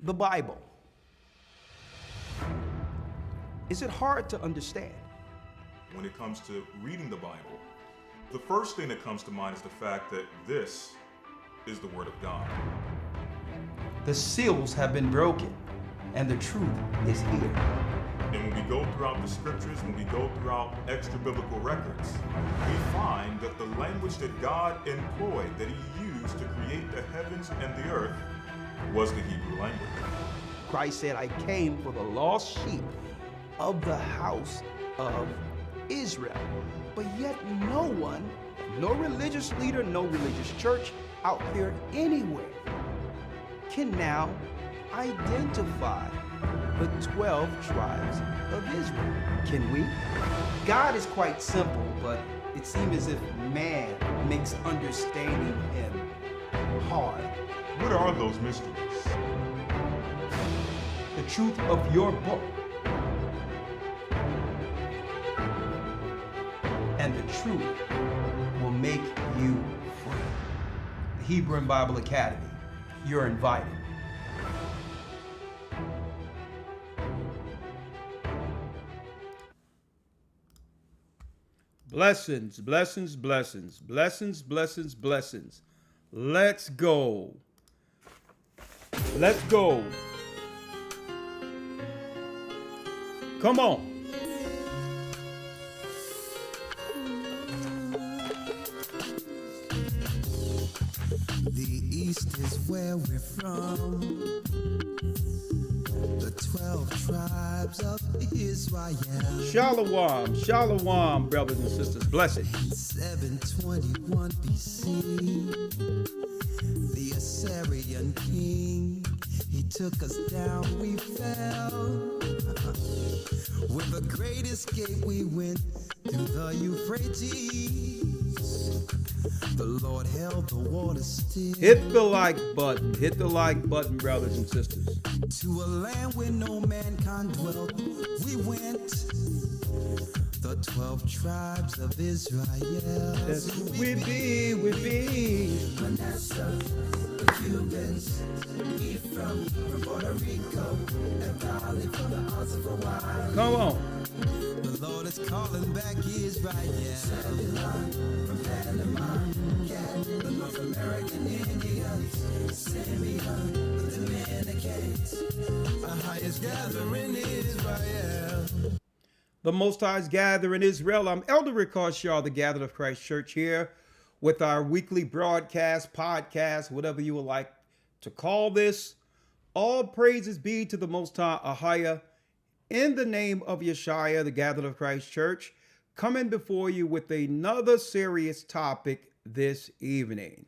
the Bible. Is it hard to understand? When it comes to reading the Bible, the first thing that comes to mind is the fact that this is the Word of God. The seals have been broken, and the truth is here. And when we go throughout the scriptures, when we go throughout extra biblical records, we find that the language that God employed, that He used to create the heavens and the earth, was the Hebrew language. Christ said, I came for the lost sheep of the house of Israel. But yet no one, no religious leader, no religious church out there anywhere can now identify the 12 tribes of Israel. Can we? God is quite simple, but it seems as if man makes understanding Him hard. What are those mysteries? The truth of your book and the truth will make you free. The Hebrew and Bible Academy, you're invited. Blessings, blessings, blessings, blessings, blessings, blessings. Let's go. Let's go. Come on. The East is where we're from. The 12 tribes of Israel. Shalom, shalom, brothers and sisters. Blessed. 721 BC. The Assyrian king, he took us down, we fell. With a great escape, we went through the Euphrates. The Lord held the water still. Hit the like button. Hit the like button, brothers and sisters. To a land where no mankind dwelt, we went. The 12 tribes of Israel. That's who we be, we be. Manasseh, the Cubans, Ephraim, from Puerto Rico, and Valley from the odds of Hawaii. Come on. The Lord is calling back Israel. Zebulon from Panama, Gad, the North American Indians, Simeon, the Dominicans, the highest gathering Israel. The Most High's gathering Israel. I'm Elder Rawchaa, the Gathered of Christ Church, here with our weekly broadcast, podcast, whatever you would like to call this. All praises be to the Most High Ahaya. In the name of Yeshua, the Gathered of Christ Church, coming before you with another serious topic this evening.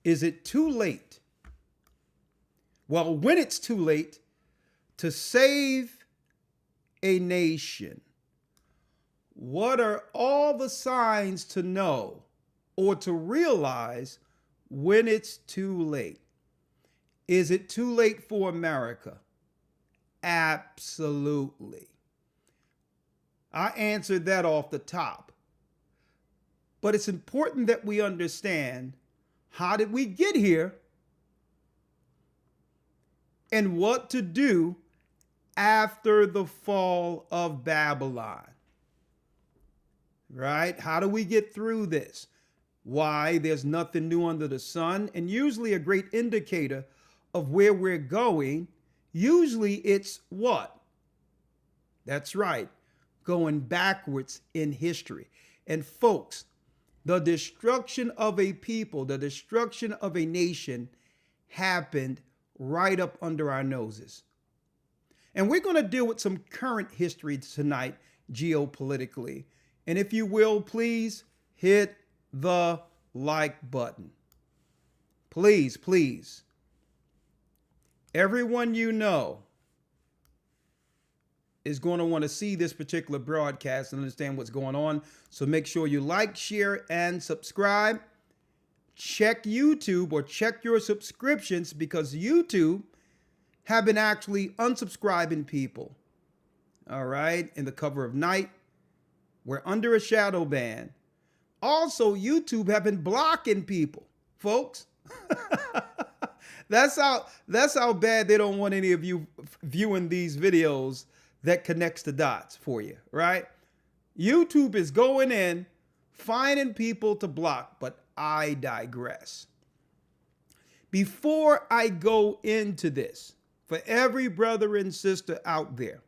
Is it too late? Well, when it's too late to save a nation, what are all the signs to know or to realize when it's too late? Is it too late for America? Absolutely. I answered that off the top. But it's important that we understand, how did we get here and what to do after the fall of Babylon. Right? How do we get through this? Why? There's nothing new under the sun. And usually a great indicator of where we're going, usually it's what? That's right, going backwards in history. And folks, the destruction of a people, the destruction of a nation happened right up under our noses. And we're going to deal with some current history tonight, geopolitically. And if you will, please hit the like button. Please, please. Everyone you know is going to want to see this particular broadcast and understand what's going on. So make sure you like, share, and subscribe. Check YouTube or check your subscriptions, because YouTube have been actually unsubscribing people. All right. In the cover of night, we're under a shadow ban. Also, YouTube have been blocking people, folks. that's how bad they don't want any of you viewing these videos that connects the dots for you, right? YouTube is going in, finding people to block, but I digress. Before I go into this, for every brother and sister out there,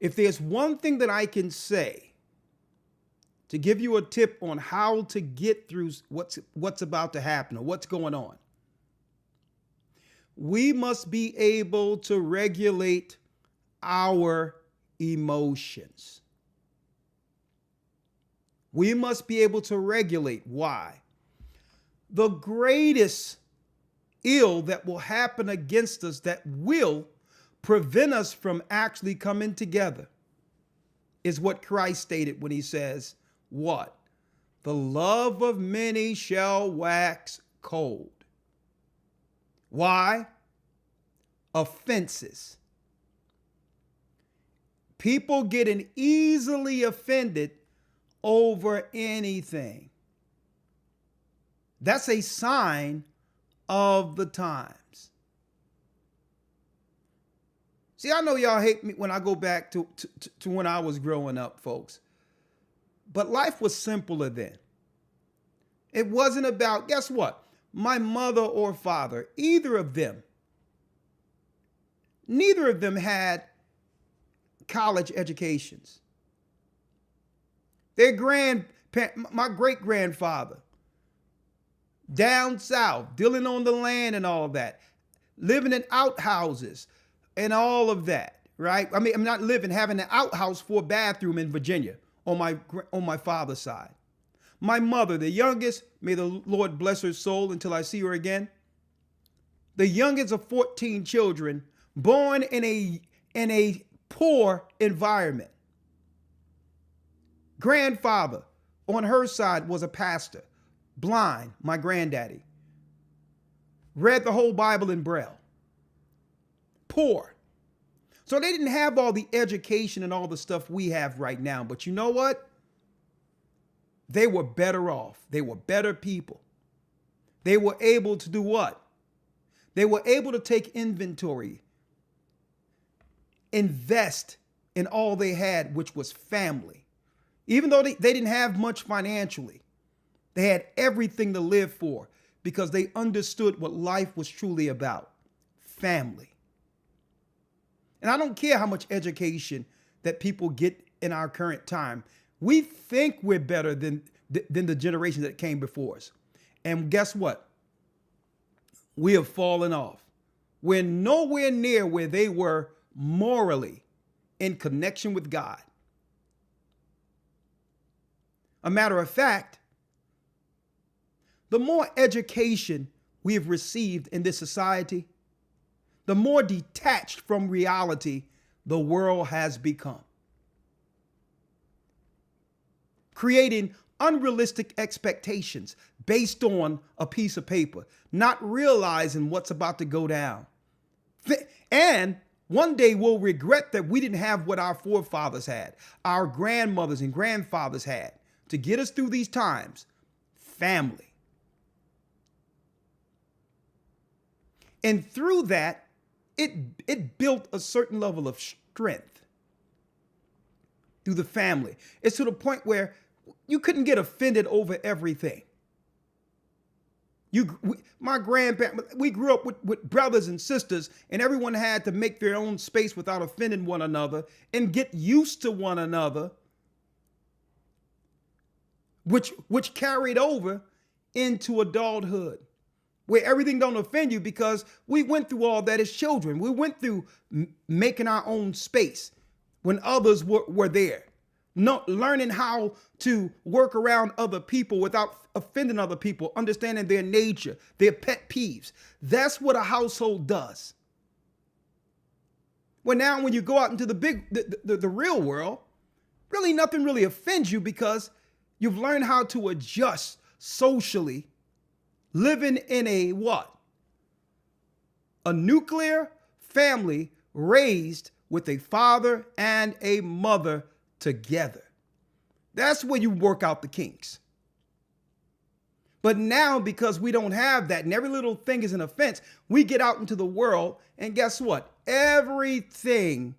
if there's one thing that I can say to give you a tip on how to get through what's about to happen or what's going on, we must be able to regulate our emotions. We must be able to regulate. Why? The greatest ill that will happen against us, that will prevent us from actually coming together, is what Christ stated when he says, what? The love of many shall wax cold. Why? Offenses. People getting easily offended over anything. That's a sign of the times. See, I know y'all hate me when I go back to when I was growing up, folks. But life was simpler then. It wasn't about, guess what? My mother or father, neither of them had college educations. My great-grandfather, down south, dealing on the land and all of that, living in outhouses and all of that, right? I mean, I'm not having an outhouse for a bathroom in Virginia on my father's side. My mother, the youngest, may the Lord bless her soul until I see her again, the youngest of 14 children, born in a poor environment. Grandfather on her side was a pastor, blind, my granddaddy. Read the whole Bible in Braille. Poor. So they didn't have all the education and all the stuff we have right now. But you know what? They were better off. They were better people. They were able to do what? They were able to take inventory, invest in all they had, which was family. Even though they didn't have much financially, they had everything to live for because they understood what life was truly about, family. And I don't care how much education that people get in our current time. We think we're better than the generation that came before us. And guess what? We have fallen off. We're nowhere near where they were morally in connection with God. A matter of fact, the more education we have received in this society, the more detached from reality the world has become, creating unrealistic expectations based on a piece of paper, not realizing what's about to go down. And one day we'll regret that we didn't have what our forefathers had, our grandmothers and grandfathers had to get us through these times: family. And through that, it built a certain level of strength through the family. It's to the point where you couldn't get offended over everything. My grandparents, we grew up with brothers and sisters, and everyone had to make their own space without offending one another and get used to one another, which carried over into adulthood, where everything don't offend you because we went through all that as children. We went through making our own space when others were there. Learning how to work around other people without offending other people, understanding their nature, their pet peeves. That's what a household does. Well, now when you go out into the real world, really nothing really offends you because you've learned how to adjust socially, living in a what? A nuclear family raised with a father and a mother together. That's where you work out the kinks. But now, because we don't have that and every little thing is an offense, we get out into the world and guess what? Everything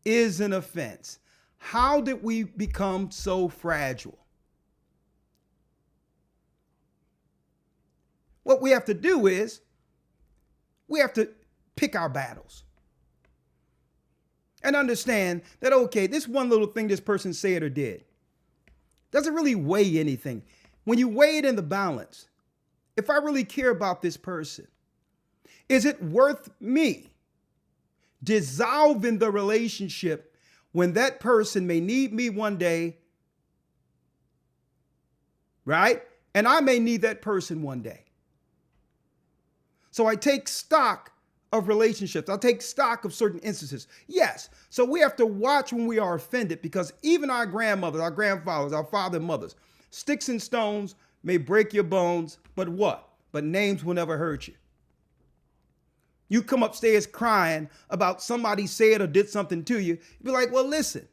is an offense. How did we become so fragile? What we have to do is we have to pick our battles and understand that, okay, this one little thing this person said or did doesn't really weigh anything. When you weigh it in the balance, if I really care about this person, is it worth me dissolving the relationship when that person may need me one day, right? And I may need that person one day. So I take stock of relationships. I take stock of certain instances. Yes. So we have to watch when we are offended, because even our grandmothers, our grandfathers, our father and mothers, sticks and stones may break your bones, but what? But names will never hurt you. You come upstairs crying about somebody said or did something to you. You'd be like, well, listen,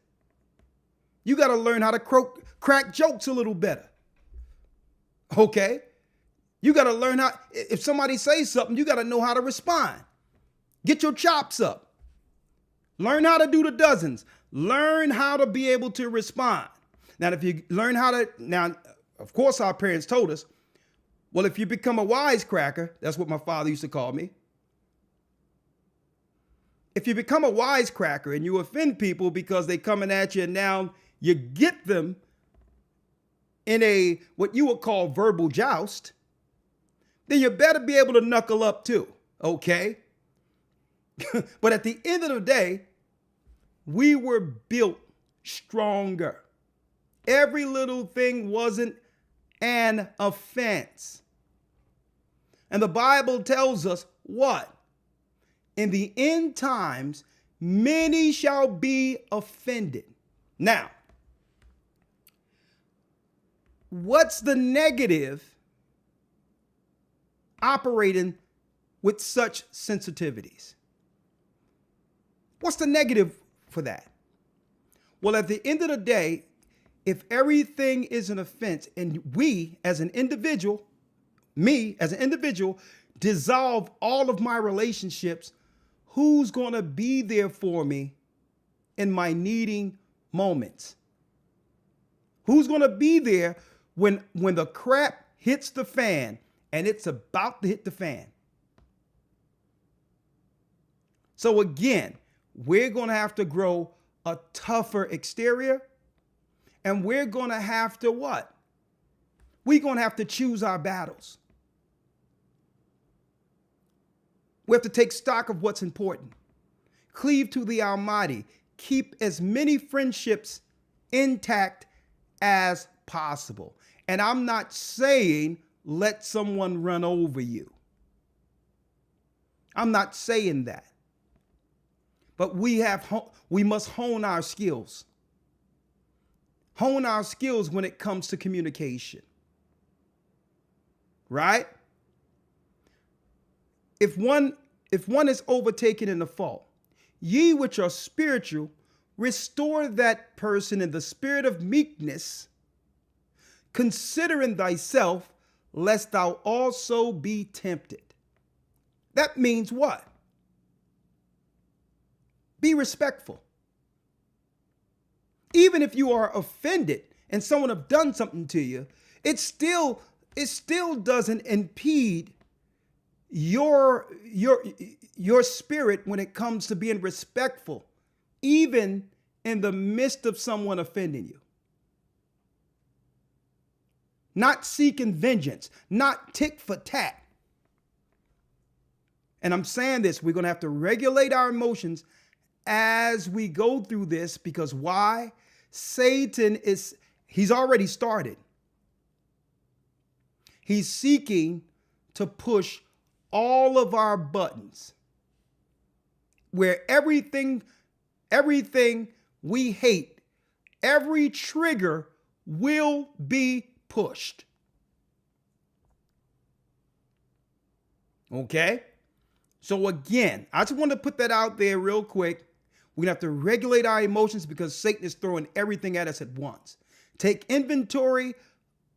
you got to learn how to crack jokes a little better. Okay? You got to learn how, if somebody says something, you got to know how to respond. Get your chops up. Learn how to do the dozens. Learn how to be able to respond. Now, if you learn how to, now, of course, our parents told us, well, if you become a wisecracker, that's what my father used to call me. If you become a wisecracker and you offend people because they coming at you and now you get them in a, what you would call verbal joust, then you better be able to knuckle up too, okay? But at the end of the day, we were built stronger. Every little thing wasn't an offense. And the Bible tells us what? In the end times, many shall be offended. Now, what's the negative operating with such sensitivities? What's the negative for that? Well, at the end of the day, if everything is an offense and we as an individual, me as an individual, dissolve all of my relationships, who's going to be there for me in my needing moments? Who's going to be there when the crap hits the fan, and it's about to hit the fan? So again, we're going to have to grow a tougher exterior, and we're going to have to what? We're going to have to choose our battles. We have to take stock of what's important. Cleave to the Almighty. Keep as many friendships intact as possible. And I'm not saying let someone run over you. I'm not saying that. But we must hone our skills. Hone our skills when it comes to communication. Right? If one is overtaken in a fault, ye which are spiritual, restore that person in the spirit of meekness, considering thyself, lest thou also be tempted. That means what? Be respectful. Even if you are offended and someone have done something to you, it still doesn't impede your spirit when it comes to being respectful, even in the midst of someone offending you. Not seeking vengeance, not tick for tat. And I'm saying this, we're going to have to regulate our emotions as we go through this, because why? He's already started. He's seeking to push all of our buttons, where everything we hate, every trigger will be pushed. Okay? So again, I just want to put that out there real quick. We're going to have to regulate our emotions because Satan is throwing everything at us at once. Take inventory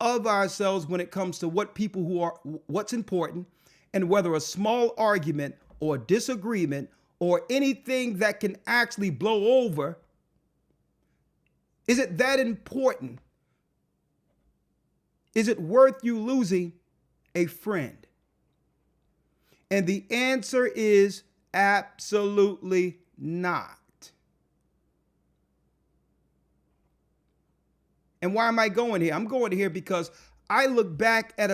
of ourselves when it comes to what's important, and whether a small argument or disagreement or anything that can actually blow over, is it that important? Is it worth you losing a friend? And the answer is absolutely not. And why am I going here? I'm going here because I look back at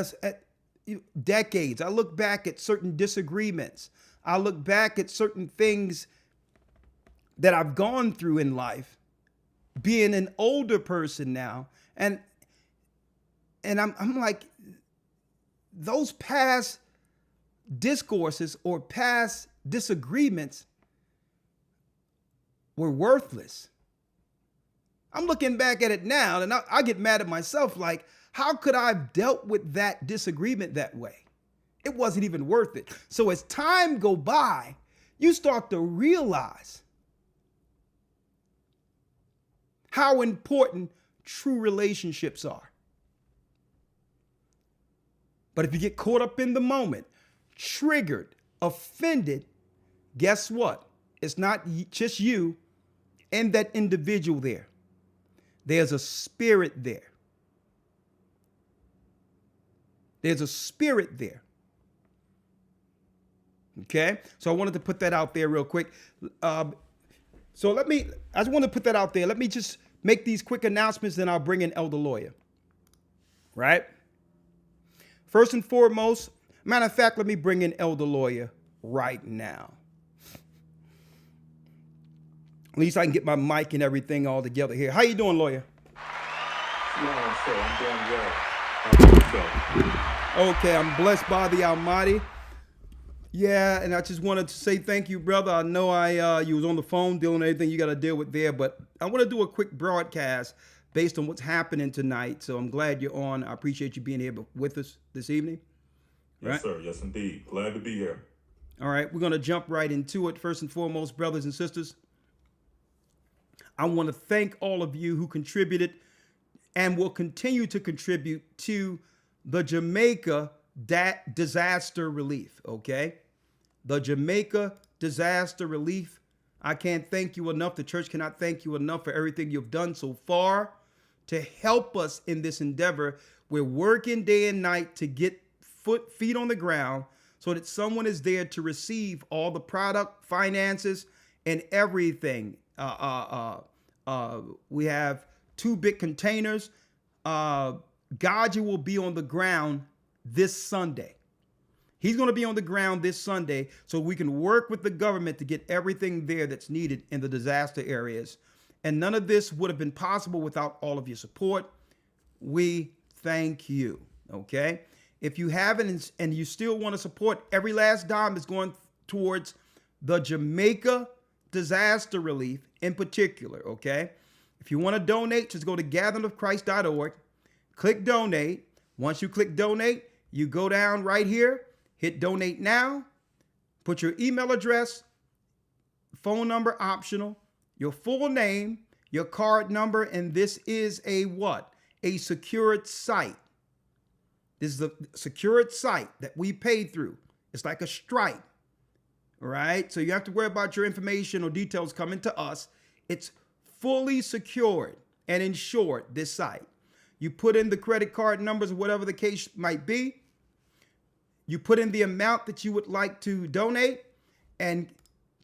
decades. I look back at certain disagreements. I look back at certain things that I've gone through in life, being an older person now. And I'm like, those past discourses or past disagreements were worthless. I'm looking back at it now and I get mad at myself, like, how could I have dealt with that disagreement that way? It wasn't even worth it. So as time go by, you start to realize how important true relationships are. But if you get caught up in the moment, triggered, offended, guess what? It's not just you and that individual there. There's a spirit there. There's a spirit there. Okay? So I wanted to put that out there real quick. I just want to put that out there. Let me just make these quick announcements, then I'll bring in Elder Lawya. Right? First and foremost, matter of fact, let me bring in Elder Lawya right now. At least I can get my mic and everything all together here. How you doing, Lawya? Yeah, I'm doing well. How about yourself? Okay, I'm blessed by the Almighty. Yeah, and I just wanted to say thank you, brother. I know you was on the phone dealing with everything you got to deal with there, but I want to do a quick broadcast based on what's happening tonight. So I'm glad you're on. I appreciate you being here with us this evening. Yes, right? Sir. Yes, indeed. Glad to be here. All right, we're going to jump right into it. First and foremost, brothers and sisters, I want to thank all of you who contributed and will continue to contribute to the Jamaica disaster relief, okay? The Jamaica disaster relief. I can't thank you enough. The church cannot thank you enough for everything you've done so far to help us in this endeavor. We're working day and night to get feet on the ground so that someone is there to receive all the product, finances, and everything. We have 2 big containers. Gaja will be on the ground this Sunday. He's going to be on the ground this Sunday so we can work with the government to get everything there that's needed in the disaster areas. And none of this would have been possible without all of your support. We thank you. Okay. If you haven't and you still want to support, every last dime is going towards the Jamaica disaster relief in particular. Okay. If you want to donate, just go to gatheringofchrist.org, click donate. Once you click donate, you go down right here, hit donate now, put your email address, phone number optional, your full name, your card number, and this is a what? A secured site. This is a secured site that we pay through. It's like a Stripe, all right? So you have to worry about your information or details coming to us. It's fully secured and insured, this site. You put in the credit card numbers, whatever the case might be. You put in the amount that you would like to donate and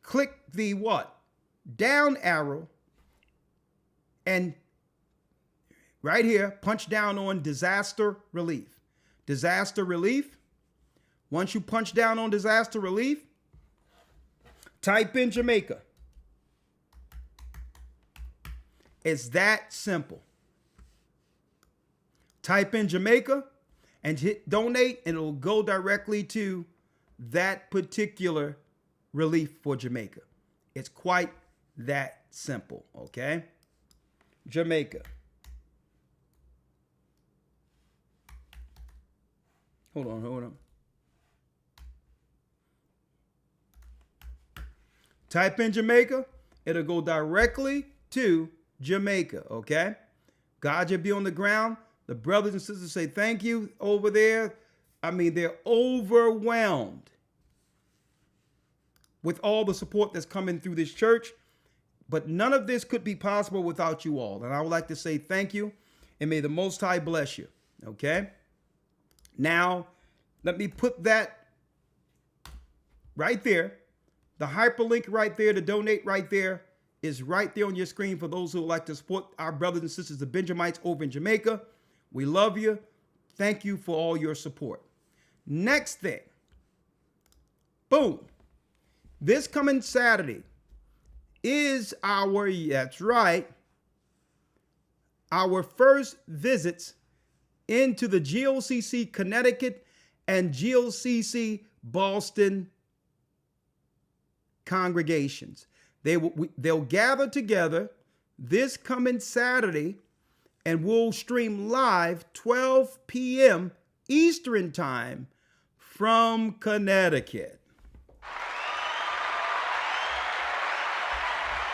click the what? Down arrow. And right here, punch down on disaster relief. Disaster relief. Once you punch down on disaster relief, type in Jamaica. It's that simple. Type in Jamaica and hit donate, and it will go directly to that particular relief for Jamaica. It's quite that simple, okay? Jamaica. Hold on. Type in Jamaica, it'll go directly to Jamaica, okay? God, you'll be on the ground. The brothers and sisters say thank you over there. I mean, they're overwhelmed with all the support that's coming through this church. But none of this could be possible without you all. And I would like to say thank you, and may the Most High bless you. Okay? Now, let me put that right there. The hyperlink right there to donate right there is right there on your screen for those who would like to support our brothers and sisters, the Benjamites over in Jamaica. We love you. Thank you for all your support. Next thing. Boom. This coming Saturday is that's right, our first visits into the GOCC Connecticut and GOCC Boston congregations. They'll gather together this coming Saturday, and we'll stream live 12 p.m. Eastern Time from Connecticut.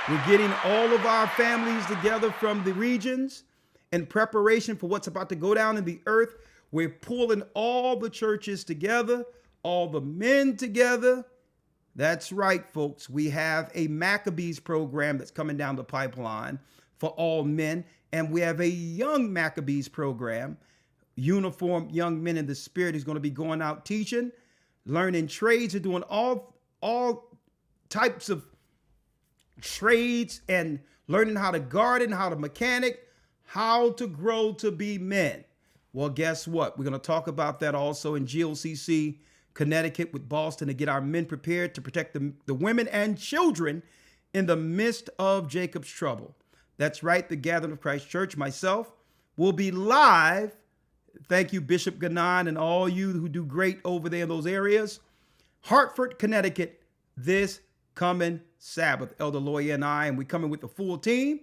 We're getting all of our families together from the regions in preparation for what's about to go down in the earth. We're pulling all the churches together, all the men together. That's right, folks. We have a Maccabees program that's coming down the pipeline for all men. And we have a young Maccabees program, uniformed young men in the spirit, who's going to be going out teaching, learning trades, and doing all types of trades, and learning how to garden, how to mechanic, how to grow to be men. Well, guess what? We're going to talk about that also in GOCC Connecticut with Boston, to get our men prepared to protect the women and children in the midst of Jacob's trouble. That's right. The Gathering of Christ Church, myself, will be live. Thank you, Bishop Ganon, and all you who do great over there in those areas. Hartford, Connecticut, this coming Sabbath. Elder Lawya and I, and we coming with the full team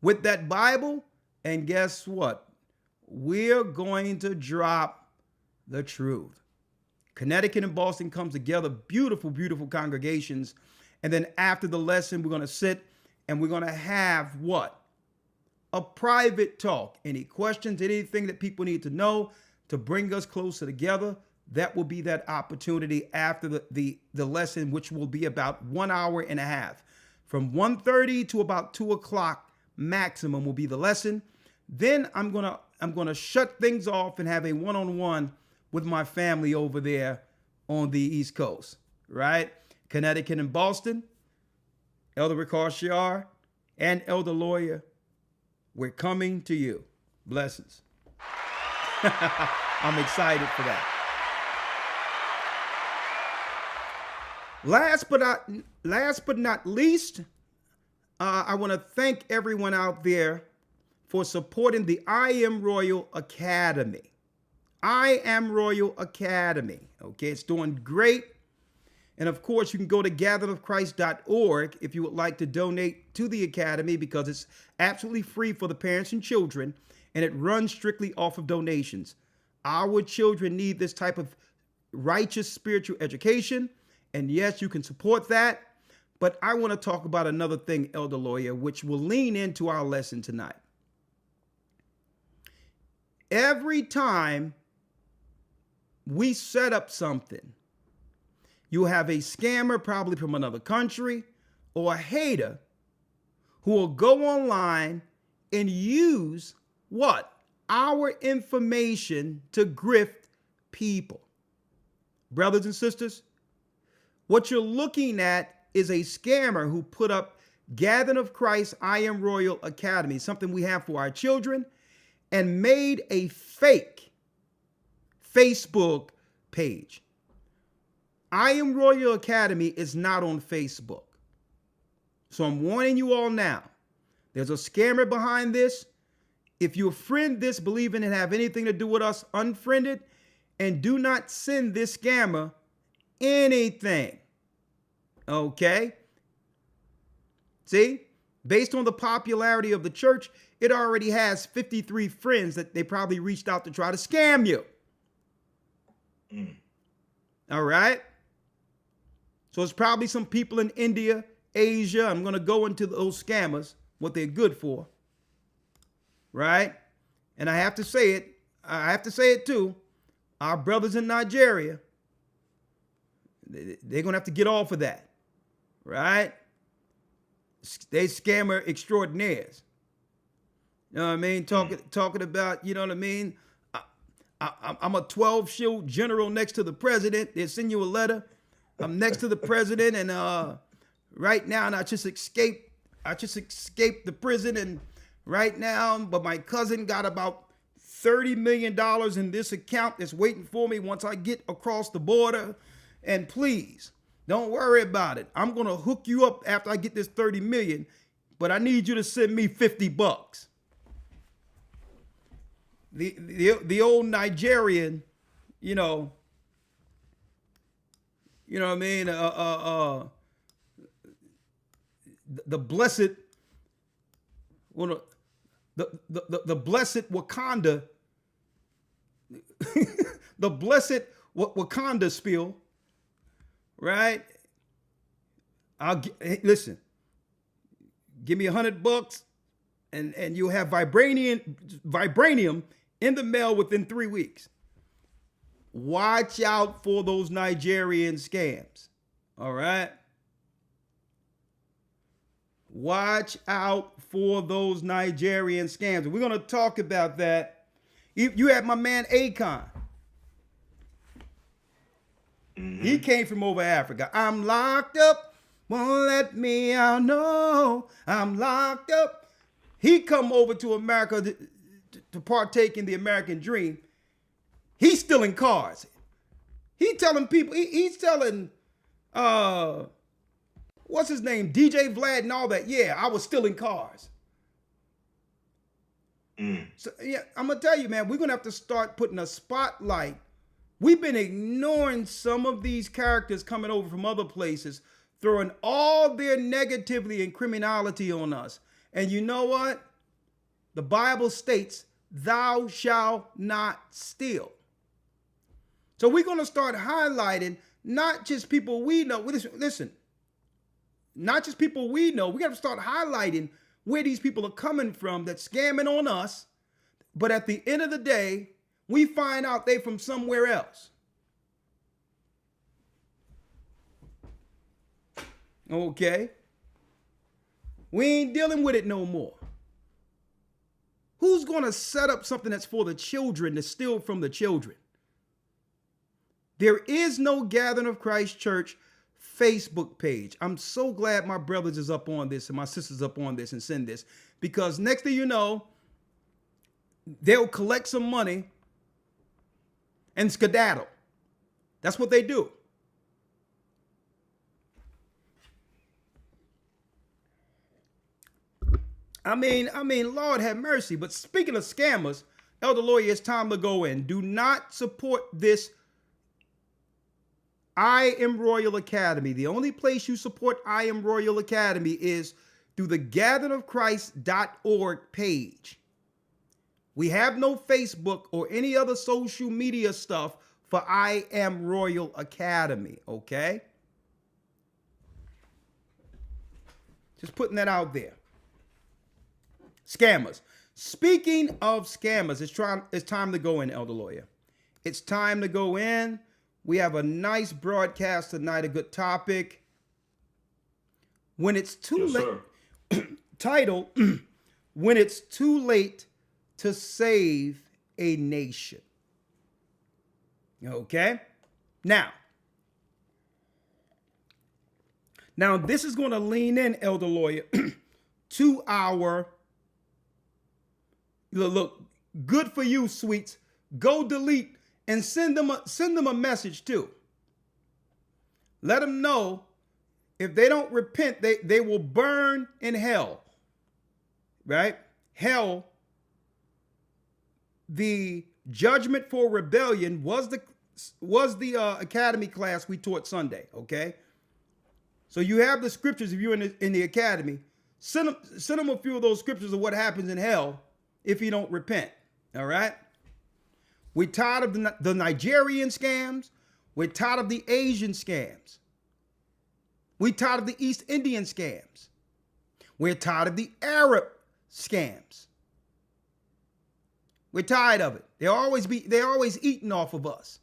with that Bible. And guess what? We're going to drop the truth. Connecticut and Boston comes together, beautiful, beautiful congregations. And then after the lesson, we're going to sit and we're going to have what? A private talk. Any questions, anything that people need to know to bring us closer together, that will be that opportunity after the lesson, which will be about 1 hour and a half. From 1:30 to about 2 o'clock maximum will be the lesson. Then I'm gonna shut things off and have a one-on-one with my family over there on the East Coast, right? Connecticut and Boston, Elder Rawchaa and Elder Lawya, we're coming to you. Blessings. I'm excited for that. Last but not least, I want to thank everyone out there for supporting the I Am Royal Academy. I Am Royal Academy. Okay, it's doing great. And of course, you can go to gatheredofchrist.org if you would like to donate to the academy, because it's absolutely free for the parents and children, and it runs strictly off of donations. Our children need this type of righteous spiritual education. And yes, you can support that. But I want to talk about another thing, Elder Lawya, which will lean into our lesson tonight. Every time we set up something, you have a scammer, probably from another country, or a hater who will go online and use what? Our information to grift people. Brothers and sisters, what you're looking at is a scammer who put up Gathering of Christ I Am Royal Academy, something we have for our children, and made a fake Facebook page. I Am Royal Academy is not on Facebook. So I'm warning you all now. There's a scammer behind this. If you friend this, believing it have anything to do with us, unfriend it, and do not send this scammer anything. Okay? See? Based on the popularity of the church, it already has 53 friends that they probably reached out to try to scam you. All right? So it's probably some people in India, Asia. I'm going to go into those scammers, what they're good for. Right? And I have to say it too. Our brothers in Nigeria, they're going to have to get off of that, right? They scammer extraordinaires. You know what I mean? Talking about, you know what I mean? I'm a 12-shield general next to the president. They send you a letter. I'm next to the president, and right now, and I just escaped the prison, and right now, but my cousin got about $30 million in this account that's waiting for me once I get across the border. And please, don't worry about it. I'm going to hook you up after I get this 30 million, but I need you to send me $50. The old Nigerian, you know what I mean? The blessed, well, the blessed Wakanda, the blessed Wakanda spiel, right? Listen, give me $100 and you'll have vibranium in the mail within 3 weeks. Watch out for those Nigerian scams. All right. Watch out for those Nigerian scams. We're going to talk about that. You had my man Akon. Mm-hmm. He came from over Africa. I'm locked up. Won't let me out. No, I'm locked up. He come over to America to partake in the American dream. He's stealing cars. He's telling people, he's telling, what's his name? DJ Vlad and all that. Yeah, I was stealing cars. So, yeah, I'm going to tell you, man, we're going to have to start putting a spotlight. We've been ignoring some of these characters coming over from other places, throwing all their negativity and criminality on us. And you know what? The Bible states, thou shalt not steal. So we're going to start highlighting not just people we know. Listen, not just people we know. We got to start highlighting where these people are coming from that's scamming on us. But at the end of the day, we find out they from somewhere else. Okay? We ain't dealing with it no more. Who's going to set up something that's for the children to steal from the children? There is no Gathering of Christ Church Facebook page. I'm so glad my brothers is up on this and my sisters up on this and send this, because next thing you know, they'll collect some money and skedaddle. That's what they do. I mean, Lord have mercy. But speaking of scammers, Elder Lawya, it's time to go in. Do not support this I Am Royal Academy. The only place you support I Am Royal Academy is through the gatheringofchrist.org page. We have no Facebook or any other social media stuff for I Am Royal Academy, okay? Just putting that out there. Scammers. Speaking of scammers, it's time to go in, Elder Lawya. It's time to go in. We have a nice broadcast tonight, a good topic. When it's too late, title, When It's Too Late to Save a Nation. Okay? Now this is going to lean in, Elder Lawya, to our, look, good for you, sweets. Go delete and send them a message too. Let them know if they don't repent, they will burn in hell. Right? Hell, the judgment for rebellion was the academy class we taught Sunday. Okay, so you have the scriptures. If you're in the academy, send them a few of those scriptures of what happens in hell if you don't repent. All right. We're tired of the Nigerian scams. We're tired of the Asian scams. We're tired of the East Indian scams. We're tired of the Arab scams. We're tired of it. They're always eating off of us.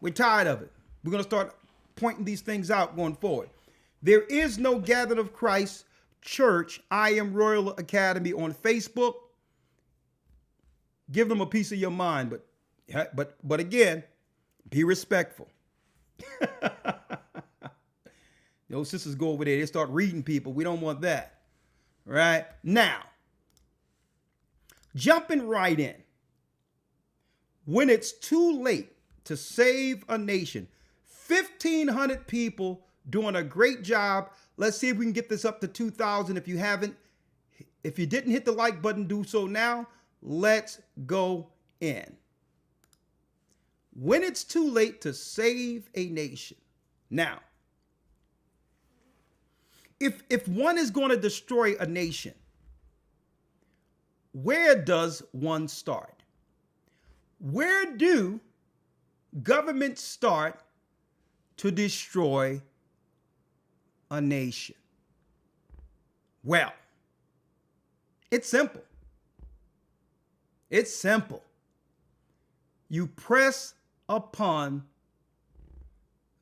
We're tired of it. We're going to start pointing these things out going forward. There is no Gathered of Christ Church, I Am Royal Academy on Facebook. Give them a piece of your mind, but again, be respectful. Those sisters go over there, they start reading people. We don't want that. Right? Now, jumping right in. When it's too late to save a nation, 1,500 people doing a great job. Let's see if we can get this up to 2,000. If you didn't hit the like button, do so now. Let's go in. When it's too late to save a nation. Now, if one is going to destroy a nation, where does one start? Where do governments start to destroy a nation? Well, it's simple. It's simple. You press upon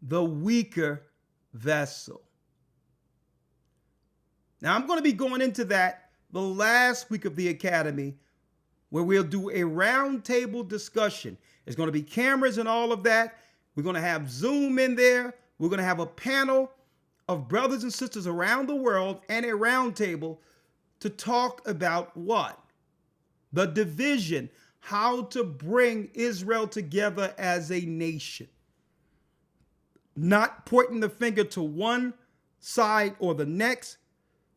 the weaker vessel. Now, I'm going to be going into that the last week of the Academy, where we'll do a roundtable discussion. There's going to be cameras and all of that. We're going to have Zoom in there. We're going to have a panel of brothers and sisters around the world and a roundtable to talk about what? The division, how to bring Israel together as a nation. Not pointing the finger to one side or the next,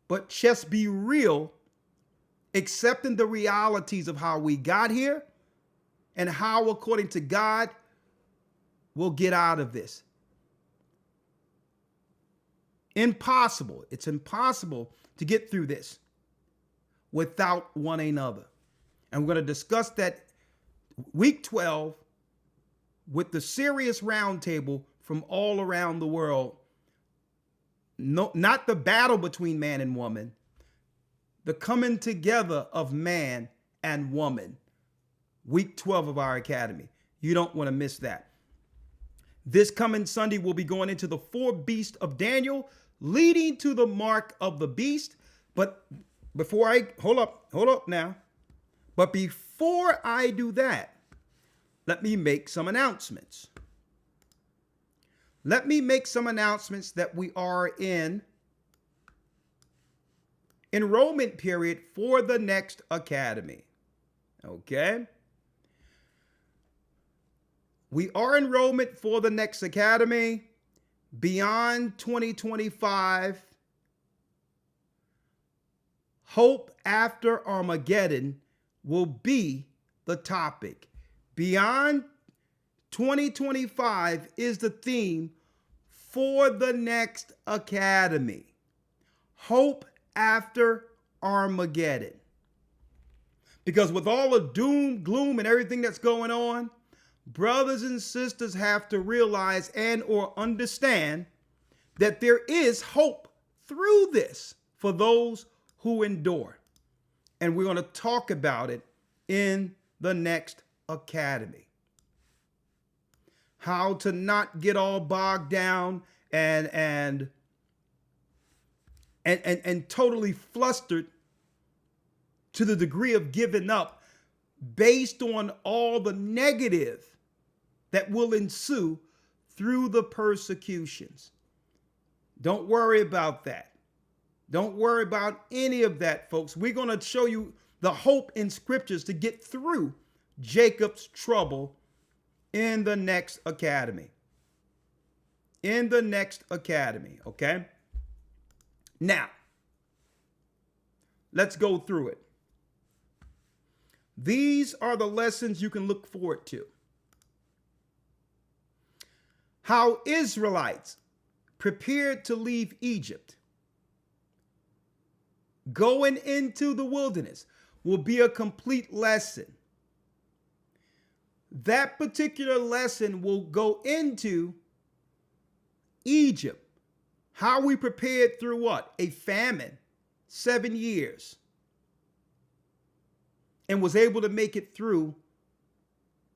but just be real, accepting the realities of how we got here and how, according to God, we'll get out of this. Impossible. It's impossible to get through this without one another. And we're going to discuss that week 12 with the serious roundtable from all around the world. No, not the battle between man and woman, the coming together of man and woman. Week 12 of our academy. You don't want to miss that. This coming Sunday, we'll be going into the 4 beasts of Daniel, leading to the mark of the beast. But before I, hold up now. But before I do that, let me make some announcements. Let me make some announcements that we are in enrollment period for the next academy. Okay? We are enrollment for the next academy beyond 2025. Hope after Armageddon will be the topic. Beyond 2025 is the theme for the next academy. Hope after Armageddon. Because with all the doom, gloom, and everything that's going on, brothers and sisters have to realize and or understand that there is hope through this for those who endure. And we're going to talk about it in the next academy. How to not get all bogged down and totally flustered to the degree of giving up based on all the negative that will ensue through the persecutions. Don't worry about that. Don't worry about any of that, folks. We're going to show you the hope in scriptures to get through Jacob's trouble in the next academy. In the next academy, okay? Now, let's go through it. These are the lessons you can look forward to. How Israelites prepared to leave Egypt, going into the wilderness, will be a complete lesson. That particular lesson will go into Egypt. How we prepared through what? A famine, 7 years. and was able to make it through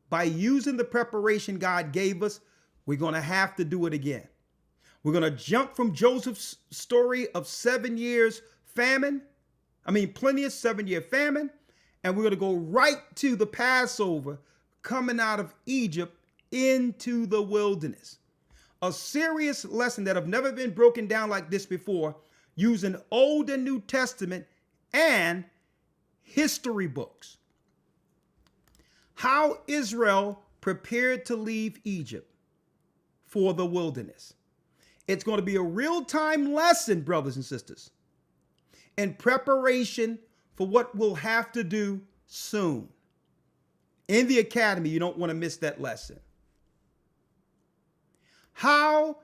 by using the preparation God gave us, we're going to have to do it again. We're going to jump from Joseph's story of 7 years famine. Plenteous 7-year famine. And we're going to go right to the Passover coming out of Egypt into the wilderness. A serious lesson that have never been broken down like this before, using Old and New Testament and history books. How Israel prepared to leave Egypt for the wilderness. It's going to be a real-time lesson, brothers and sisters, in preparation for what we'll have to do soon. In the academy, you don't want to miss that lesson. How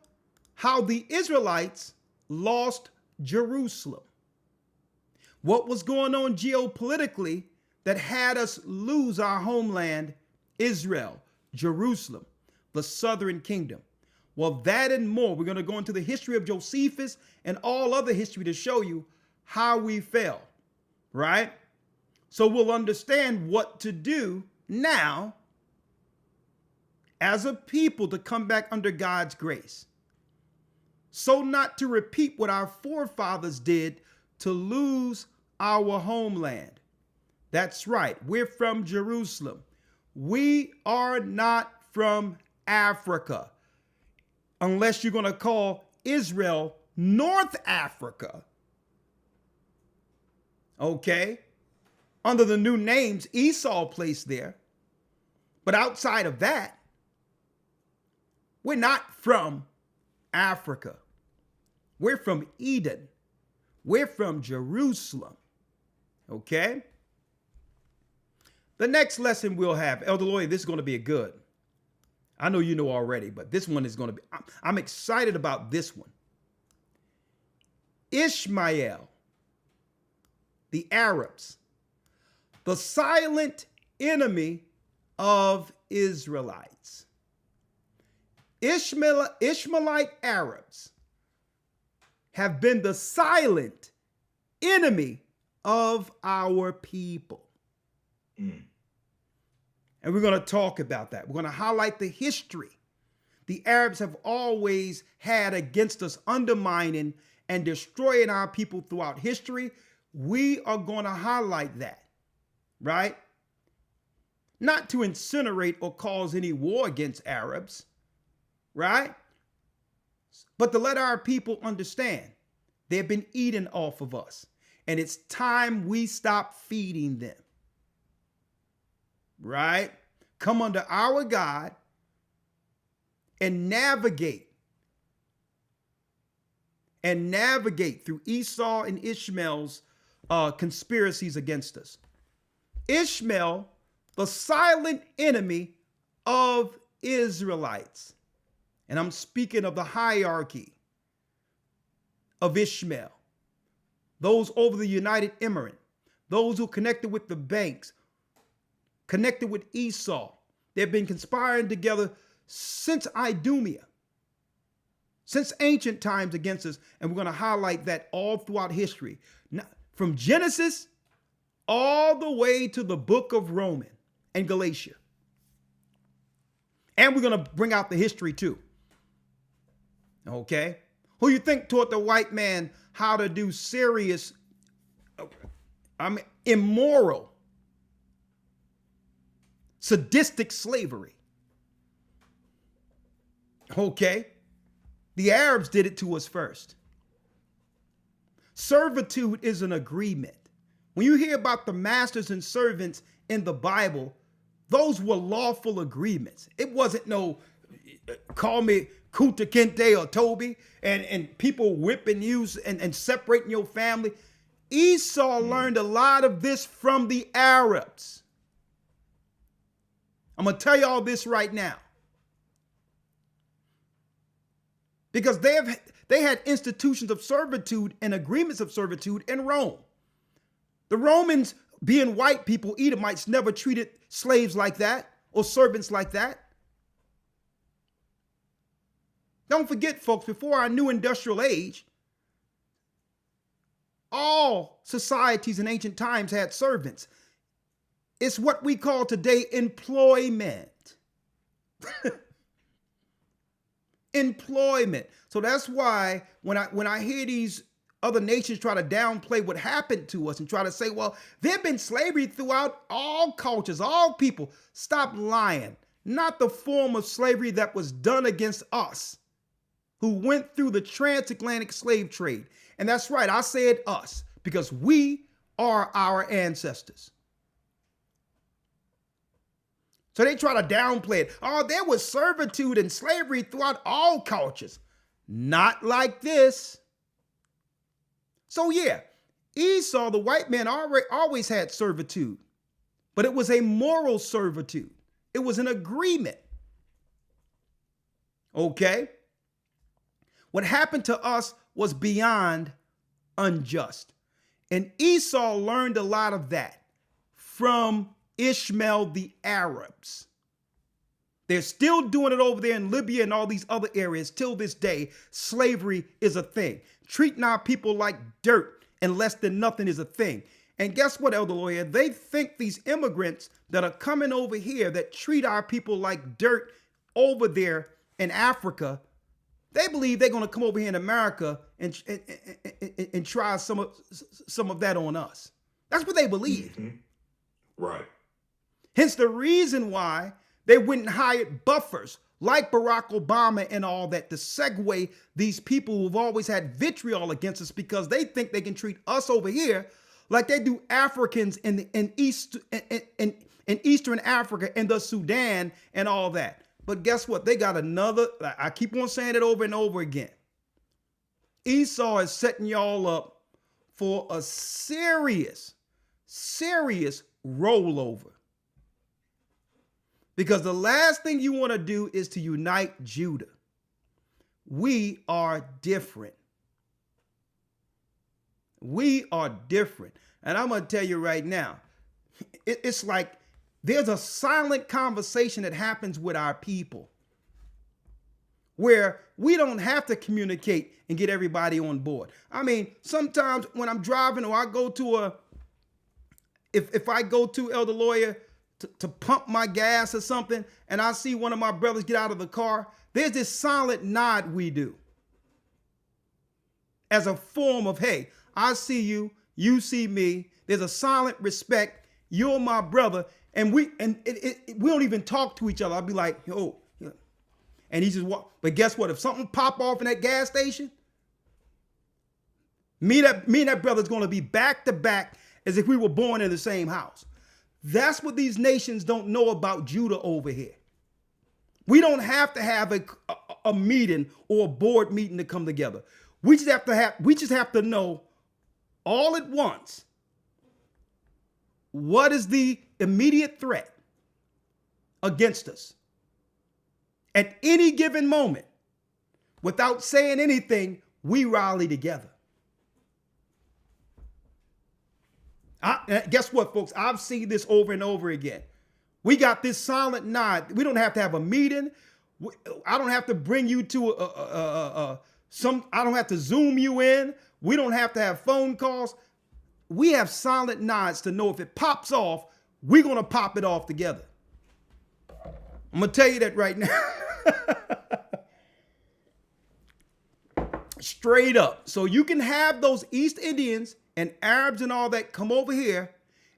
the Israelites lost Jerusalem. What was going on geopolitically that had us lose our homeland, Israel, Jerusalem, the southern kingdom. Well, that and more. We're going to go into the history of Josephus and all other history to show you how we fell, right? So we'll understand what to do now as a people to come back under God's grace. So not to repeat what our forefathers did to lose our homeland. That's right. We're from Jerusalem. We are not from Africa, unless you're going to call Israel North Africa. Okay. Under the new names Esau placed there. But outside of that, we're not from Africa. We're from Eden. We're from Jerusalem. Okay. The next lesson we'll have, Elder Lawya, this is going to be a good. I know you know already, but this one is going to be, I'm excited about this one. Ishmael, the Arabs, the silent enemy of Israelites. Ishmaelite Arabs have been the silent enemy of our people. And we're going to talk about that. We're going to highlight the history the Arabs have always had against us, undermining and destroying our people throughout history. We are going to highlight that, right? Not to incinerate or cause any war against Arabs, right? But to let our people understand they've been eating off of us, and it's time we stop feeding them. Right? Come under our God and navigate through Esau and Ishmael's conspiracies against us. Ishmael, the silent enemy of Israelites. And I'm speaking of the hierarchy of Ishmael. Those over the United Emirates, those who connected with the banks, connected with Esau. They've been conspiring together since Idumea, since ancient times against us. And we're going to highlight that all throughout history. Now, from Genesis all the way to the book of Romans and Galatia. And we're going to bring out the history too. Okay? Who you think taught the white man how to do serious, immoral, sadistic slavery? Okay. The Arabs did it to us first. Servitude is an agreement. When you hear about the masters and servants in the Bible, those were lawful agreements. It wasn't no call me Kuta Kente or Toby and people whipping you and separating your family. Esau learned a lot of this from the Arabs. I'm going to tell you all this right now. Because they had institutions of servitude and agreements of servitude in Rome. The Romans, being white people, Edomites, never treated slaves like that or servants like that. Don't forget, folks, before our new industrial age, all societies in ancient times had servants. It's what we call today employment. Employment. So that's why when I hear these other nations try to downplay what happened to us and try to say, well, there have been slavery throughout all cultures, all people. Stop lying. Not the form of slavery that was done against us, who went through the transatlantic slave trade. And that's right, I said us, because we are our ancestors. So they try to downplay it. Oh, there was servitude and slavery throughout all cultures. Not like this. So yeah, Esau, the white man, always had servitude, but it was a moral servitude. It was an agreement. Okay? What happened to us was beyond unjust. And Esau learned a lot of that from Ishmael the Arabs. They're still doing it over there in Libya and all these other areas till this day. Slavery is a thing. Treating our people like dirt and less than nothing is a thing. And guess what, Elder Lawya? They think these immigrants that are coming over here that treat our people like dirt over there in Africa, they believe they're going to come over here in America and try some of that on us. That's what they believe. Mm-hmm. Right. Hence the reason why they went and hired buffers like Barack Obama and all that to segue these people who've always had vitriol against us, because they think they can treat us over here like they do Africans in Eastern Africa and the Sudan and all that. But guess what? They got another, I keep on saying it over and over again. Esau is setting y'all up for a serious rollover. Because the last thing you want to do is to unite Judah. We are different. We are different. And I'm going to tell you right now, it's like there's a silent conversation that happens with our people where we don't have to communicate and get everybody on board. I mean, sometimes when I'm driving or I go to if I go to Elder Lawya to pump my gas or something, and I see one of my brothers get out of the car, there's this silent nod we do as a form of, hey, I see you, you see me. There's a silent respect. You're my brother. And we don't even talk to each other. I'll be like, yo, and he just walk. But guess what? If something pop off in that gas station, me and that brother's going to be back to back as if we were born in the same house. That's what these nations don't know about Judah over here. We don't have to have a meeting or a board meeting to come together. We just have to know all at once what is the immediate threat against us at any given moment. Without saying anything, we rally together. Guess what, folks? I've seen this over and over again. We got this silent nod. We don't have to have a meeting. I don't have to bring you to I don't have to Zoom you in. We don't have to have phone calls. We have silent nods to know if it pops off, we're going to pop it off together. I'm going to tell you that right now. Straight up. So you can have those East Indians and Arabs and all that come over here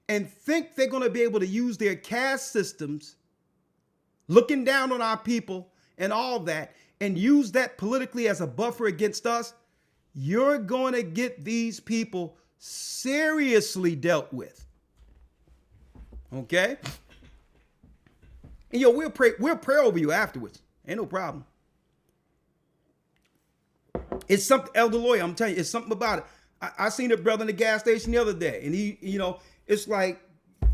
and think they're going to be able to use their caste systems, looking down on our people and all that, and use that politically as a buffer against us. You're going to get these people seriously dealt with. Okay? And we'll pray over you afterwards. Ain't no problem. It's something, Elder Lawya, I'm telling you, it's something about it. I seen a brother in the gas station the other day, and he, it's like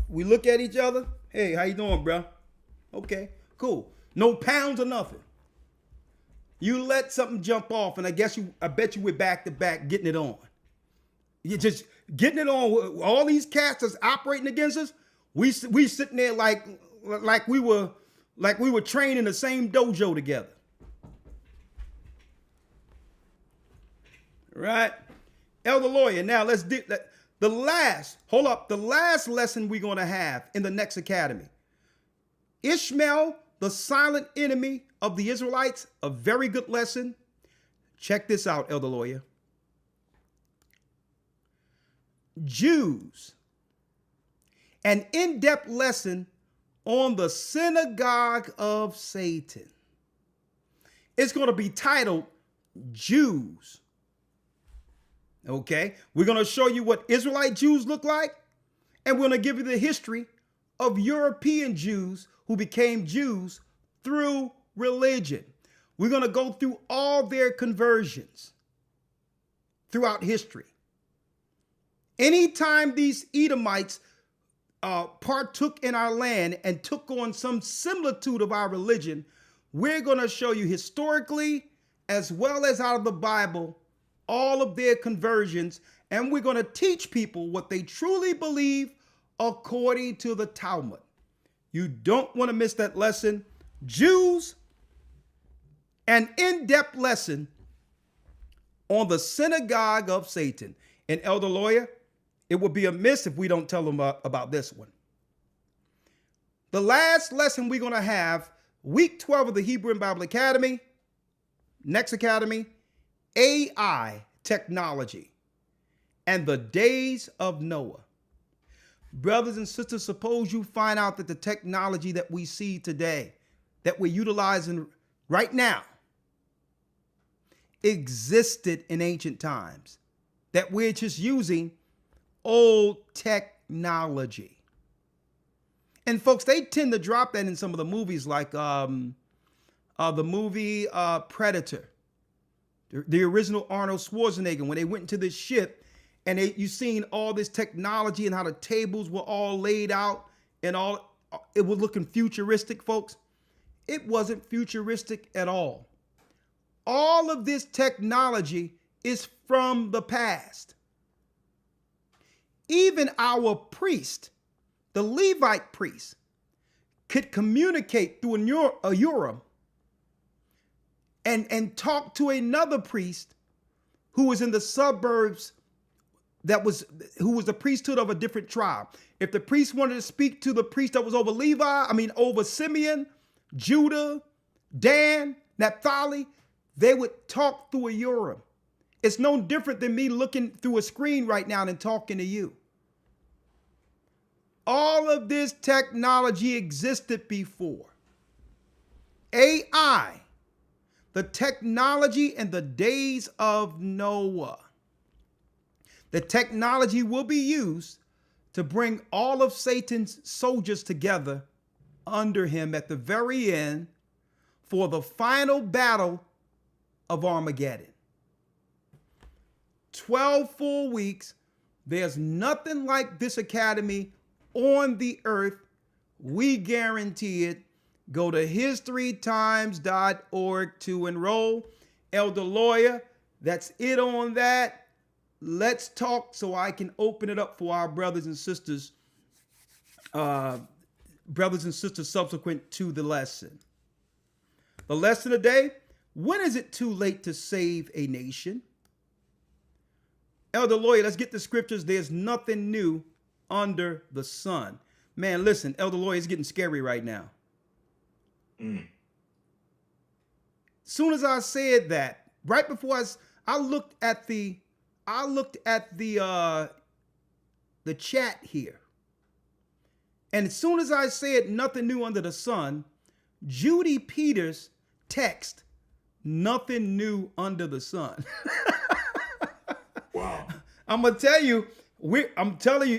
we look at each other. Hey, how you doing, bro? Okay, cool. No pounds or nothing. You let something jump off, and I bet you we're back to back getting it on. You're just getting it on. All these cats that's operating against us. We sitting there like we were trained in the same dojo together. Right? Elder Lawya, now The last lesson we're going to have in the next academy. Ishmael, the silent enemy of the Israelites, a very good lesson. Check this out, Elder Lawya. Jews, an in-depth lesson on the synagogue of Satan. It's going to be titled Jews. Okay, we're going to show you what Israelite Jews look like, and we're going to give you the history of European Jews who became Jews through religion. We're going to go through all their conversions throughout history. Anytime these Edomites partook in our land and took on some similitude of our religion, we're going to show you historically as well as out of the Bible all of their conversions, and we're going to teach people what they truly believe according to the Talmud. You don't want to miss that lesson. Jews, an in-depth lesson on the synagogue of Satan. And Elder Lawya, it would be amiss if we don't tell them about this one. The last lesson we're going to have, week 12 of the Hebrew and Bible Academy, next academy, AI technology and the days of Noah. Brothers and sisters, suppose you find out that the technology that we see today, that we're utilizing right now, existed in ancient times, that we're just using old technology. And folks, they tend to drop that in some of the movies, like the movie Predator, the original Arnold Schwarzenegger, when they went into this ship and you seen all this technology and how the tables were all laid out and all, it was looking futuristic, folks. It wasn't futuristic at all. All of this technology is from the past. Even our priest, the Levite priest, could communicate through a Urim and talk to another priest who was in the suburbs who was the priesthood of a different tribe. If the priest wanted to speak to the priest that was over Simeon, Judah, Dan, Naphtali, they would talk through a Urim. It's no different than me looking through a screen right now and talking to you. All of this technology existed before. AI, the technology in the days of Noah. The technology will be used to bring all of Satan's soldiers together under him at the very end for the final battle of Armageddon. 12 full weeks. There's nothing like this academy on the earth. We guarantee it. Go to historytimes.org to enroll. Elder Lawya, that's it on that. Let's talk so I can open it up for our brothers and sisters subsequent to the lesson. The lesson today, when is it too late to save a nation? Elder Lawya, let's get the scriptures. There's nothing new under the sun. Man, listen, Elder Lawya, is getting scary right now. Soon as I said that, right before I looked at the chat here. And as soon as I said nothing new under the sun, Judy Peters text, nothing new under the sun. Wow. I'm telling you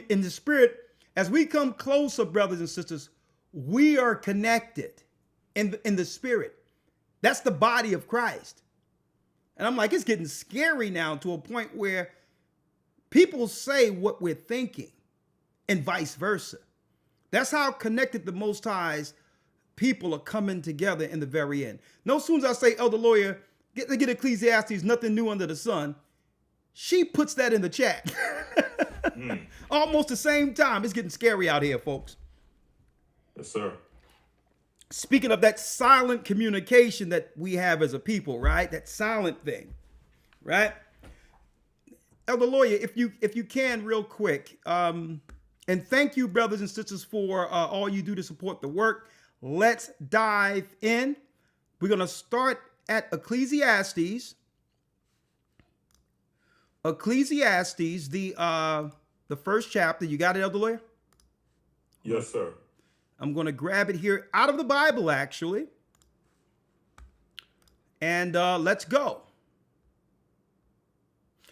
in the spirit, as we come closer, brothers and sisters, we are connected in the spirit. That's the body of Christ. And I'm like, it's getting scary now to a point where people say what we're thinking and vice versa. That's how connected the Most High's people are coming together in the very end. No sooner as I say, Elder Lawya, get Ecclesiastes, nothing new under the sun, she puts that in the chat. Almost the same time. It's getting scary out here, folks. Yes, sir. Speaking of that silent communication that we have as a people, right? That silent thing, right? Elder Lawya, if you can, real quick, and thank you, brothers and sisters, for all you do to support the work. Let's dive in. We're going to start at Ecclesiastes. Ecclesiastes, the first chapter. You got it, Elder Lawya? Yes, sir. I'm going to grab it here out of the Bible, actually. And let's go.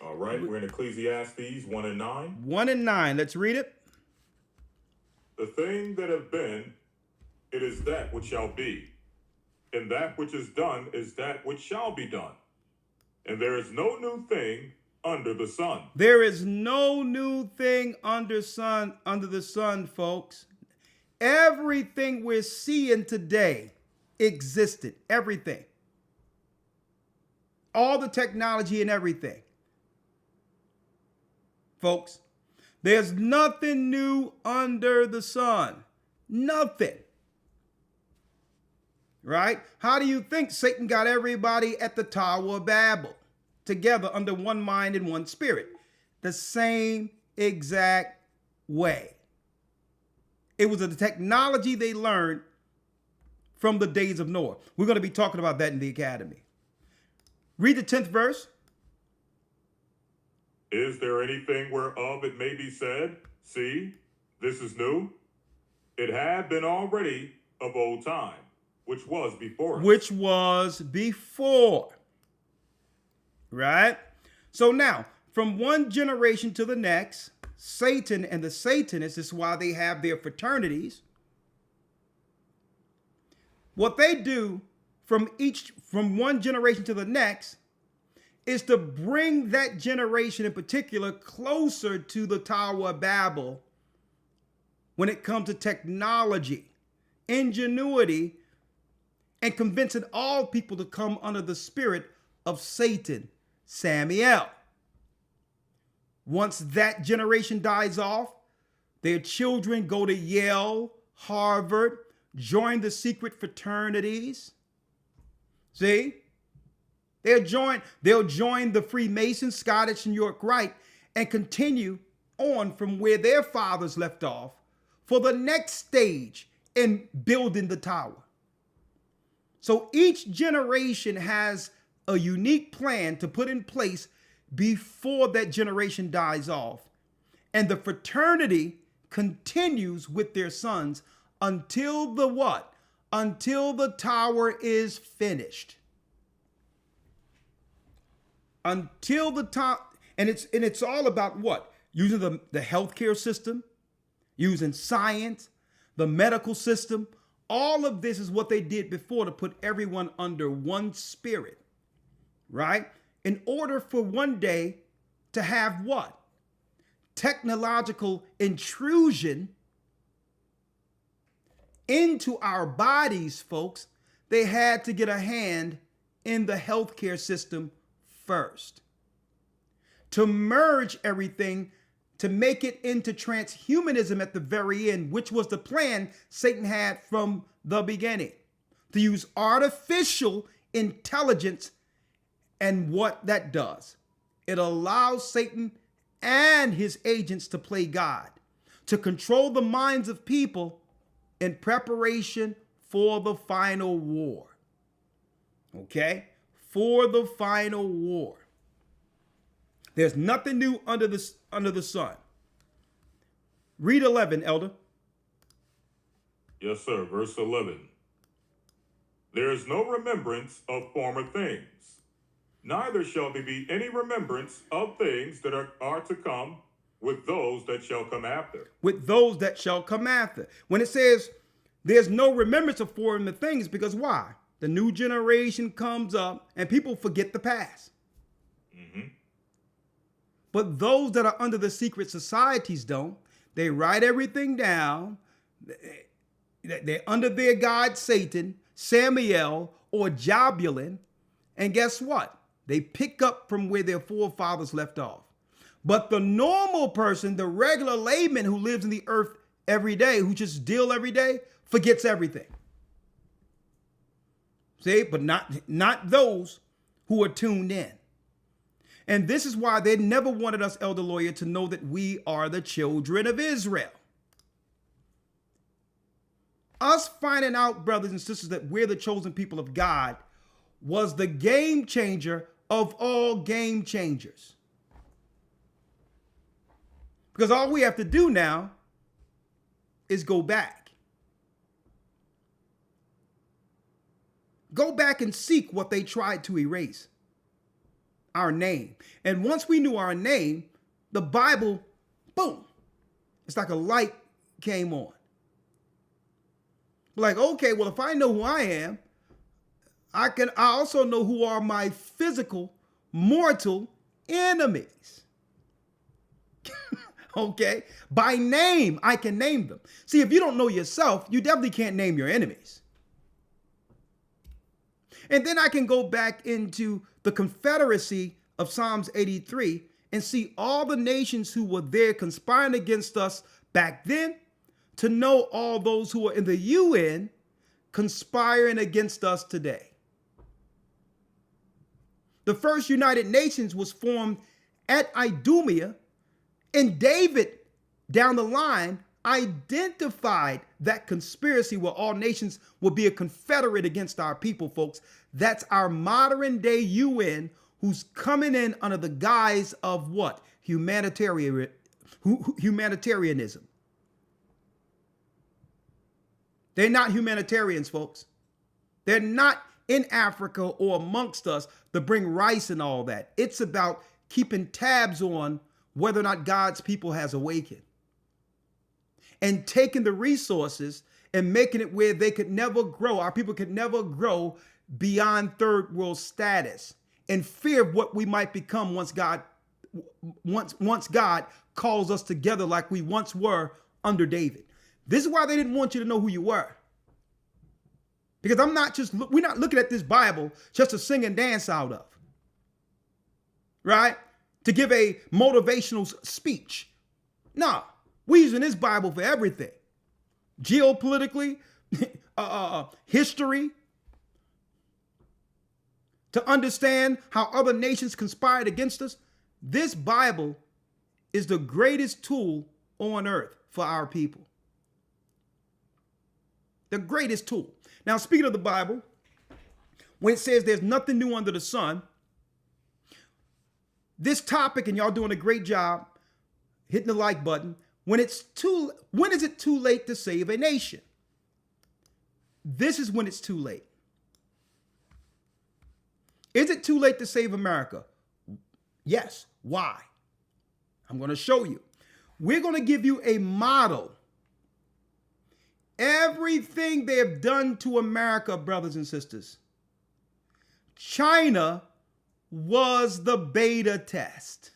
All right, we're in Ecclesiastes 1 and 9. 1 and 9. Let's read it. The thing that have been, it is that which shall be. And that which is done is that which shall be done. And there is no new thing under the sun. There is no new thing under the sun, folks. Everything we're seeing today existed. Everything. All the technology and everything. Folks, there's nothing new under the sun. Nothing. Right? How do you think Satan got everybody at the Tower of Babel together under one mind and one spirit? The same exact way. It was the technology they learned from the days of Noah. We're going to be talking about that in the academy. Read the 10th verse. Is there anything whereof it may be said, see, this is new? It had been already of old time, which was before us. Which was before. Right? So now, from one generation to the next, Satan and the Satanists, this is why they have their fraternities. What they do from one generation to the next is to bring that generation in particular closer to the Tower of Babel when it comes to technology, ingenuity, and convincing all people to come under the spirit of Satan, Samael. Once that generation dies off, their children go to Yale, Harvard, join the secret fraternities. See? They'll join the Freemasons, Scottish and York Rite, and continue on from where their fathers left off for the next stage in building the tower. So each generation has a unique plan to put in place before that generation dies off. And the fraternity continues with their sons until the what? Until the tower is finished. Until the top, and it's all about what? Using the healthcare system, using science, the medical system. All of this is what they did before to put everyone under one spirit, right? In order for one day to have what? Technological intrusion into our bodies, folks. They had to get a hand in the healthcare system first, to merge everything, to make it into transhumanism at the very end, which was the plan Satan had from the beginning, to use artificial intelligence. And what that does, it allows Satan and his agents to play God, to control the minds of people in preparation for the final war. Okay? For the final war. There's nothing new under the sun. Read 11, Elder. Yes, sir. Verse 11. There is no remembrance of former things, neither shall there be any remembrance of things that are to come with those that shall come after. With those that shall come after. When it says there's no remembrance of former things, because why? The new generation comes up and people forget the past. Mm-hmm. But those that are under the secret societies don't. They write everything down. They're under their god Satan, Samael, or Jabulon. And guess what? They pick up from where their forefathers left off. But the normal person, the regular layman who lives in the earth every day, who just deal every day, forgets everything. See, but not those who are tuned in. And this is why they never wanted us, Elder Lawya, to know that we are the children of Israel. Us finding out, brothers and sisters, that we're the chosen people of God was the game changer of all game changers. Because all we have to do now is go back. Go back and seek what they tried to erase. Our name. And once we knew our name, the Bible, boom, it's like a light came on. Like, okay, well, if I know who I am, I also know who are my physical, mortal enemies. Okay? By name, I can name them. See, if you don't know yourself, you definitely can't name your enemies. And then I can go back into the confederacy of Psalms 83 and see all the nations who were there conspiring against us back then, to know all those who are in the UN conspiring against us today. The first United Nations was formed at Idumea, and David, down the line, identified that conspiracy where all nations will be a confederate against our people, folks. That's our modern day UN, who's coming in under the guise of what? Humanitarianism. They're not humanitarians, folks. They're not in Africa or amongst us to bring rice and all that. It's about keeping tabs on whether or not God's people has awakened, and taking the resources and making it where they could never grow. Our people could never grow beyond third world status, in fear of what we might become once God calls us together like we once were under David. This is why they didn't want you to know who you were. Because we're not looking at this Bible just to sing and dance out of, right? To give a motivational speech. No, we're using this Bible for everything. Geopolitically, history, to understand how other nations conspired against us. This Bible is the greatest tool on earth for our people. The greatest tool. Now, speaking of the Bible, when it says there's nothing new under the sun, this topic, and y'all doing a great job hitting the like button, when is it too late to save a nation? This is when it's too late. Is it too late to save America? Yes. Why? I'm going to show you. We're going to give you a model. Everything they have done to America, brothers and sisters, China was the beta test.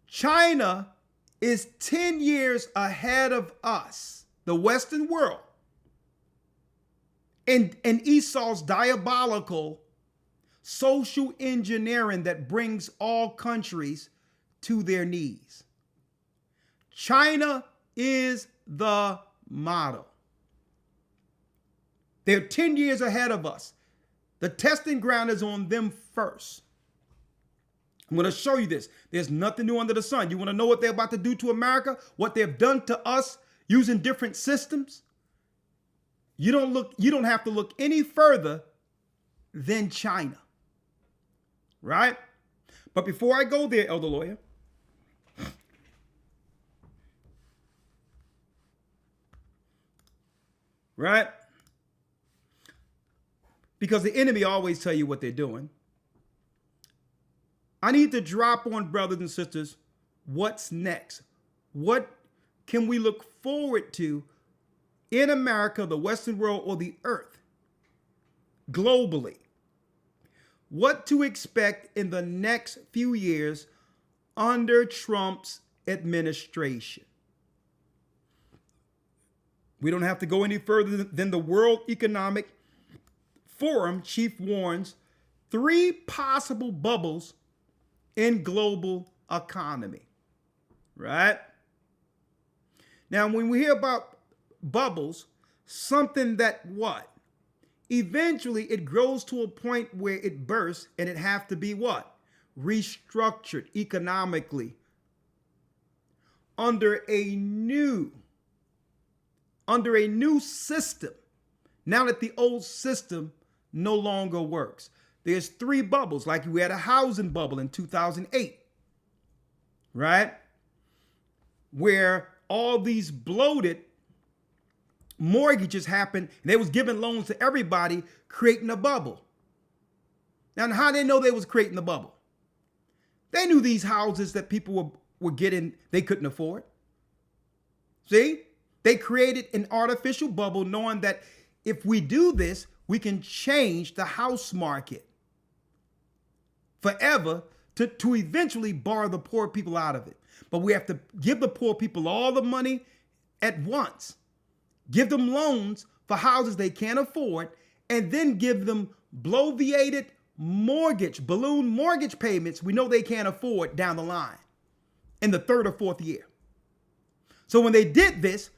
China is 10 years ahead of us, the Western world, in Esau's diabolical social engineering that brings all countries to their knees. China is the model. They're 10 years ahead of us. The testing ground is on them first. I'm going to show you this. There's nothing new under the sun. You want to know what they're about to do to America? What they've done to us using different systems? You don't have to look any further than China. Right? But before I go there, Elder Lawya, right? Because the enemy always tell you what they're doing. I need to drop on brothers and sisters, what's next? What can we look forward to in America, the Western world, or the earth, globally? What to expect in the next few years under Trump's administration? We don't have to go any further than the World Economic Forum chief warns 3 possible bubbles in global economy, right? Now, when we hear about bubbles, something that what? eventually it grows to a point where it bursts and it have to be what? Restructured economically under a new system. Now that the old system no longer works. There's three bubbles, like we had a housing bubble in 2008, right? Where all these bloated mortgages happened. They was giving loans to everybody, creating a bubble. Now, how they know they was creating the bubble? They knew these houses that people were getting, they couldn't afford. See? They created an artificial bubble knowing that if we do this, we can change the house market forever to eventually bar the poor people out of it. But we have to give the poor people all the money at once. Give them loans for houses they can't afford, and then give them bloviated balloon mortgage payments we know they can't afford down the line in the third or fourth year. So when they did this,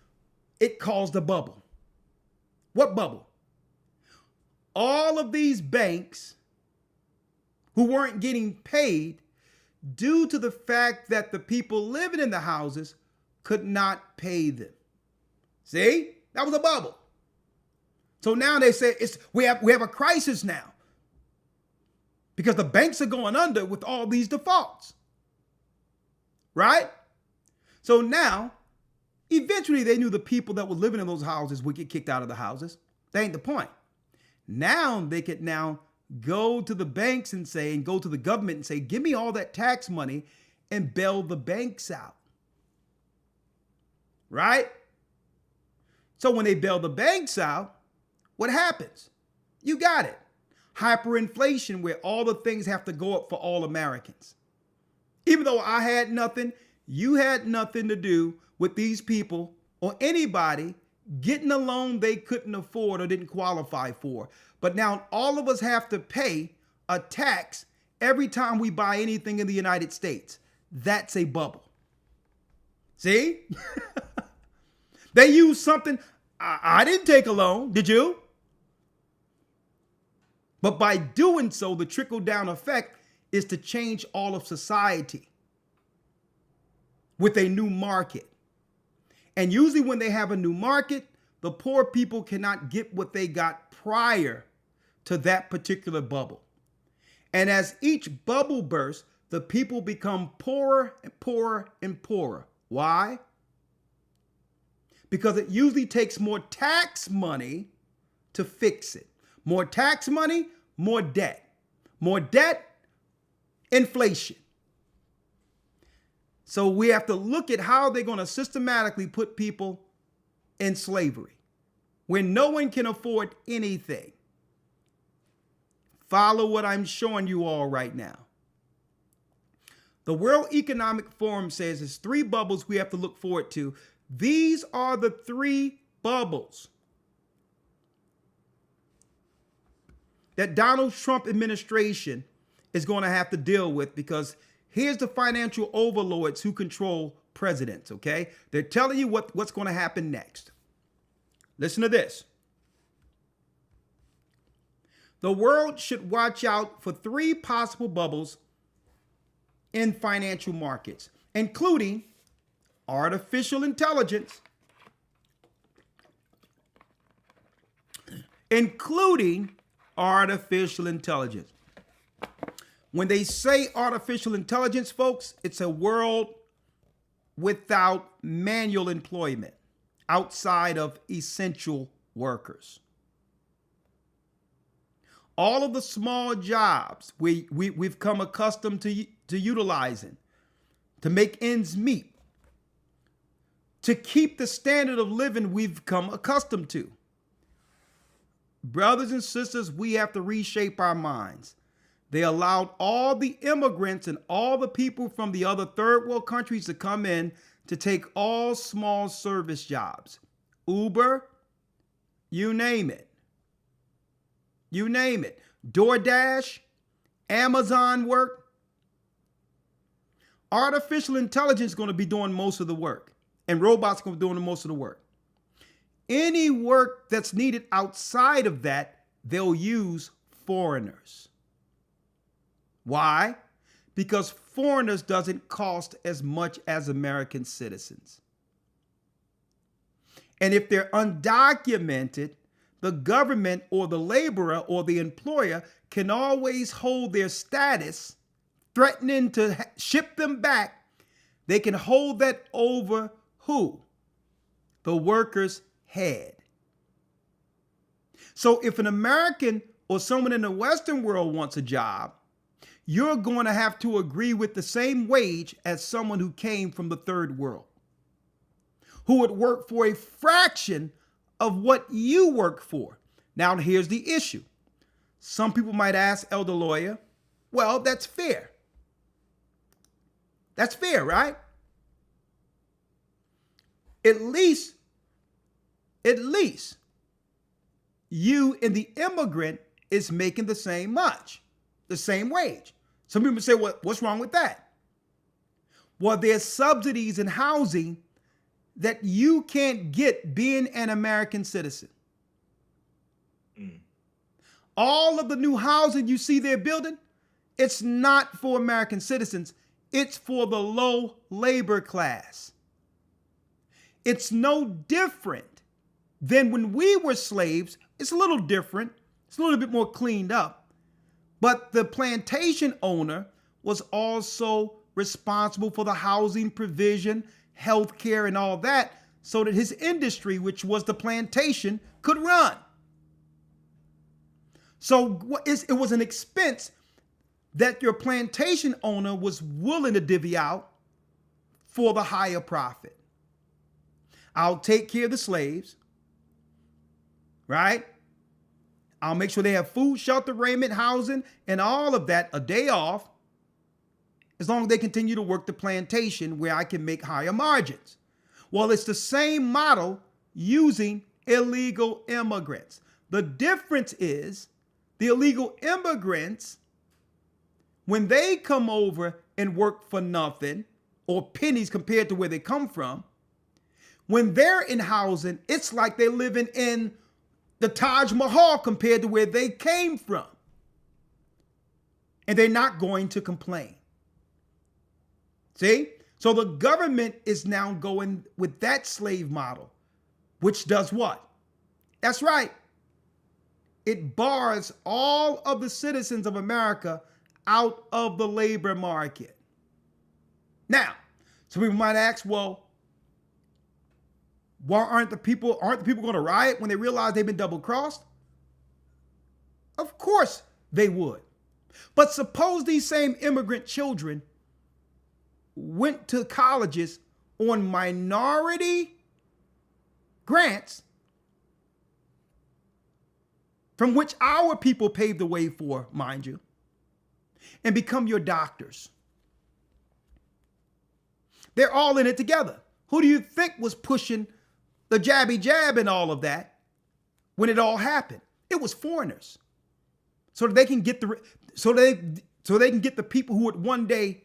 it caused a bubble. What bubble? All of these banks who weren't getting paid due to the fact that the people living in the houses could not pay them. See? That was a bubble. So now they say we have a crisis now because the banks are going under with all these defaults. Right? So now, eventually they knew the people that were living in those houses would get kicked out of the houses. That ain't the point. Now they could go to the banks and go to the government and say, give me all that tax money and bail the banks out. Right? So when they bail the banks out, what happens? You got it. Hyperinflation, where all the things have to go up for all Americans. Even though I had nothing, you had nothing to do with these people or anybody getting a loan they couldn't afford or didn't qualify for. But now all of us have to pay a tax every time we buy anything in the United States. That's a bubble. See? They use something. I didn't take a loan. Did you? But by doing so, the trickle-down effect is to change all of society with a new market. And usually when they have a new market, the poor people cannot get what they got prior to that particular bubble. And as each bubble bursts, the people become poorer and poorer and poorer. Why? Because it usually takes more tax money to fix it. More tax money, more debt. More debt, inflation. So we have to look at how they're going to systematically put people in slavery when no one can afford anything. Follow what I'm showing you all right now. The World Economic Forum says there's three bubbles we have to look forward to. These are the three bubbles that Donald Trump administration is going to have to deal with, because here's the financial overlords who control presidents, okay? They're telling you what's going to happen next. Listen to this. The world should watch out for three possible bubbles in financial markets, including artificial intelligence, When they say artificial intelligence, folks, it's a world without manual employment outside of essential workers. All of the small jobs we've come accustomed to utilizing to make ends meet, to keep the standard of living we've come accustomed to. Brothers and sisters, we have to reshape our minds. They allowed all the immigrants and all the people from the other third world countries to come in to take all small service jobs. Uber, you name it. You name it. DoorDash, Amazon work. Artificial intelligence is going to be doing most of the work, and robots are going to be doing most of the work. Any work that's needed outside of that they'll use foreigners. Why? Because foreigners doesn't cost as much as American citizens. And if they're undocumented, the government or the laborer or the employer can always hold their status, threatening to ship them back. They can hold that over who? The worker's head. So if an American or someone in the Western world wants a job, you're going to have to agree with the same wage as someone who came from the third world, who would work for a fraction of what you work for. Now, here's the issue. Some people might ask, Elder Lawya, well, that's fair. That's fair, right? At least you and the immigrant is making the same wage. Some people say, well, what's wrong with that? Well, there's subsidies in housing that you can't get being an American citizen. All of the new housing you see they're building, it's not for American citizens. It's for the low labor class. It's no different than when we were slaves. It's a little different. It's a little bit more cleaned up. But the plantation owner was also responsible for the housing provision, health care, and all that, so that his industry, which was the plantation, could run. So it was an expense that your plantation owner was willing to divvy out for the higher profit. I'll take care of the slaves, right? I'll make sure they have food, shelter, raiment, housing, and all of that, a day off, as long as they continue to work the plantation where I can make higher margins. Well, it's the same model using illegal immigrants. The difference is the illegal immigrants, when they come over and work for nothing or pennies compared to where they come from, when they're in housing, it's like they're living in the Taj Mahal compared to where they came from. And they're not going to complain. See? So the government is now going with that slave model, which does what? That's right. It bars all of the citizens of America out of the labor market. Now, some people might ask, well, why aren't the people going to riot when they realize they've been double-crossed? Of course they would. But suppose these same immigrant children went to colleges on minority grants from which our people paved the way for, mind you, and become your doctors. They're all in it together. Who do you think was pushing the jabby jab and all of that when it all happened? It was foreigners. So that they can get the people who would one day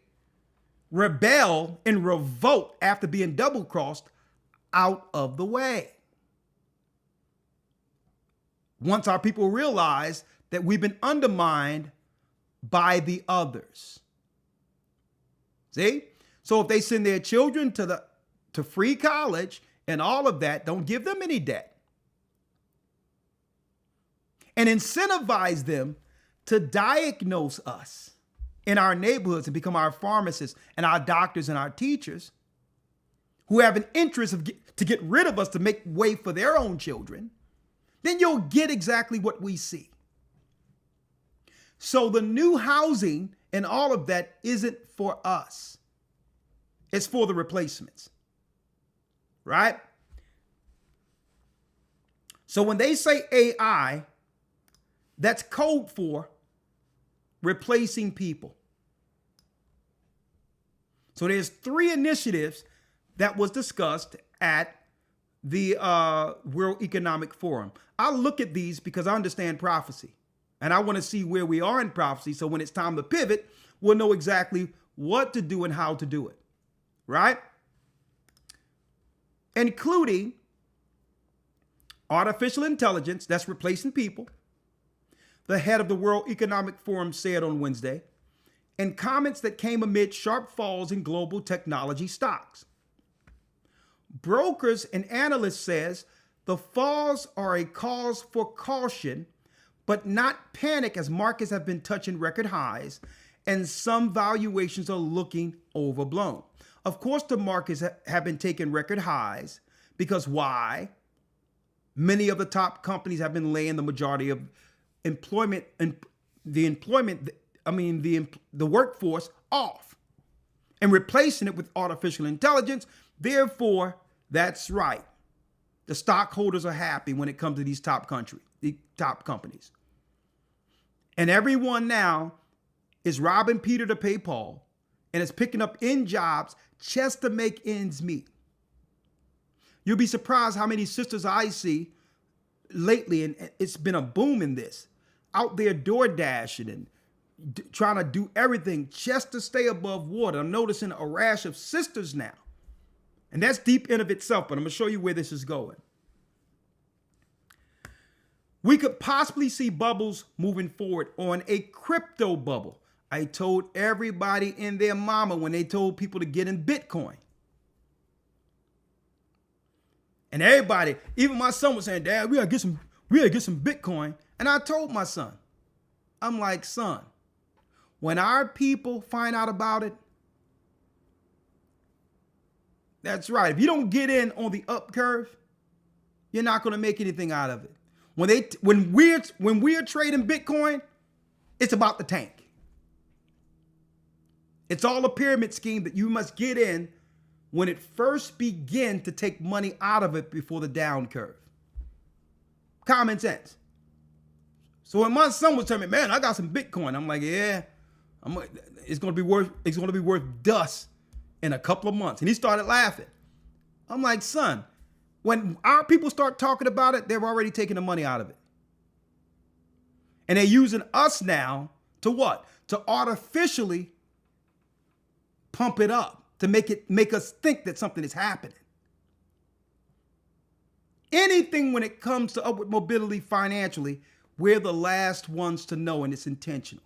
rebel and revolt after being double-crossed out of the way. Once our people realize that we've been undermined by the others. See? So if they send their children to free college and all of that, don't give them any debt. And incentivize them to diagnose us in our neighborhoods and become our pharmacists and our doctors and our teachers who have an interest to get rid of us to make way for their own children, then you'll get exactly what we see. So the new housing and all of that isn't for us. It's for the replacements, right? So when they say AI, that's code for replacing people. So there's 3 initiatives that was discussed at the World Economic Forum. I look at these because I understand prophecy and I want to see where we are in prophecy. So when it's time to pivot, we'll know exactly what to do and how to do it, right? Including artificial intelligence, that's replacing people, the head of the World Economic Forum, said on Wednesday, in comments that came amid sharp falls in global technology stocks. Brokers and analysts says the falls are a cause for caution, but not panic, as markets have been touching record highs and some valuations are looking overblown. Of course, the markets have been taking record highs because why? Many of the top companies have been laying the majority of employment and the workforce off and replacing it with artificial intelligence. Therefore, that's right. The stockholders are happy when it comes to these top companies. And everyone now is robbing Peter to pay Paul and is picking up end jobs just to make ends meet. You'll be surprised how many sisters I see lately, and it's been a boom in this, out there door dashing and trying to do everything just to stay above water. I'm noticing a rash of sisters now. And that's deep in of itself, but I'm going to show you where this is going. We could possibly see bubbles moving forward on a crypto bubble. I told everybody and their mama when they told people to get in Bitcoin. And everybody, even my son was saying, Dad, we gotta get some Bitcoin. And I told my son, I'm like, son, when our people find out about it, that's right. If you don't get in on the up curve, you're not going to make anything out of it. When we're trading Bitcoin, it's about the tank. It's all a pyramid scheme that you must get in when it first begin to take money out of it before the down curve. Common sense. So when my son was telling me, man, I got some Bitcoin, I'm like, yeah, it's going to be worth dust in a couple of months. And he started laughing. I'm like, son, when our people start talking about it, they're already taking the money out of it. And they're using us now to what? To artificially pump it up, to make us think that something is happening. Anything when it comes to upward mobility financially, we're the last ones to know, and it's intentional.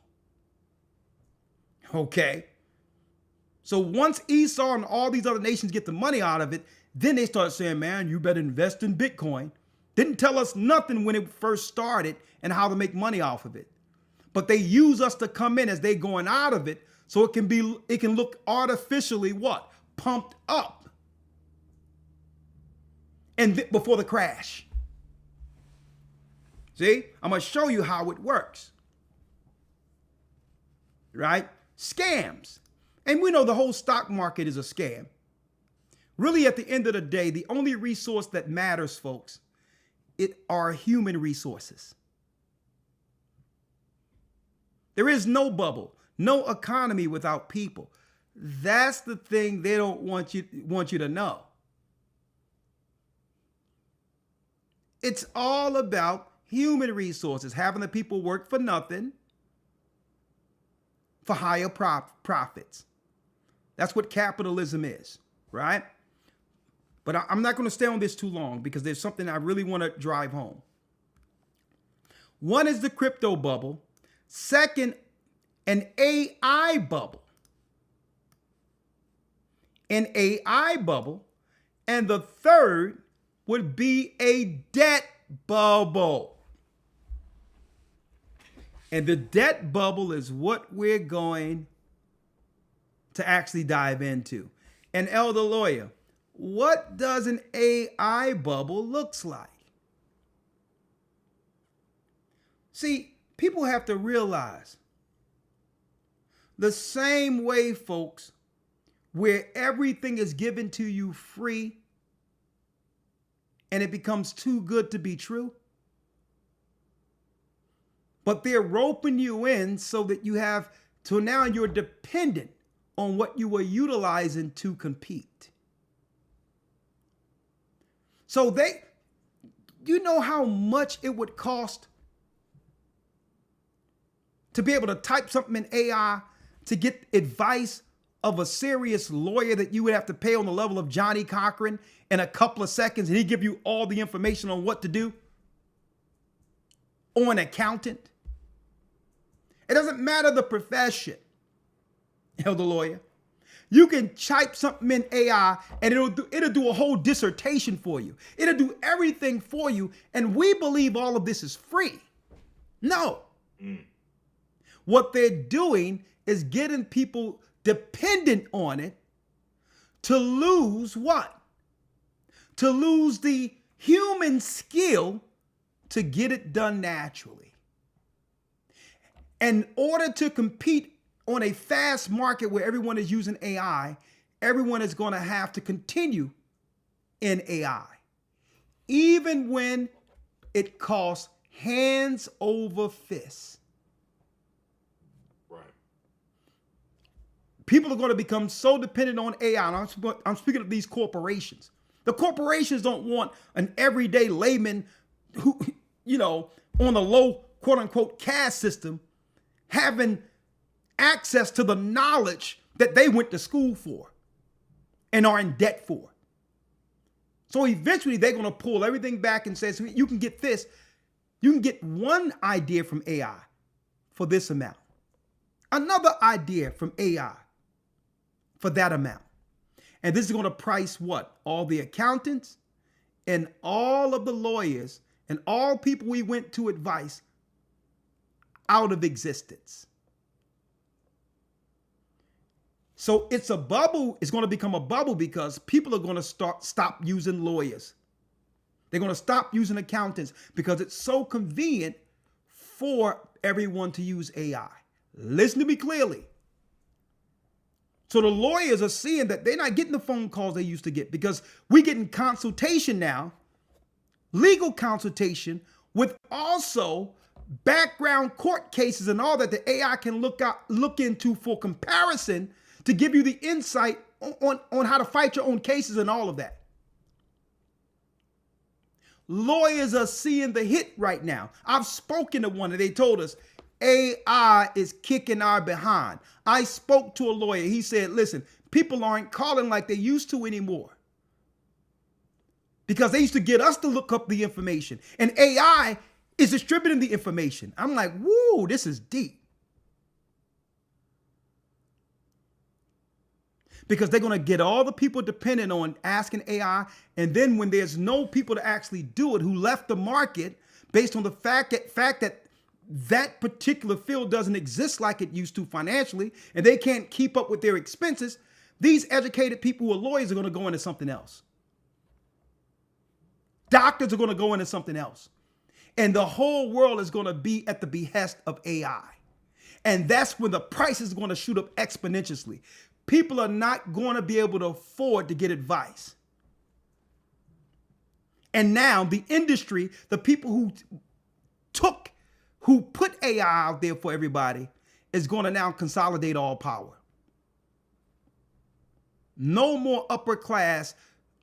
Okay? So once Esau and all these other nations get the money out of it, then they start saying, man, you better invest in Bitcoin. Didn't tell us nothing when it first started and how to make money off of it. But they use us to come in as they going out of it, so it can look artificially what? Pumped up. And before the crash. See? I'm going to show you how it works. Right? Scams. And we know the whole stock market is a scam. Really, at the end of the day, the only resource that matters, folks, are human resources. There is no bubble, no economy without people. That's the thing they don't want you to know. It's all about human resources, having the people work for nothing, for higher profits. That's what capitalism is, right? But I'm not going to stay on this too long because there's something I really want to drive home. One is the crypto bubble. Second, an AI bubble. An AI bubble. And the third would be a debt bubble. And the debt bubble is what we're going to actually dive into. And Elder Lawya, what does an AI bubble looks like? See, people have to realize the same way, folks, where everything is given to you free and it becomes too good to be true. But they're roping you in so that now you're dependent on what you were utilizing to compete. So you know how much it would cost to be able to type something in AI to get advice of a serious lawyer that you would have to pay on the level of Johnny Cochran in a couple of seconds, and he'd give you all the information on what to do? Or an accountant? It doesn't matter the profession, Elder Lawyer. You can type something in AI and it'll do a whole dissertation for you. It'll do everything for you. And we believe all of this is free. No. What they're doing is getting people dependent on it to lose what? To lose the human skill to get it done naturally. In order to compete on a fast market where everyone is using AI, everyone is going to have to continue in AI, even when it costs hands over fists. Right. People are going to become so dependent on AI. And I'm speaking of these corporations. The corporations don't want an everyday layman who, on the low, quote unquote, caste system having access to the knowledge that they went to school for and are in debt for. So eventually they're going to pull everything back and say, so you can get this. You can get one idea from AI for this amount. Another idea from AI for that amount. And this is going to price what? All the accountants and all of the lawyers and all people we went to advice out of existence. So it's a bubble. It's going to become a bubble because people are going to stop using lawyers. They're going to stop using accountants because it's so convenient for everyone to use AI. Listen to me clearly. So the lawyers are seeing that they're not getting the phone calls they used to get because we're getting consultation now, legal consultation with also background court cases and all that the AI can look into for comparison to give you the insight on how to fight your own cases and all of that. Lawyers are seeing the hit right now. I've spoken to one and they told us AI is kicking our behind. I spoke to a lawyer. He said, listen, people aren't calling like they used to anymore because they used to get us to look up the information and AI is distributing the information. I'm like, woo, this is deep. Because they're going to get all the people dependent on asking AI. And then when there's no people to actually do it who left the market based on the fact that that particular field doesn't exist like it used to financially, and they can't keep up with their expenses, these educated people who are lawyers are going to go into something else. Doctors are going to go into something else. And the whole world is going to be at the behest of AI. And that's when the price is going to shoot up exponentially. People are not going to be able to afford to get advice. And now the industry, the people who put AI out there for everybody is going to now consolidate all power. No more upper class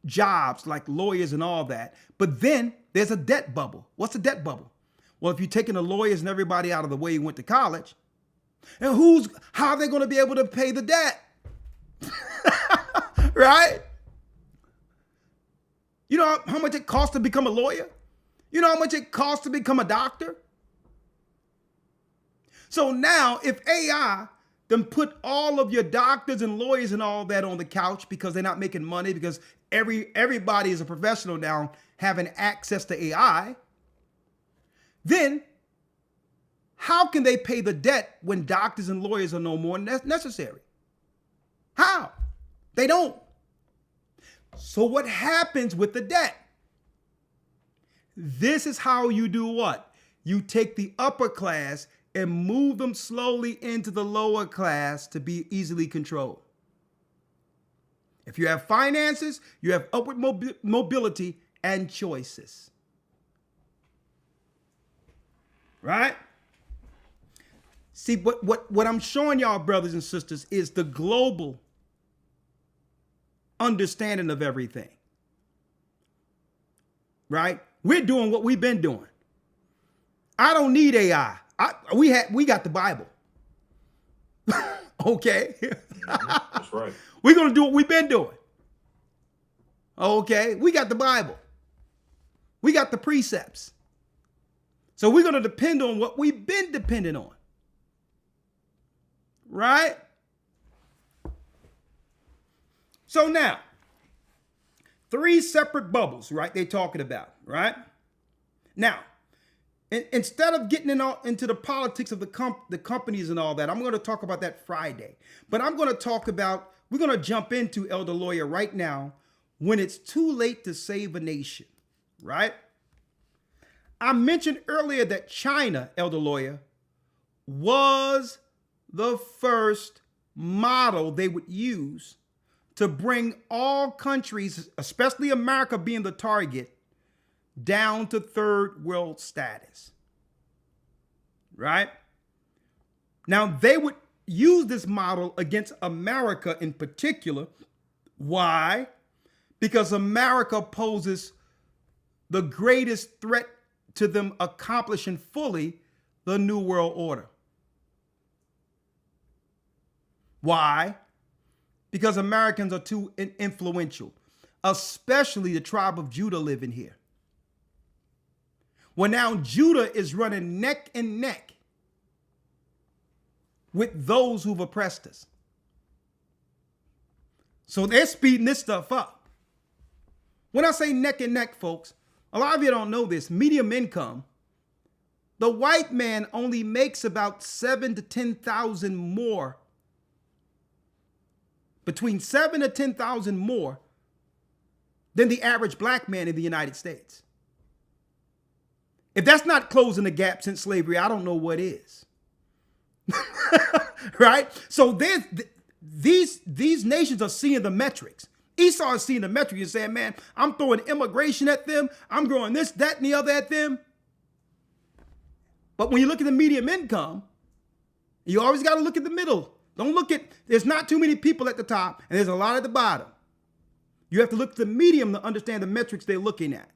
jobs like lawyers and all that. But then there's a debt bubble. What's a debt bubble? Well, if you're taking the lawyers and everybody out of the way who went to college, and how are they going to be able to pay the debt? Right? You know how much it costs to become a lawyer? You know how much it costs to become a doctor? So now if AI then put all of your doctors and lawyers and all that on the couch because they're not making money because everybody is a professional now having access to AI, then how can they pay the debt when doctors and lawyers are no more necessary? How? They don't. So what happens with the debt? This is how you do what? You take the upper class and move them slowly into the lower class to be easily controlled. If you have finances, you have upward mobility and choices. Right? See, what I'm showing y'all, brothers and sisters, is the global understanding of everything. Right? We're doing what we've been doing. I don't need AI. We got the Bible. Okay. That's right. We're going to do what we've been doing. Okay. We got the Bible. We got the precepts. So we're going to depend on what we've been dependent on. right? So now, 3 separate bubbles, right? They're talking about, right? Now, instead of getting into the politics of the companies and all that, I'm going to talk about that Friday. But I'm going to talk about, we're going to jump into Elder Lawya right now, when it's too late to save a nation, right? I mentioned earlier that China, Elder Lawya, was the first model they would use to bring all countries, especially America being the target, down to third world status, right? Now, they would use this model against America in particular. Why? Because America poses the greatest threat to them accomplishing fully the New World Order. Why? Because Americans are too influential, especially the tribe of Judah living here. Well, now Judah is running neck and neck with those who've oppressed us. So they're speeding this stuff up. When I say neck and neck, folks, a lot of you don't know this. Medium income, the white man only makes about 7,000 to 10,000 more, between 7,000 to 10,000 more than the average black man in the United States. If that's not closing the gap since slavery, I don't know what is. Right? So these nations are seeing the metrics. Esau is seeing the metrics and saying, man, I'm throwing immigration at them. I'm throwing this, that, and the other at them. But when you look at the medium income, you always got to look at the middle. Don't look at, there's not too many people at the top and there's a lot at the bottom. You have to look at the medium to understand the metrics they're looking at.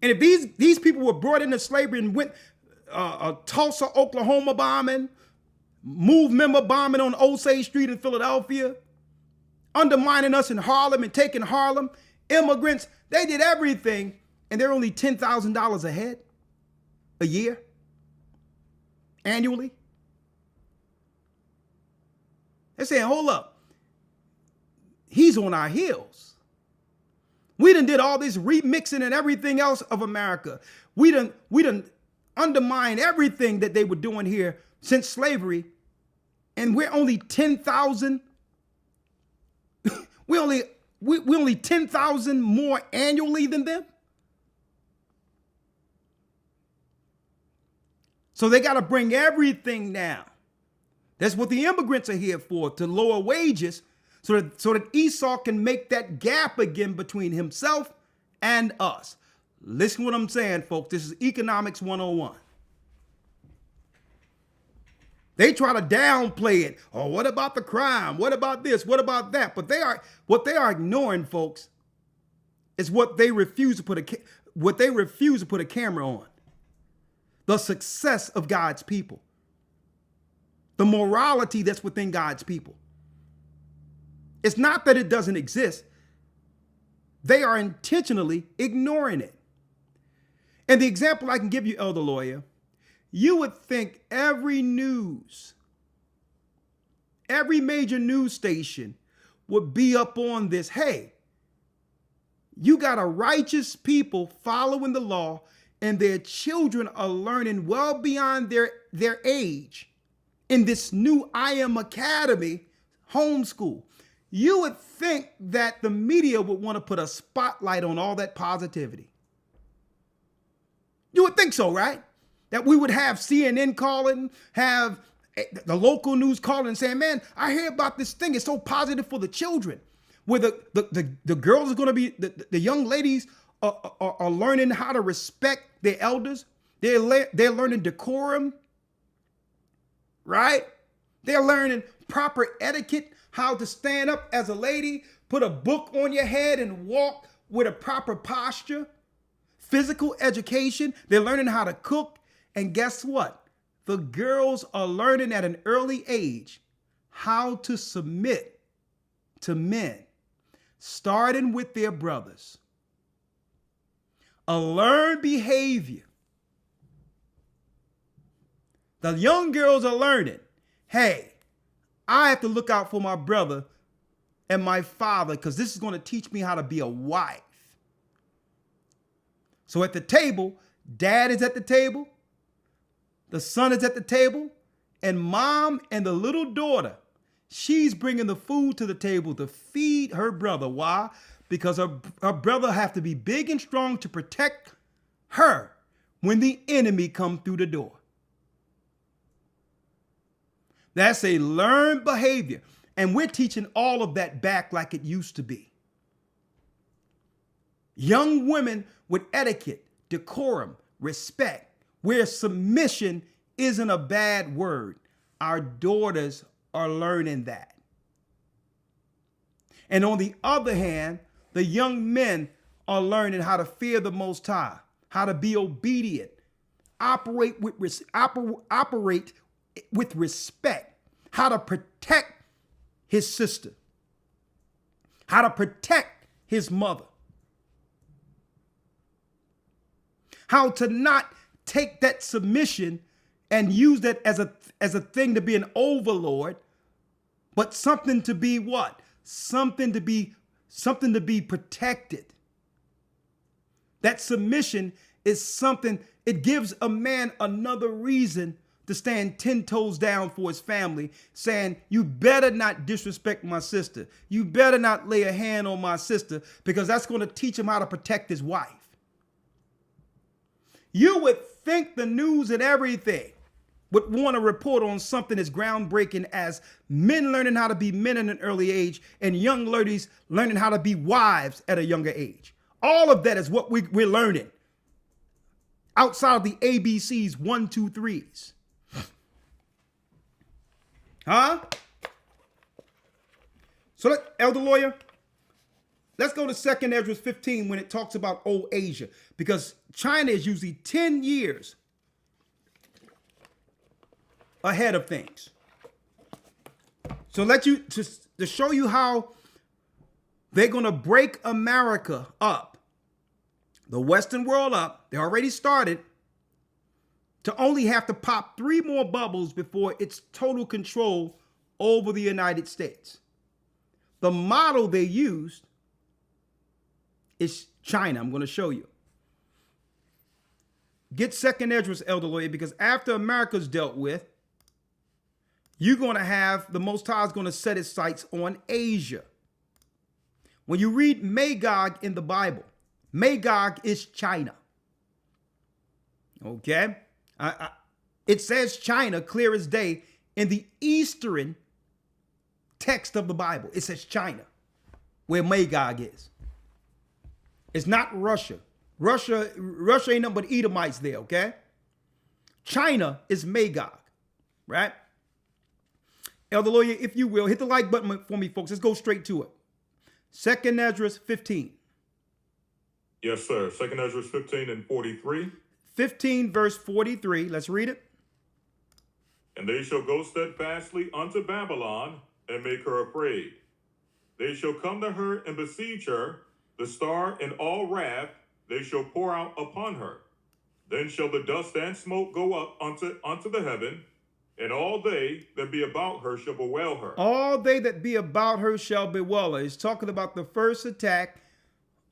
And if these people were brought into slavery and went Tulsa, Oklahoma bombing, Move member bombing on Osage Street in Philadelphia, undermining us in Harlem and taking Harlem, immigrants, they did everything, and they're only $10,000 ahead a year, annually. They're saying, hold up, he's on our heels. We done did all this remixing and everything else of America. We done undermined everything that they were doing here since slavery, and we're only 10,000. we only 10,000 more annually than them. So they got to bring everything down. That's what the immigrants are here for, to lower wages, so that Esau can make that gap again between himself and us. Listen to what I'm saying, folks. This is Economics 101. They try to downplay it. Oh, what about the crime? What about this? What about that? But what they are ignoring, folks, is what they refuse to put a camera on. The success of God's people. The morality that's within God's people. It's not that it doesn't exist. They are intentionally ignoring it. And the example I can give you, Elder Lawya, you would think every major news station would be up on this. Hey, you got a righteous people following the law, and their children are learning well beyond their age in this new I Am Academy homeschool. You would think that the media would want to put a spotlight on all that positivity. You would think so, right? That we would have CNN calling, have the local news calling and saying, man, I hear about this thing. It's so positive for the children. Where the girls are going to be, the young ladies are learning how to respect their elders. They're learning decorum, right? They're learning proper etiquette, how to stand up as a lady, put a book on your head and walk with a proper posture. Physical education. They're learning how to cook. And guess what? The girls are learning at an early age how to submit to men, starting with their brothers. A learned behavior The young girls are learning, hey, I have to look out for my brother and my father because this is going to teach me how to be a wife. So at the table, dad is at the table, the son is at the table, and mom and the little daughter, she's bringing the food to the table to feed her brother. Why? Because her brother have to be big and strong to protect her when the enemy come through the door. That's a learned behavior. And we're teaching all of that back like it used to be. Young women with etiquette, decorum, respect, where submission isn't a bad word. Our daughters are learning that. And on the other hand, the young men are learning how to fear the Most High, how to be obedient, operate with respect, how to protect his sister, how to protect his mother, how to not take that submission and use that as a thing to be an overlord, but something to be what? Something to be protected. That submission is something, it gives a man another reason to stand 10 toes down for his family, saying, you better not disrespect my sister. You better not lay a hand on my sister, because that's going to teach him how to protect his wife. You would think the news and everything would want to report on something as groundbreaking as men learning how to be men at an early age and young ladies learning how to be wives at a younger age. All of that is what we're learning outside of the ABCs, 1, 2, 3s. Huh? So, Elder Lawyer, let's go to 2nd Ezra 15 when it talks about old Asia, because China is usually 10 years ahead of things. So to show you how they're going to break America up, the Western world up, they already started, to only have to pop 3 more bubbles before it's total control over the United States. The model they used is China. I'm going to show you. Get 2nd Ezra, Elder Lawyer, because after America's dealt with, you're going to have, the Most High is going to set his sights on Asia. When you read Magog in the Bible, Magog is China. Okay? It says China clear as day in the Eastern text of the Bible. It says China, where Magog is. It's not Russia. Russia ain't nothing but Edomites there, okay? China is Magog, right? Elder Lawyer, if you will, hit the like button for me, folks. Let's go straight to it. 2nd Ezra 15. Yes, sir. 2nd Ezra 15 and 43. 15 verse 43. Let's read it. And they shall go steadfastly unto Babylon and make her afraid. They shall come to her and besiege her, the star in all wrath they shall pour out upon her. Then shall the dust and smoke go up unto the heaven, and all they that be about her shall bewail her. All they that be about her shall bewail her. He's talking about the first attack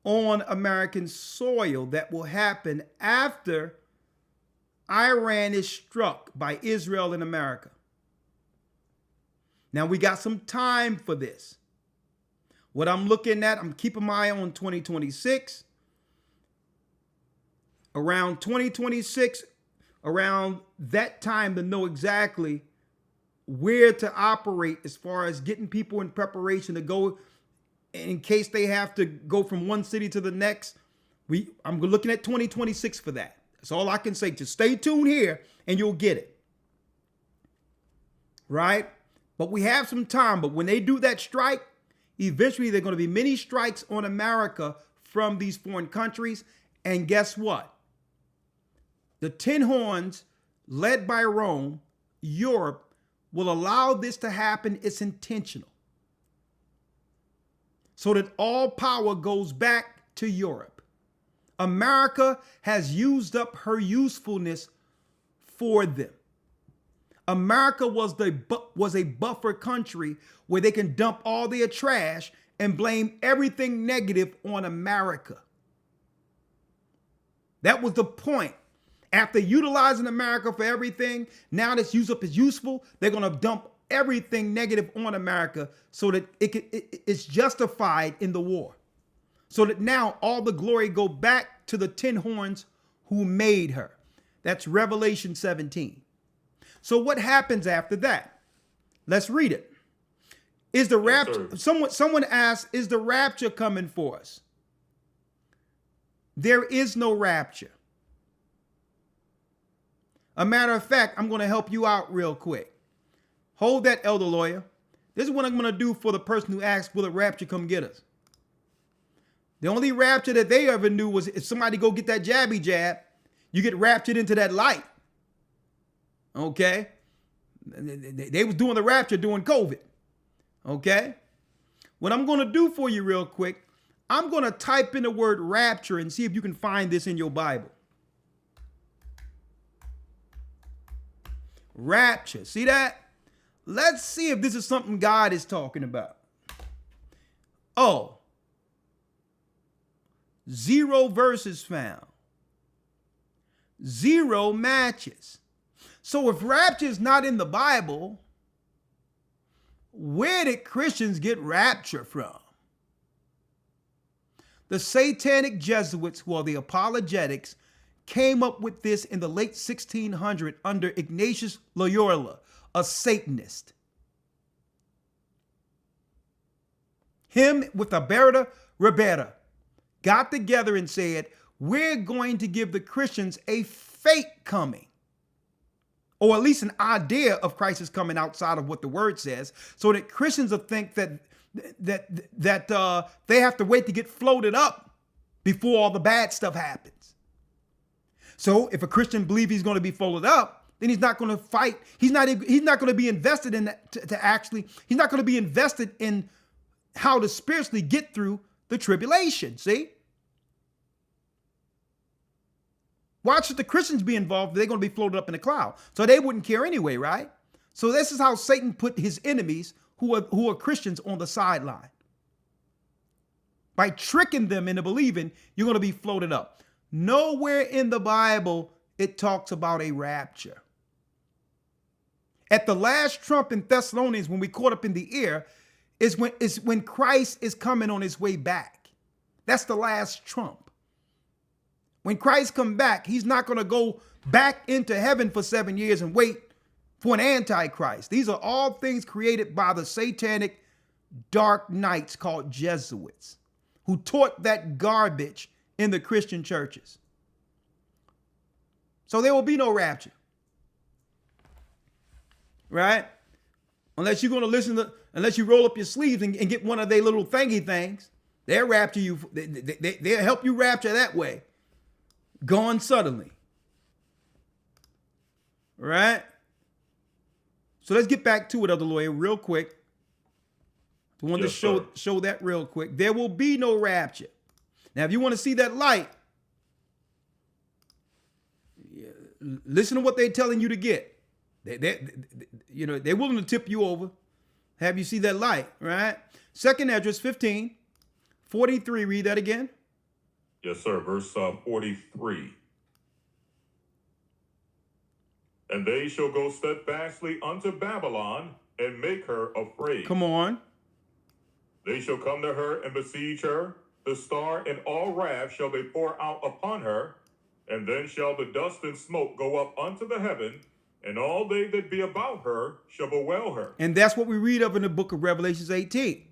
on American soil that will happen after Iran is struck by Israel and America. Now we got some time for this. What I'm looking at, I'm keeping my eye on 2026. Around 2026, around that time, to know exactly where to operate as far as getting people in preparation to go in case they have to go from one city to the next. I'm looking at 2026 for that. That's all I can say. Just stay tuned here and you'll get it. Right? But we have some time. But when they do that strike, eventually there are going to be many strikes on America from these foreign countries. And guess what? The 10 horns led by Rome, Europe, will allow this to happen. It's intentional. So that all power goes back to Europe. America has used up her usefulness for them. America was a buffer country where they can dump all their trash and blame everything negative on America. That was the point. After utilizing America for everything, now that's used up as useful, they're going to dump everything negative on America so that it's justified in the war. So that now all the glory go back to the 10 horns who made her. That's Revelation 17. So what happens after that? Let's read it. Is the rapture, someone asked, is the rapture coming for us? There is no rapture. A matter of fact, I'm going to help you out real quick. Hold that, Elder Lawyer. This is what I'm going to do for the person who asked, will the rapture come get us? The only rapture that they ever knew was if somebody go get that jabby jab, you get raptured into that light. Okay? They was doing the rapture during COVID. Okay? What I'm going to do for you real quick, I'm going to type in the word rapture and see if you can find this in your Bible. Rapture. See that? Let's see if this is something God is talking about. Oh. 0 verses found. 0 matches. So if rapture is not in the Bible, where did Christians get rapture from? The satanic Jesuits, who are the apologetics, came up with this in the late 1600s under Ignatius Loyola, a Satanist. Him with Alberta Ribera got together and said, we're going to give the Christians a fake coming, or at least an idea of Christ is coming outside of what the word says, so that Christians will think that they have to wait to get floated up before all the bad stuff happens. So if a Christian believes he's going to be floated up, then he's not going to fight. He's not going to be invested in that he's not going to be invested in how to spiritually get through the tribulation. See? Why should the Christians be involved? They're going to be floated up in the cloud. So they wouldn't care anyway, right? So this is how Satan put his enemies who are Christians on the sideline. By tricking them into believing you're going to be floated up. Nowhere in the Bible it talks about a rapture. At the last trump in Thessalonians, when we caught up in the air, is when Christ is coming on his way back. That's the last trump. When Christ comes back, he's not going to go back into heaven for 7 years and wait for an antichrist. These are all things created by the satanic dark knights called Jesuits, who taught that garbage in the Christian churches. So there will be no rapture. Right? Unless you're going to unless you roll up your sleeves and get one of their little thingy things, they'll rapture you. They'll help you rapture that way. Gone suddenly. Right? So let's get back to it, Elder Lawyer, real quick. I want to show that real quick. There will be no rapture. Now, if you want to see that light, listen to what they're telling you to get. They're willing to tip you over, have you see that light, right? 2nd Esdras 15:43. Read that again. Yes, sir. Verse 43. And they shall go steadfastly unto Babylon and make her afraid. Come on. They shall come to her and besiege her. The star and all wrath shall they pour out upon her. And then shall the dust and smoke go up unto the heaven. And all they that be about her shall bewail her. And that's what we read of in the book of Revelation 18.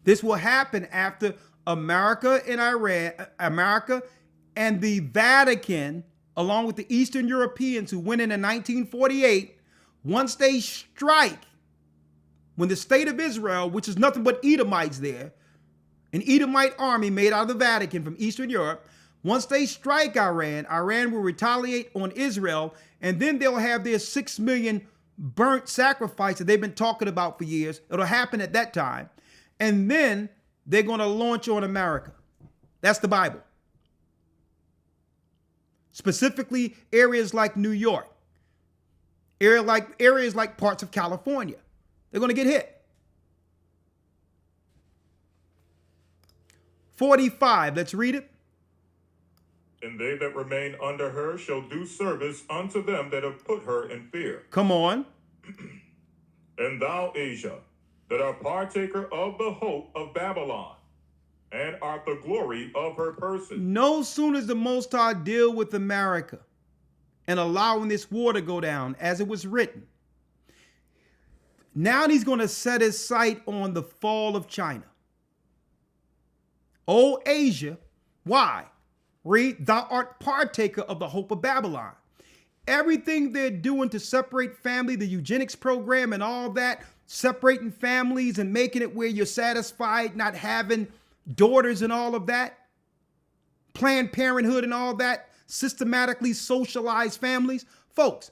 This will happen after America and the Vatican, along with the Eastern Europeans who went in 1948, once they strike, when the state of Israel, which is nothing but Edomites there, an Edomite army made out of the Vatican from Eastern Europe, once they strike Iran, Iran will retaliate on Israel, and then they'll have their 6 million burnt sacrifice that they've been talking about for years. It'll happen at that time. And then they're going to launch on America. That's the Bible. Specifically, areas like New York, Areas like parts of California. They're going to get hit. 45, let's read it. And they that remain under her shall do service unto them that have put her in fear. Come on. And thou, Asia, that art partaker of the hope of Babylon, and art the glory of her person. No sooner does the Most High deal with America and allowing this war to go down, as it was written. Now he's going to set his sight on the fall of China. O Asia, why? Read, thou art partaker of the hope of Babylon. Everything they're doing to separate family, the eugenics program and all that, separating families and making it where you're satisfied not having daughters and all of that, Planned Parenthood and all that, systematically socialized families. Folks,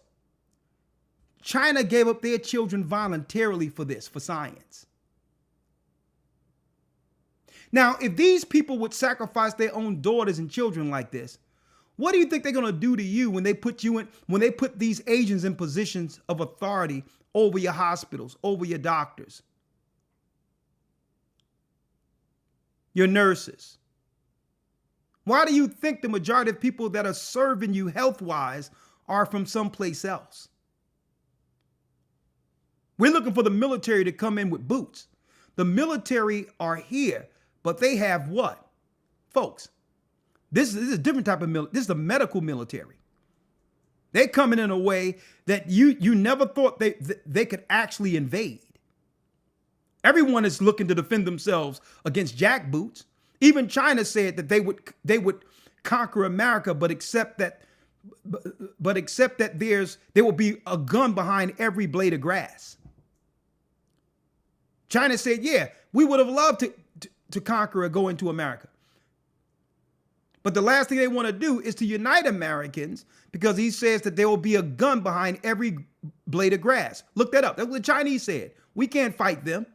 China gave up their children voluntarily for this, for science. Now, if these people would sacrifice their own daughters and children like this, what do you think they're going to do to you when they put these Asians in positions of authority over your hospitals, over your doctors, your nurses? Why do you think the majority of people that are serving you health-wise are from someplace else? We're looking for the military to come in with boots. The military are here, but they have what? Folks, this is a different type of military. This is the medical military. They're coming in a way that you never thought they could actually invade. Everyone is looking to defend themselves against jackboots. Even China said that they would conquer America, but accept that there will be a gun behind every blade of grass. China said, yeah, we would have loved to conquer or go into America. But the last thing they want to do is to unite Americans, because he says that there will be a gun behind every blade of grass. Look that up. That's what the Chinese said. We can't fight them.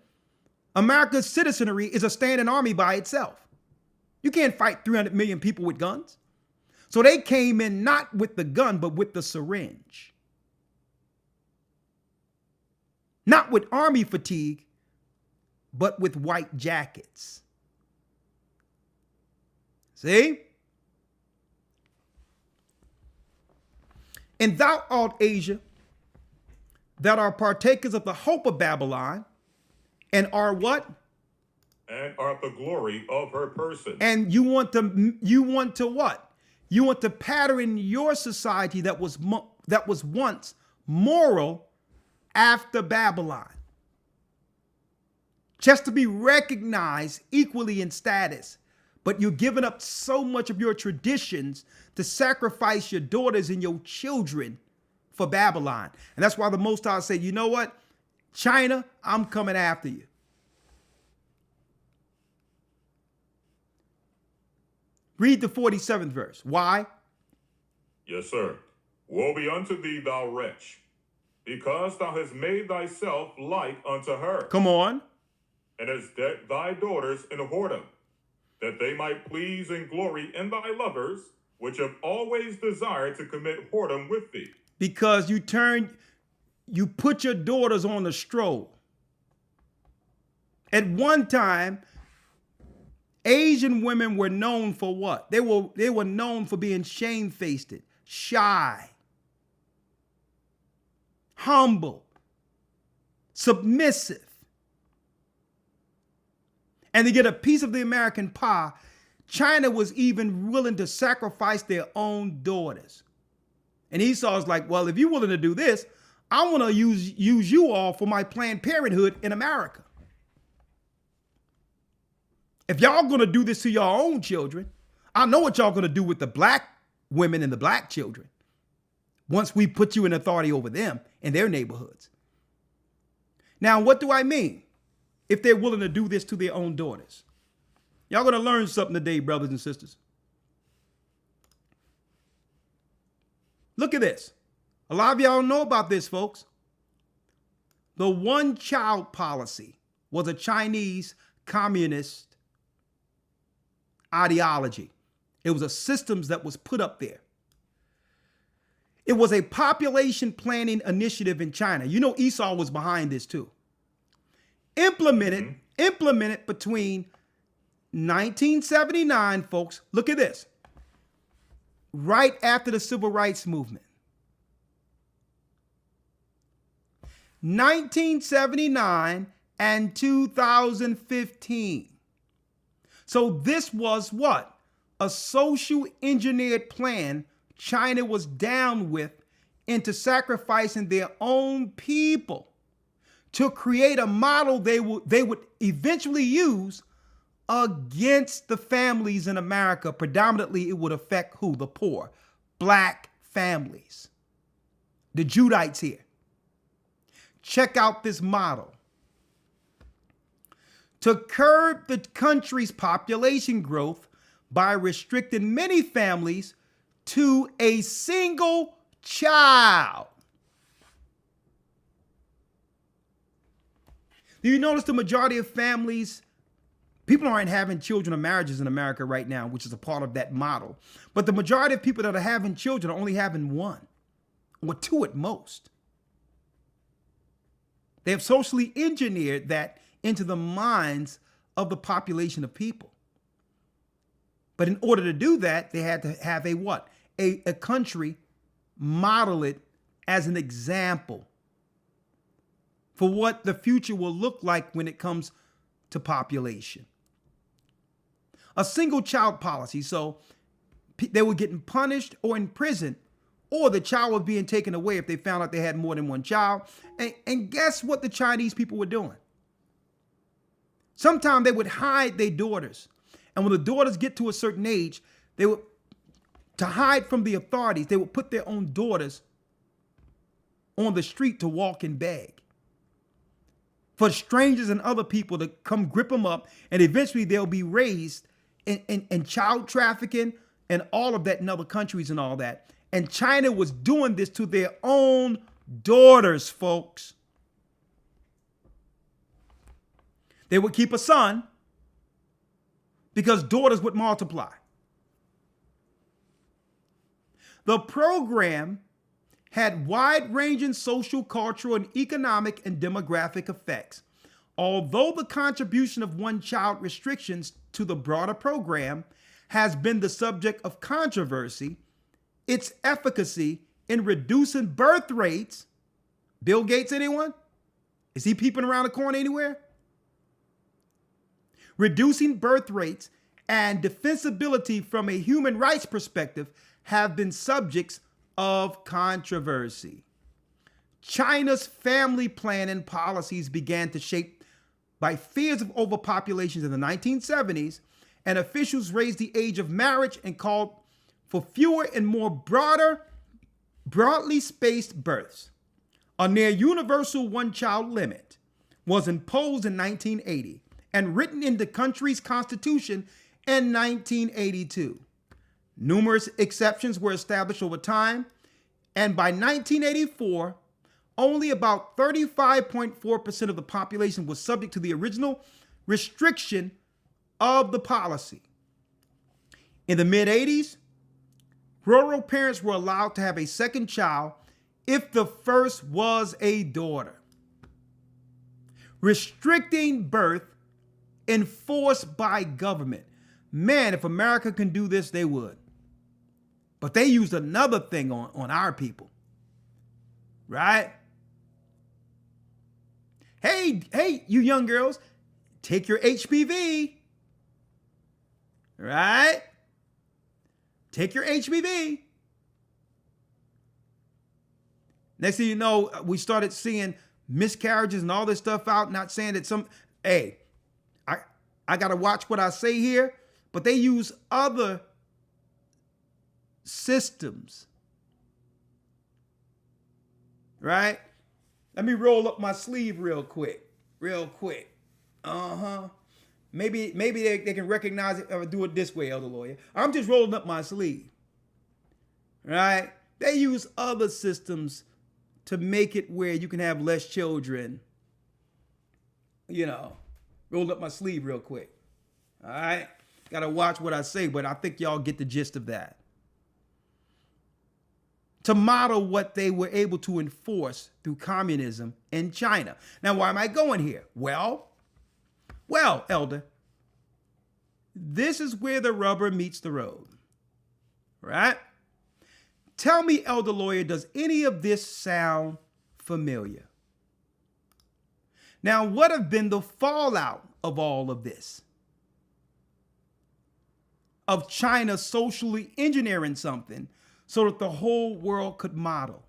America's citizenry is a standing army by itself. You can't fight 300 million people with guns. So they came in not with the gun, but with the syringe. Not with army fatigue, but with white jackets. See? And thou art Asia, that are partakers of the hope of Babylon, and are what? And art the glory of her person. And you want to what? You want to pattern your society that was once moral after Babylon, just to be recognized equally in status. But you're giving up so much of your traditions to sacrifice your daughters and your children for Babylon. And that's why the Most High said, you know what? China, I'm coming after you. Read the 47th verse. Why? Yes, sir. Woe be unto thee, thou wretch, because thou hast made thyself like unto her. Come on. And hast decked thy daughters in whoredom, that they might please and glory in thy lovers, which have always desired to commit whoredom with thee. Because you put your daughters on a stroll. At one time, Asian women were known for what? They were known for being shamefaced, shy, humble, submissive. And to get a piece of the American pie, China was even willing to sacrifice their own daughters. And Esau's like, well, if you're willing to do this, I want to use you all for my Planned Parenthood in America. If y'all going to do this to your own children, I know what y'all going to do with the black women and the black children once we put you in authority over them in their neighborhoods. Now, what do I mean? If they're willing to do this to their own daughters. Y'all going to learn something today, brothers and sisters. Look at this. A lot of y'all know about this, folks. The one-child policy was a Chinese communist ideology. It was a system that was put up there. It was a population planning initiative in China. You know, Esau was behind this too. Implemented between 1979, folks, look at this, right after the Civil Rights Movement. 1979 and 2015. So this was what? A social engineered plan China was down with into sacrificing their own people to create a model they would eventually use against the families in America. Predominantly, it would affect who? The poor, black families, the Judites here. Check out this model. To curb the country's population growth by restricting many families to a single child. Do you notice the majority of families, people aren't having children or marriages in America right now, which is a part of that model. But the majority of people that are having children are only having one or two at most. They have socially engineered that into the minds of the population of people. But in order to do that, they had to have a what? A country model it as an example for what the future will look like when it comes to population. A single child policy. So they were getting punished or in prison, or the child was being taken away if they found out they had more than one child. And guess what the Chinese people were doing? Sometimes they would hide their daughters. And when the daughters get to a certain age, they would, to hide from the authorities, they would put their own daughters on the street to walk and beg for strangers and other people to come grip them up. And eventually they'll be raised in child trafficking and all of that in other countries and all that. And China was doing this to their own daughters, folks. They would keep a son because daughters would multiply. The program had wide-ranging social, cultural, and economic and demographic effects. Although the contribution of one-child restrictions to the broader program has been the subject of controversy, its efficacy in reducing birth rates, Bill Gates, anyone? Is he peeping around the corner anywhere? Reducing birth rates and defensibility from a human rights perspective have been subjects of controversy. China's family planning policies began to shape by fears of overpopulations in the 1970s, and officials raised the age of marriage and called for fewer and more broadly spaced births. A near universal one-child limit was imposed in 1980 and written in the country's constitution in 1982. Numerous exceptions were established over time, and by 1984, only about 35.4% of the population was subject to the original restriction of the policy. In the mid-80s, rural parents were allowed to have a second child if the first was a daughter. Restricting birth enforced by government. Man, if America can do this, they would. But they used another thing on our people. Right? Hey, you young girls, take your HPV. Right? Take your HPV. Next thing you know, we started seeing miscarriages and all this stuff out. Not saying that I got to watch what I say here, but they use other systems. Right? Let me roll up my sleeve real quick. Maybe they can recognize it or do it this way, Elder Lawya. I'm just rolling up my sleeve. Right? They use other systems to make it where you can have less children. Roll up my sleeve real quick. All right? Got to watch what I say, but I think y'all get the gist of that. to model what they were able to enforce through communism in China. Now, why am I going here? Well, Elder, this is where the rubber meets the road, right? Tell me, Elder Lawya, does any of this sound familiar? Now, what have been the fallout of all of this? Of China socially engineering something so that the whole world could model.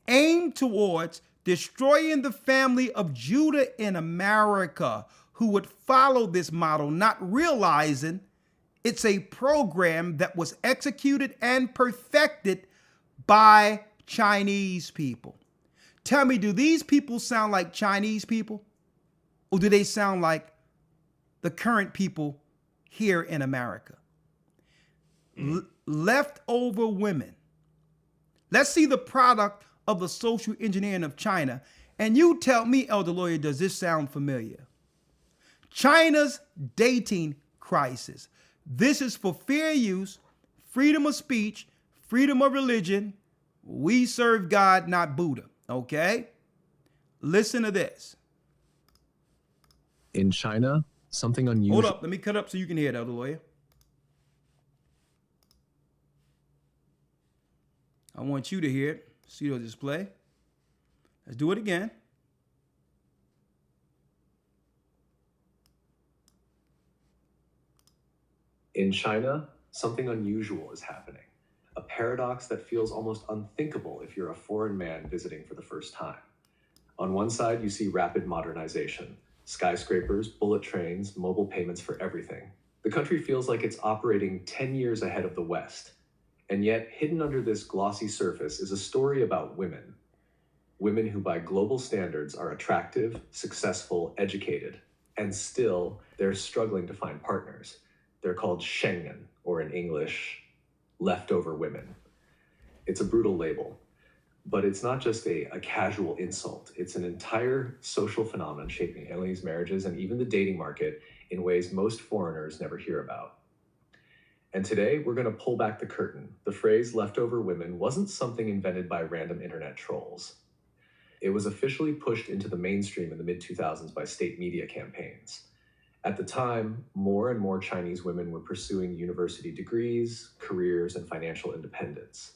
Aimed towards destroying the family of Judah in America who would follow this model, not realizing it's a program that was executed and perfected by Chinese people. Tell me, do these people sound like Chinese people? Or do they sound like the current people here in America? Leftover women. Let's see the product of the social engineering of China. And you tell me, Elder Lawya, does this sound familiar? China's dating crisis. This is for fair use, freedom of speech, freedom of religion. We serve God, not Buddha. Okay? Listen to this. In China, something unusual. Hold up. Let me cut up so you can hear it, Elder Lawya. I want you to hear it. See the display. Let's do it again. In China, something unusual is happening. A paradox that feels almost unthinkable if you're a foreign man visiting for the first time. On one side, you see rapid modernization, skyscrapers, bullet trains, mobile payments for everything. The country feels like it's operating 10 years ahead of the West. And yet, hidden under this glossy surface is a story about women. Women who by global standards are attractive, successful, educated, and still they're struggling to find partners. They're called Schengen, or in English, leftover women. It's a brutal label, but it's not just a casual insult. It's an entire social phenomenon shaping Chinese marriages and even the dating market in ways most foreigners never hear about. And today, we're going to pull back the curtain. The phrase leftover women wasn't something invented by random internet trolls. It was officially pushed into the mainstream in the mid-2000s by state media campaigns. At the time, more and more Chinese women were pursuing university degrees, careers, and financial independence.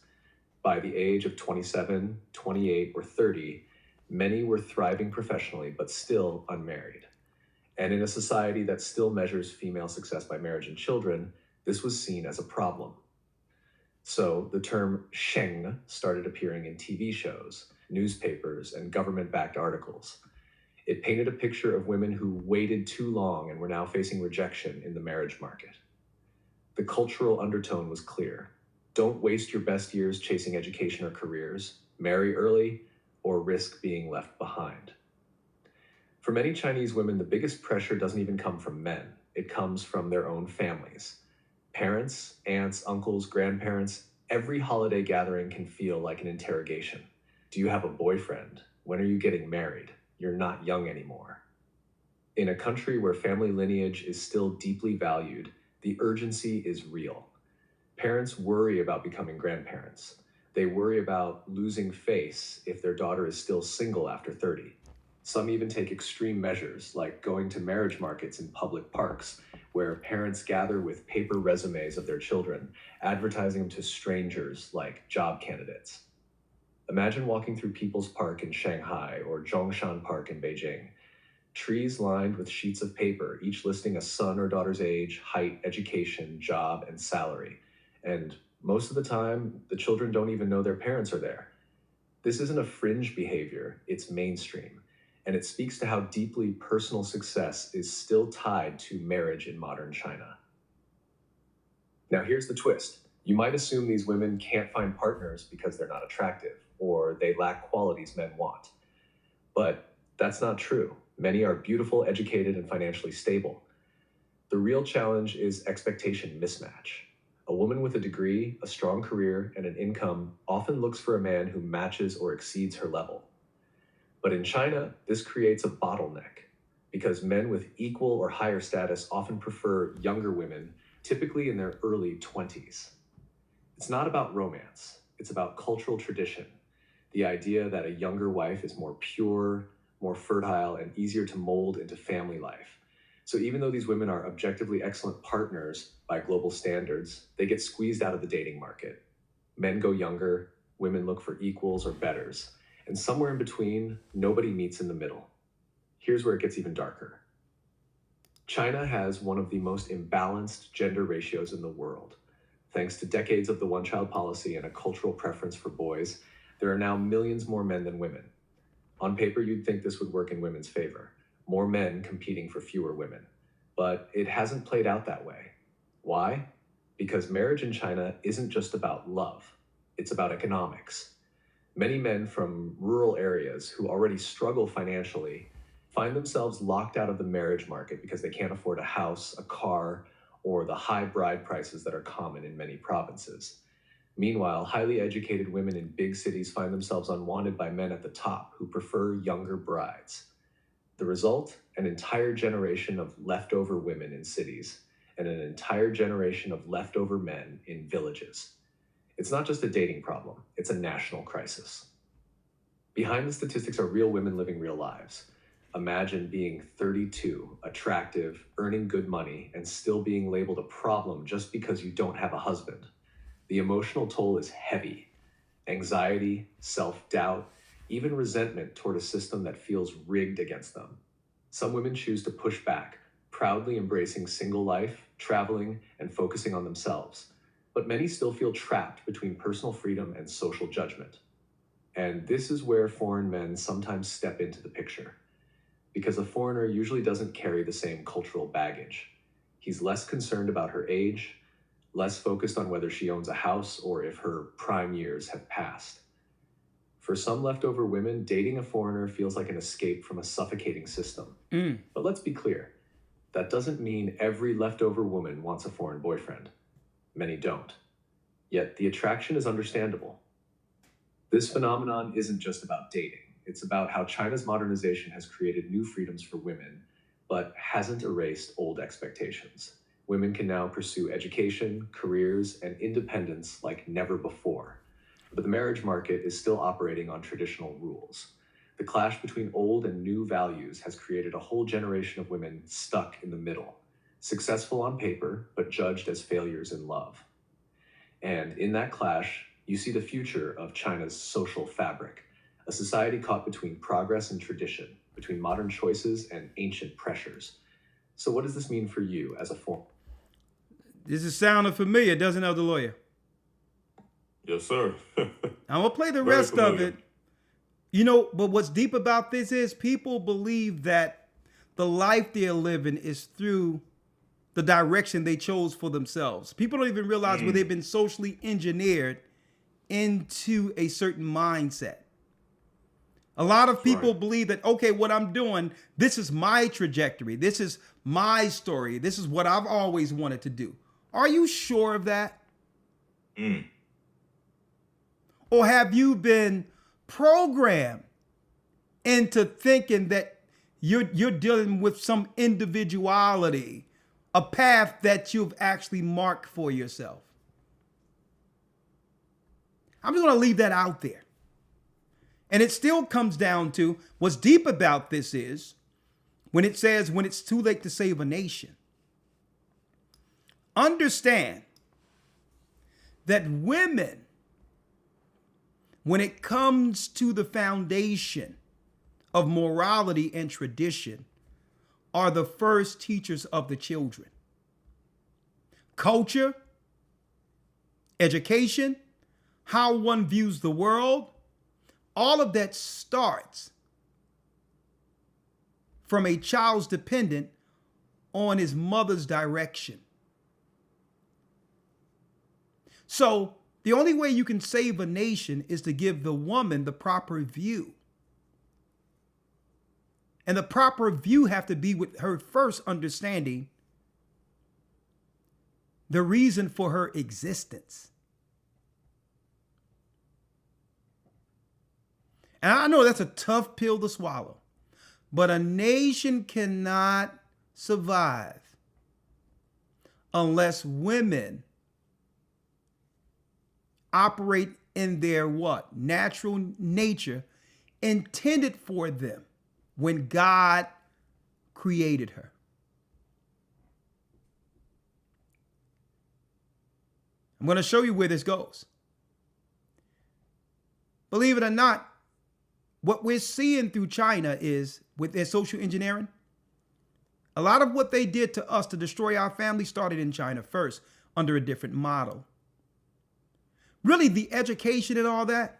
By the age of 27, 28, or 30, many were thriving professionally, but still unmarried. And in a society that still measures female success by marriage and children, this was seen as a problem. So the term Sheng started appearing in TV shows, newspapers, and government-backed articles. It painted a picture of women who waited too long and were now facing rejection in the marriage market. The cultural undertone was clear. Don't waste your best years chasing education or careers, marry early, or risk being left behind. For many Chinese women, the biggest pressure doesn't even come from men. It comes from their own families. Parents, aunts, uncles, grandparents, every holiday gathering can feel like an interrogation. Do you have a boyfriend? When are you getting married? You're not young anymore. In a country where family lineage is still deeply valued, the urgency is real. Parents worry about becoming grandparents. They worry about losing face if their daughter is still single after 30. Some even take extreme measures, like going to marriage markets in public parks, where parents gather with paper resumes of their children, advertising them to strangers like job candidates. Imagine walking through People's Park in Shanghai or Zhongshan Park in Beijing. Trees lined with sheets of paper, each listing a son or daughter's age, height, education, job, and salary. And most of the time, the children don't even know their parents are there. This isn't a fringe behavior, it's mainstream. And it speaks to how deeply personal success is still tied to marriage in modern China. Now here's the twist. You might assume these women can't find partners because they're not attractive, or they lack qualities men want. But that's not true. Many are beautiful, educated, and financially stable. The real challenge is expectation mismatch. A woman with a degree, a strong career, and an income often looks for a man who matches or exceeds her level. But in China, this creates a bottleneck because men with equal or higher status often prefer younger women, typically in their early 20s. It's not about romance. It's about cultural tradition. The idea that a younger wife is more pure, more fertile, and easier to mold into family life. So even though these women are objectively excellent partners by global standards, they get squeezed out of the dating market. Men go younger, women look for equals or betters, and somewhere in between, nobody meets in the middle. Here's where it gets even darker. China has one of the most imbalanced gender ratios in the world. Thanks to decades of the one-child policy and a cultural preference for boys, there are now millions more men than women. On paper, you'd think this would work in women's favor. More men competing for fewer women. But it hasn't played out that way. Why? Because marriage in China isn't just about love. It's about economics. Many men from rural areas who already struggle financially find themselves locked out of the marriage market because they can't afford a house, a car, or the high bride prices that are common in many provinces. Meanwhile, highly educated women in big cities find themselves unwanted by men at the top who prefer younger brides. The result? An entire generation of leftover women in cities and an entire generation of leftover men in villages. It's not just a dating problem, it's a national crisis. Behind the statistics are real women living real lives. Imagine being 32, attractive, earning good money, and still being labeled a problem just because you don't have a husband. The emotional toll is heavy. Anxiety, self-doubt, even resentment toward a system that feels rigged against them. Some women choose to push back, proudly embracing single life, traveling, and focusing on themselves. But many still feel trapped between personal freedom and social judgment. And this is where foreign men sometimes step into the picture. Because a foreigner usually doesn't carry the same cultural baggage. He's less concerned about her age, less focused on whether she owns a house or if her prime years have passed. For some leftover women, dating a foreigner feels like an escape from a suffocating system. But let's be clear, that doesn't mean every leftover woman wants a foreign boyfriend. Many don't. Yet the attraction is understandable. This phenomenon isn't just about dating. It's about how China's modernization has created new freedoms for women, but hasn't erased old expectations. Women can now pursue education, careers, and independence like never before. But the marriage market is still operating on traditional rules. The clash between old and new values has created a whole generation of women stuck in the middle, successful on paper, but judged as failures in love. And in that clash, you see the future of China's social fabric, a society caught between progress and tradition, between modern choices and ancient pressures. So what does this mean for you as a foreigner? This is sounding familiar, doesn't Elder Lawya? Yes, sir. I'm going to play the Very rest of familiar. it. You know, but what's deep about this is people believe that the life they're living is through the direction they chose for themselves. People don't even realize where they've been socially engineered into a certain mindset. A lot of people believe that, okay, what I'm doing, this is my trajectory. This is my story. This is what I've always wanted to do. Are you sure of that? Or have you been programmed into thinking that you're dealing with some individuality, a path that you've actually marked for yourself? I'm just going to leave that out there. And it still comes down to what's deep about this is when it says when it's too late to save a nation. Understand that women, when it comes to the foundation of morality and tradition, are the first teachers of the children. Culture, education, how one views the world, all of that starts from a child's dependent on his mother's direction. So the only way you can save a nation is to give the woman the proper view. And the proper view have to be with her first understanding the reason for her existence. And I know that's a tough pill to swallow, but a nation cannot survive unless women operate in their what? Natural nature intended for them when God created her. I'm going to show you where this goes. Believe it or not, what we're seeing through China is, with their social engineering, a lot of what they did to us to destroy our family started in China first, under a different model. Really, the education and all that,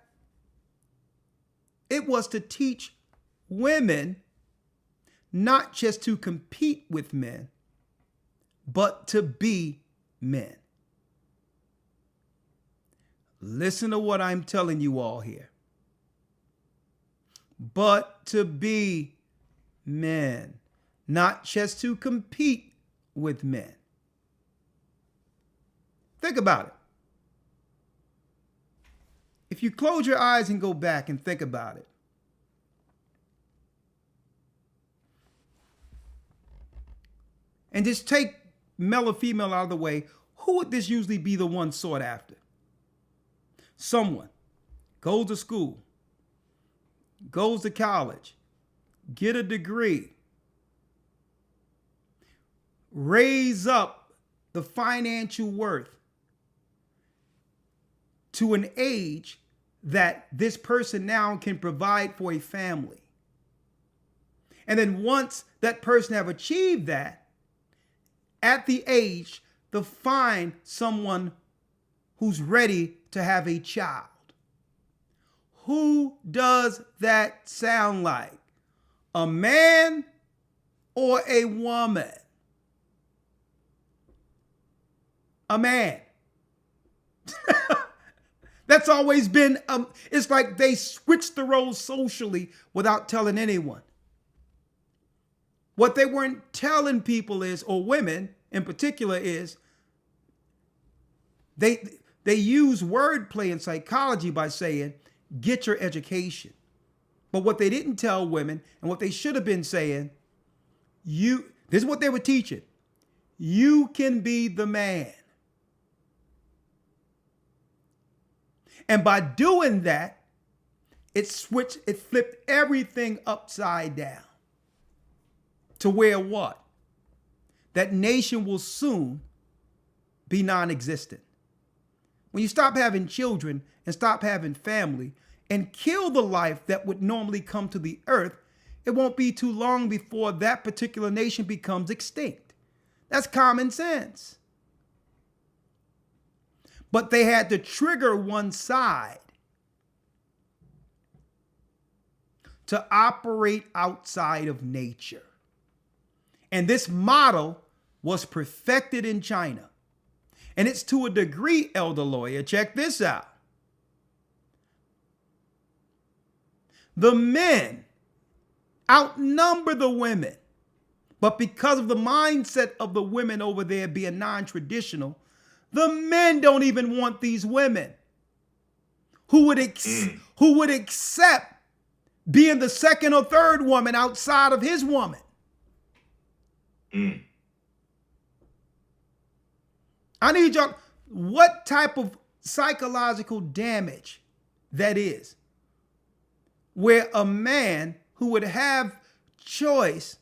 it was to teach women not just to compete with men, but to be men. Listen to what I'm telling you all here. But to be men, not just to compete with men. Think about it. If you close your eyes and go back and think about it, and just take male or female out of the way, who would this usually be the one sought after? Someone goes to school, goes to college, get a degree, raise up the financial worth to an age that this person now can provide for a family. And then once that person have achieved that, at the age to find someone who's ready to have a child. Who does that sound like? A man or a woman? A man. That's always been, it's like they switched the roles socially without telling anyone. What they weren't telling people is, or women in particular, is they use wordplay in psychology by saying, get your education. But what they didn't tell women, and what they should have been saying, this is what they were teaching. You can be the man. And by doing that, it flipped everything upside down. To where what? That nation will soon be non-existent. When you stop having children and stop having family and kill the life that would normally come to the earth, it won't be too long before that particular nation becomes extinct. That's common sense. But they had to trigger one side to operate outside of nature. And this model was perfected in China. And it's to a degree, Elder Lawya. Check this out. The men outnumber the women. But because of the mindset of the women over there being non-traditional, the men don't even want these women who would accept being the second or third woman outside of his woman. I need y'all, what type of psychological damage that is, where a man who would have choice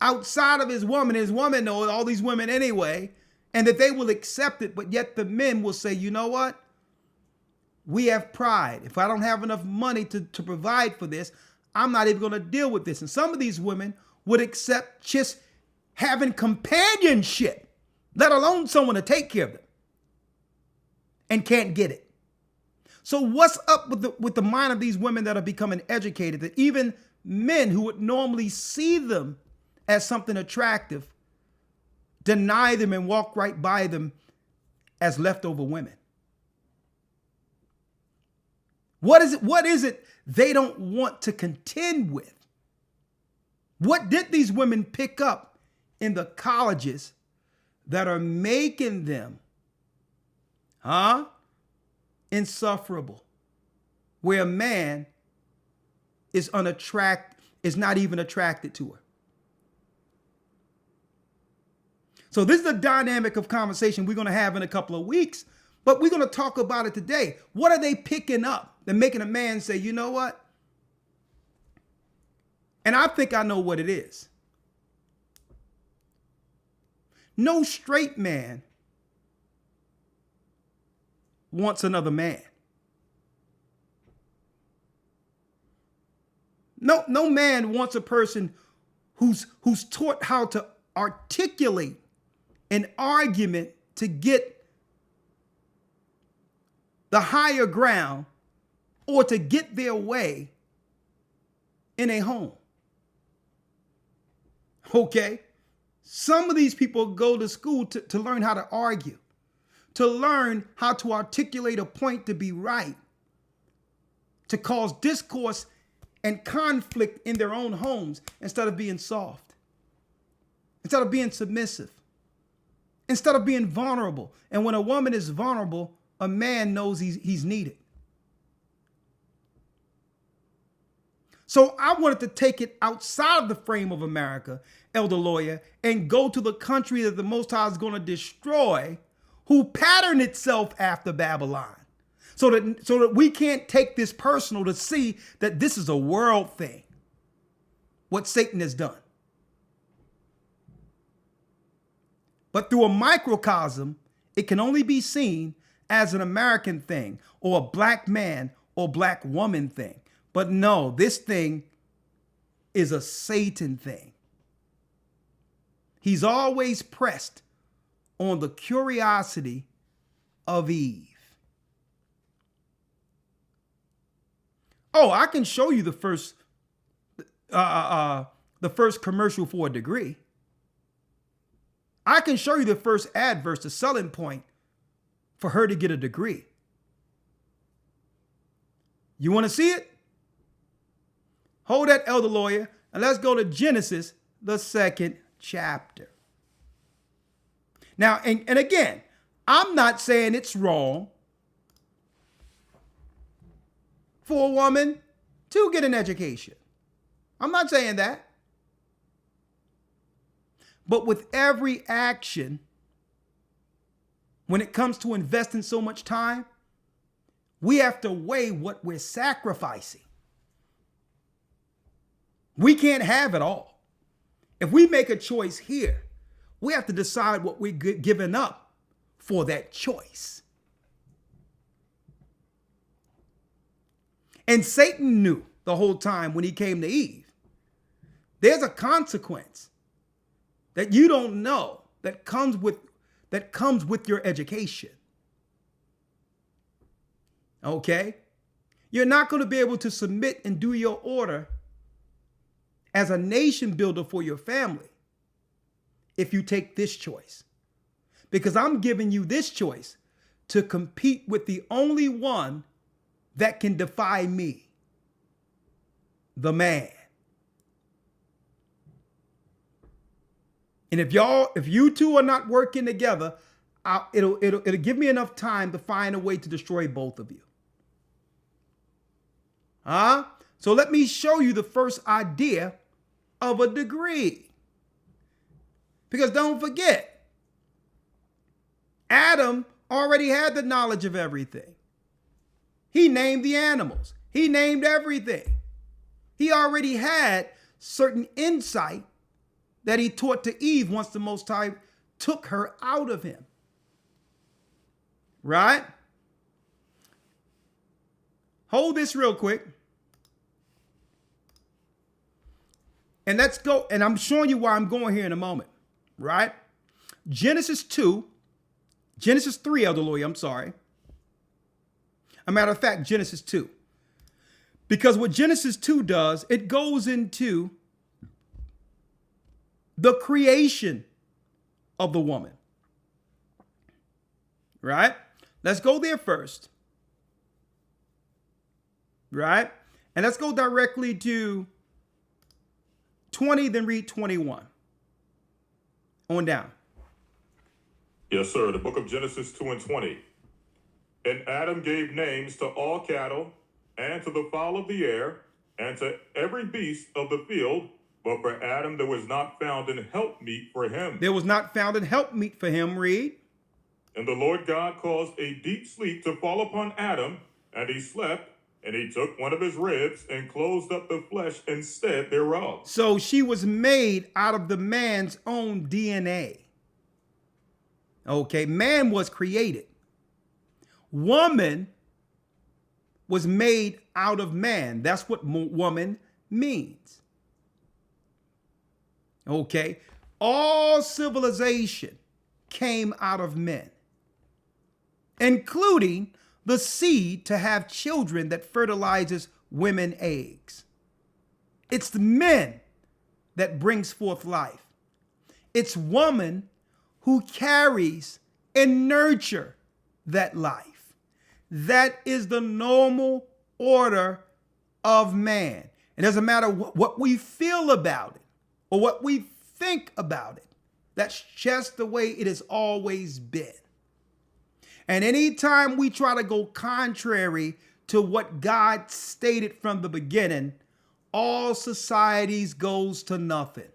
outside of his woman knows all these women anyway, and that they will accept it, but yet the men will say, you know what? We have pride. If I don't have enough money to provide for this, I'm not even going to deal with this. And some of these women would accept just having companionship, let alone someone to take care of them, and can't get it. So what's up with the mind of these women that are becoming educated, that even men who would normally see them as something attractive deny them and walk right by them as leftover women? What is it they don't want to contend with? What did these women pick up in the colleges that are making them insufferable, where a man is not even attracted to her? So this is the dynamic of conversation we're going to have in a couple of weeks. But we're going to talk about it today. What are they picking up? They're making a man say, you know what? And I think I know what it is. No straight man wants another man. No man wants a person who's taught how to articulate an argument to get the higher ground or to get their way in a home. Okay? Some of these people go to school to learn how to argue, to learn how to articulate a point to be right, to cause discourse and conflict in their own homes instead of being soft, instead of being submissive, instead of being vulnerable. And when a woman is vulnerable, a man knows he's needed. So I wanted to take it outside of the frame of America, Elder Lawya, and go to the country that the Most High is going to destroy, who patterned itself after Babylon. So that we can't take this personal to see that this is a world thing, what Satan has done. But through a microcosm, it can only be seen as an American thing or a black man or black woman thing. But no, this thing is a Satan thing. He's always pressed on the curiosity of Eve. Oh, I can show you the first commercial for a degree. I can show you the first adverse, the selling point for her to get a degree. You want to see it? Hold that, Elder Lawya, and let's go to Genesis, the 2nd chapter. Now, and again, I'm not saying it's wrong for a woman to get an education. I'm not saying that. But with every action, when it comes to investing so much time, we have to weigh what we're sacrificing. We can't have it all. If we make a choice here, we have to decide what we're giving up for that choice. And Satan knew the whole time when he came to Eve, there's a consequence that you don't know that comes with your education. Okay? You're not going to be able to submit and do your order as a nation builder for your family if you take this choice. Because I'm giving you this choice to compete with the only one that can defy me, the man. And if you two are not working together, it'll give me enough time to find a way to destroy both of you. So let me show you the first idea of a degree. Because don't forget, Adam already had the knowledge of everything. He named the animals. He named everything. He already had certain insight that he taught to Eve once the Most High took her out of him. Right? Hold this real quick. And let's go. And I'm showing you why I'm going here in a moment. Right? Genesis 3, Elder Lawya, I'm sorry. A matter of fact, Genesis 2. Because what Genesis 2 does, it goes into the creation of the woman. Right? Let's go there first. Right? And let's go directly to 20, then read 21. On down. Yes, sir. The book of Genesis 2 and 20. And Adam gave names to all cattle, and to the fowl of the air, and to every beast of the field. But for Adam there was not found an helpmeet for him. There was not found an helpmeet for him, read. And the Lord God caused a deep sleep to fall upon Adam, and he slept, and he took one of his ribs and closed up the flesh instead thereof. So she was made out of the man's own DNA. Okay, man was created. Woman was made out of man. That's what woman means. Okay, all civilization came out of men, including the seed to have children that fertilizes women eggs. It's the men that brings forth life. It's woman who carries and nurture that life. That is the normal order of man. It doesn't matter what we feel about it or what we think about it. That's just the way it has always been. And anytime we try to go contrary to what God stated from the beginning, all societies goes to nothing.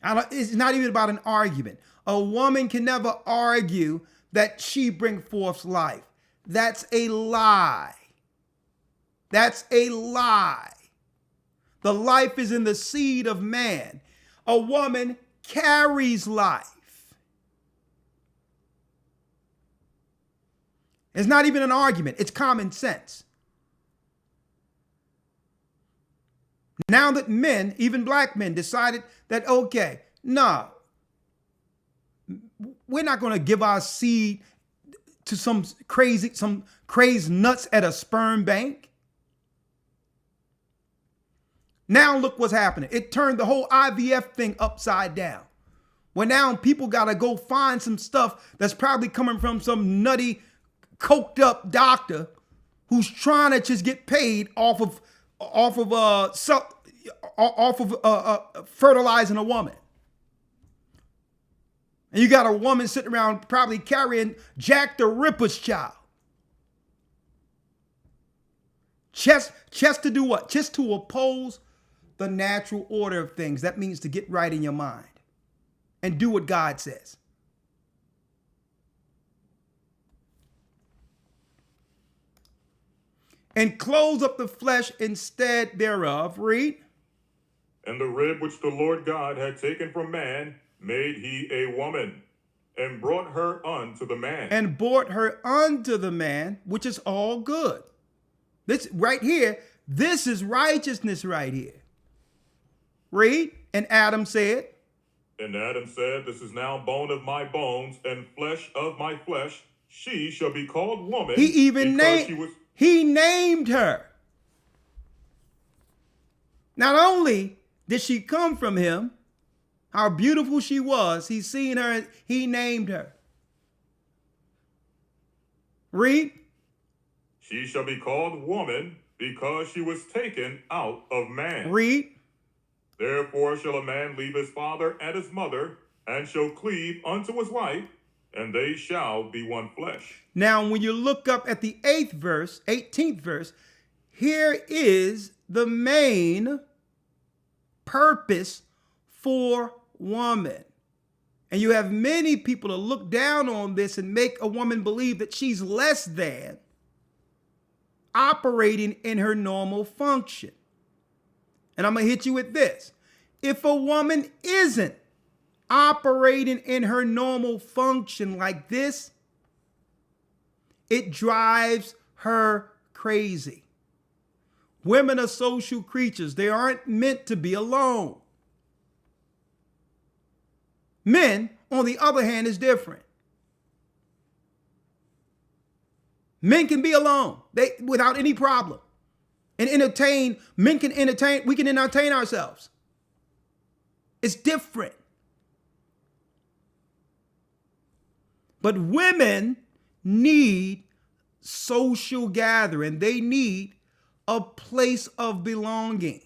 It's not even about an argument. A woman can never argue that she brings forth life. That's a lie. That's a lie. The life is in the seed of man. A woman carries life. It's not even an argument. It's common sense. Now that men, even black men, decided that, okay, no, we're not going to give our seed to some crazed nuts at a sperm bank. Now look what's happening. It turned the whole IVF thing upside down. Well, now people got to go find some stuff that's probably coming from some nutty, coked up doctor who's trying to just get paid off of fertilizing a woman. And you got a woman sitting around probably carrying Jack the Ripper's child. Just to do what? Just to oppose the natural order of things. That means to get right in your mind and do what God says. And close up the flesh instead thereof. Read. And the rib which the Lord God had taken from man made he a woman, and brought her unto the man. And brought her unto the man, which is all good. This right here, this is righteousness right here. Read. And Adam said. And Adam said, This is now bone of my bones and flesh of my flesh. She shall be called woman. He named her. Not only did she come from him, how beautiful she was, he's seen her, he named her. Read. She shall be called woman because she was taken out of man. Read. Therefore shall a man leave his father and his mother, and shall cleave unto his wife, and they shall be one flesh. Now, when you look up at the 18th verse, here is the main purpose for woman. And you have many people to look down on this and make a woman believe that she's less than operating in her normal function. And I'm going to hit you with this. If a woman isn't operating in her normal function like this, it drives her crazy. Women are social creatures. They aren't meant to be alone. Men, on the other hand, is different. Men can be alone without any problem. And we can entertain ourselves. It's different. But women need social gathering. They need a place of belonging.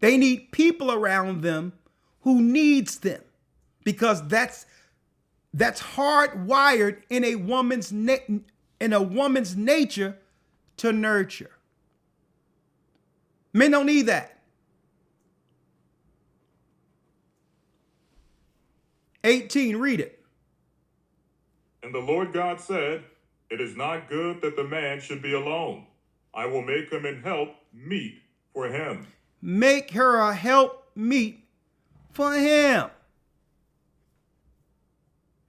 They need people around them who needs them, because that's hardwired in a woman's nature to nurture. Men don't need that. 18, read it. And the Lord God said, "It is not good that the man should be alone. I will make him an help meet for him." Make her a help meet for him.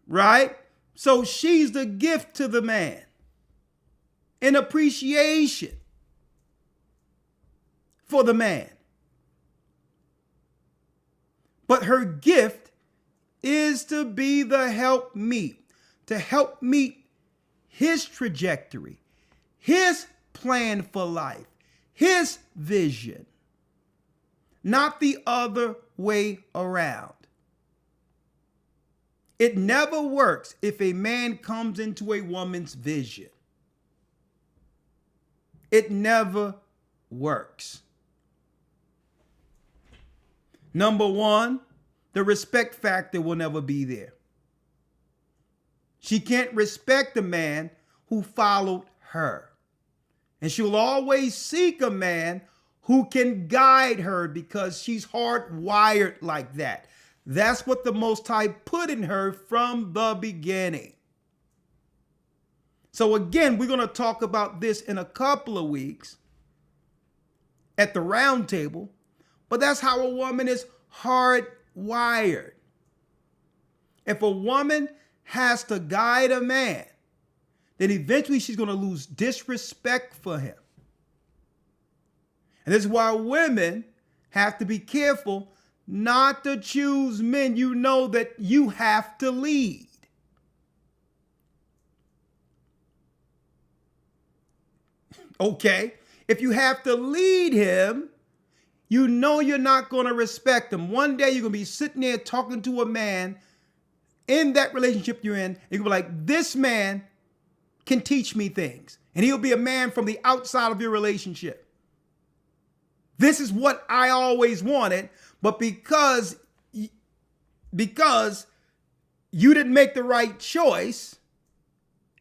Right? So she's the gift to the man. An appreciation for the man. But her gift is to be the help meet, to help meet his trajectory, his plan for life, his vision, not the other way around. It never works if a man comes into a woman's vision. It never works. Number one, the respect factor will never be there. She can't respect a man who followed her. And she'll always seek a man who can guide her because she's hardwired like that. That's what the Most High put in her from the beginning. So again, we're going to talk about this in a couple of weeks at the round table, but that's how a woman is hardwired. If a woman has to guide a man, then eventually she's going to lose disrespect for him. And this is why women have to be careful not to choose men you know that you have to lead. Okay? If you have to lead him, you know you're not going to respect him. One day you're going to be sitting there talking to a man in that relationship you're in, and you'll be like, this man can teach me things. And he'll be a man from the outside of your relationship. This is what I always wanted, but because you didn't make the right choice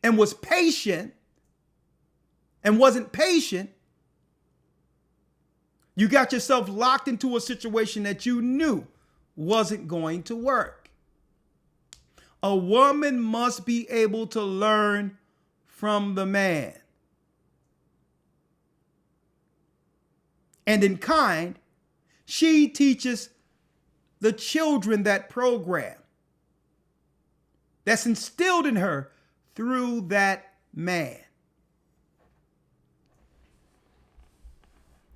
and was patient and wasn't patient, you got yourself locked into a situation that you knew wasn't going to work. A woman must be able to learn from the man. And in kind, she teaches the children that program that's instilled in her through that man.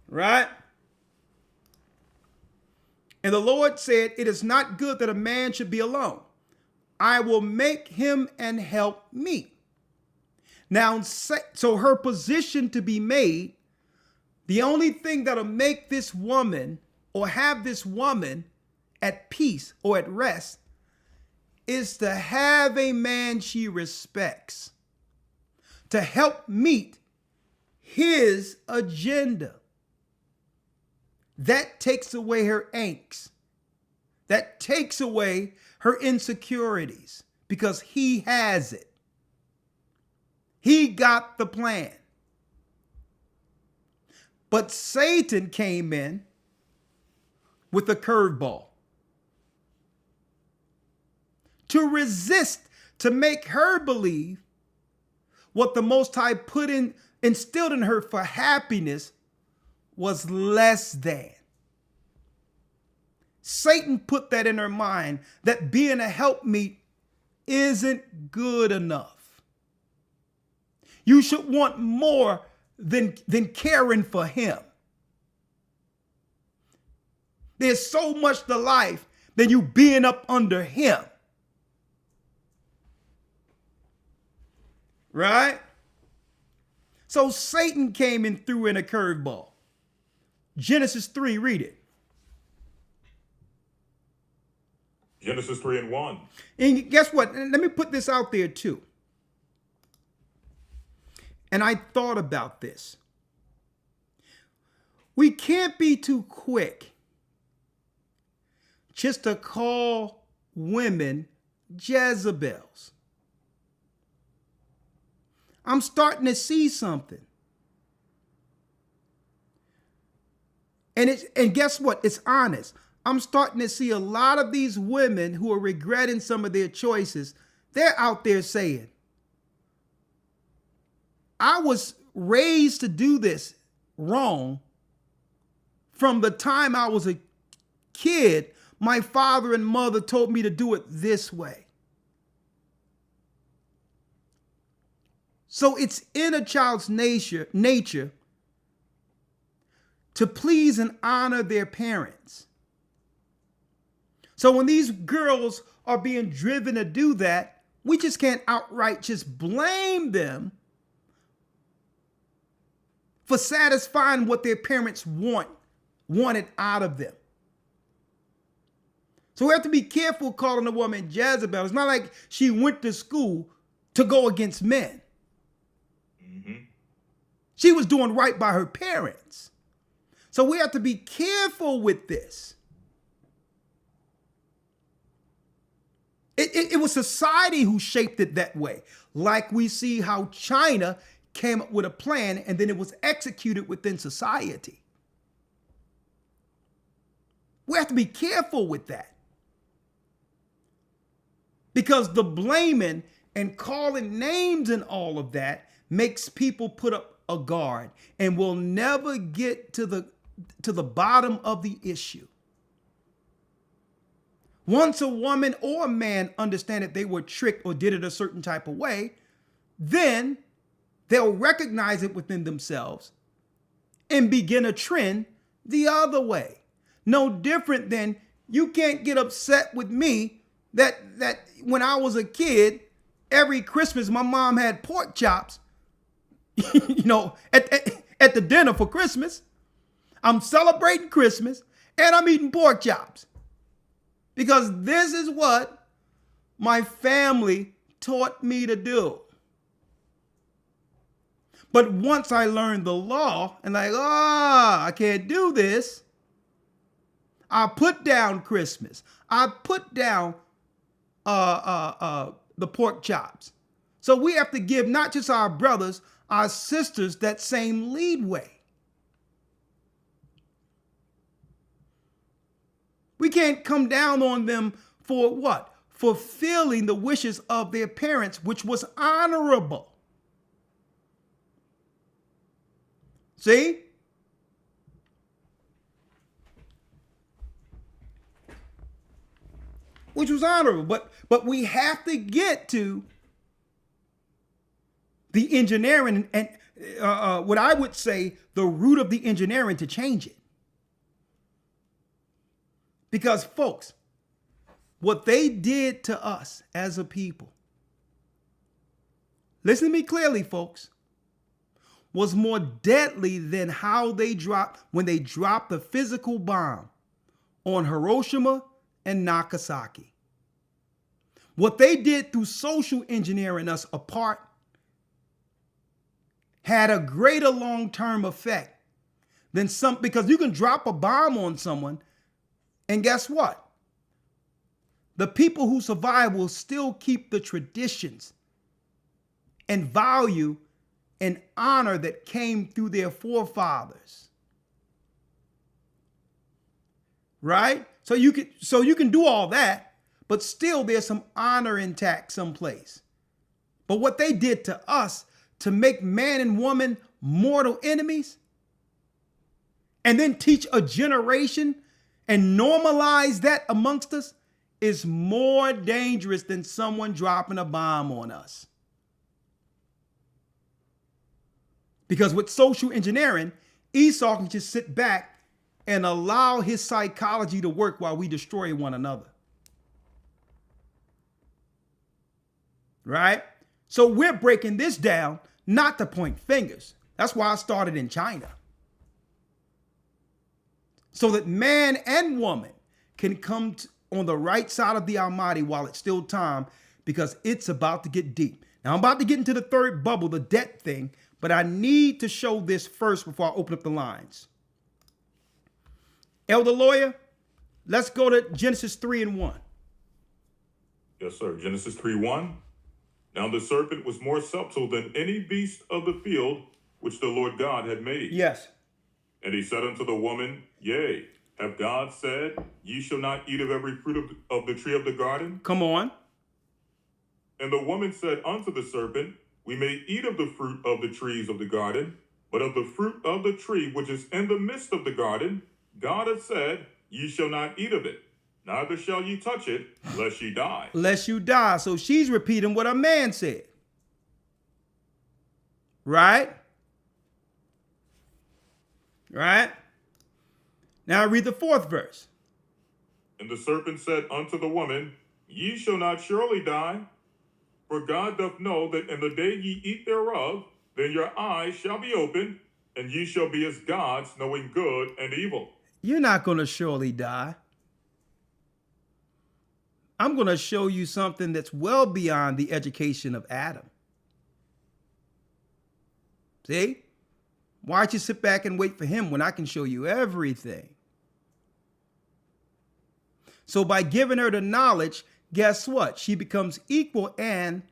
Right? And the Lord said, it is not good that a man should be alone. I will make him and help me. Now, so her position to be made, the only thing that'll make this woman or have this woman at peace or at rest is to have a man she respects, to help meet his agenda. That takes away her angst. That takes away her insecurities because he has it. He got the plan. But Satan came in with a curveball to resist, to make her believe what the Most High instilled in her for happiness was less than. Satan put that in her mind that being a helpmeet isn't good enough. You should want more than caring for him. There's so much to life than you being up under him. Right? So Satan came and threw in a curveball. Genesis 3, read it. Genesis 3:1. And guess what? Let me put this out there too. And I thought about this. We can't be too quick just to call women Jezebels. I'm starting to see something. And guess what? It's honest. I'm starting to see a lot of these women who are regretting some of their choices. They're out there saying, I was raised to do this wrong. From the time I was a kid, my father and mother told me to do it this way. So it's in a child's nature to please and honor their parents. So when these girls are being driven to do that, we just can't outright just blame them for satisfying what their parents wanted out of them. So we have to be careful calling a woman Jezebel. It's not like she went to school to go against men. Mm-hmm. She was doing right by her parents. So we have to be careful with this. It was society who shaped it that way. Like we see how China came up with a plan and then it was executed within society. We have to be careful with that. Because the blaming and calling names and all of that makes people put up a guard and will never get to the bottom of the issue. Once a woman or a man understand that they were tricked or did it a certain type of way, then they'll recognize it within themselves and begin a trend the other way. No different than you can't get upset with me that when I was a kid, every Christmas my mom had pork chops, at the dinner for Christmas. I'm celebrating Christmas and I'm eating pork chops. Because this is what my family taught me to do. But once I learned the law and I can't do this, I put down Christmas. I put down the pork chops. So we have to give not just our brothers, our sisters that same leadway. We can't come down on them for what? Fulfilling the wishes of their parents, which was honorable. See? Which was honorable. But we have to get to the engineering and what I would say the root of the engineering to change it. Because, folks, what they did to us as a people, listen to me clearly, folks, was more deadly than how they dropped when they dropped the physical bomb on Hiroshima and Nagasaki. What they did through social engineering us apart had a greater long-term effect than because you can drop a bomb on someone. And guess what? The people who survive will still keep the traditions and value and honor that came through their forefathers. Right? So you can do all that, but still there's some honor intact someplace. But what they did to us to make man and woman mortal enemies and then teach a generation and normalize that amongst us is more dangerous than someone dropping a bomb on us. Because with social engineering, Esau can just sit back and allow his psychology to work while we destroy one another. Right? So we're breaking this down, not to point fingers. That's why I started in China. So that man and woman can come on the right side of the Almighty while it's still time, because it's about to get deep. Now, I'm about to get into the third bubble, the debt thing, but I need to show this first before I open up the lines. Elder Lawya, let's go to Genesis 3:1. Yes, sir. Genesis 3:1. Now the serpent was more subtle than any beast of the field which the Lord God had made. Yes. And he said unto the woman, Yea, Have God said, ye shall not eat of every fruit of the tree of the garden? Come on. And the woman said unto the serpent, we may eat of the fruit of the trees of the garden, but of the fruit of the tree which is in the midst of the garden, God hath said, ye shall not eat of it, neither shall ye touch it, lest ye die. Lest you die. So she's repeating what a man said. Right? Right? Now read the 4th verse. And the serpent said unto the woman, ye shall not surely die, for God doth know that in the day ye eat thereof, then your eyes shall be opened, and ye shall be as gods, knowing good and evil. You're not going to surely die. I'm going to show you something that's well beyond the education of Adam. See? Why'd you sit back and wait for him when I can show you everything? So by giving her the knowledge, guess what? She becomes equal and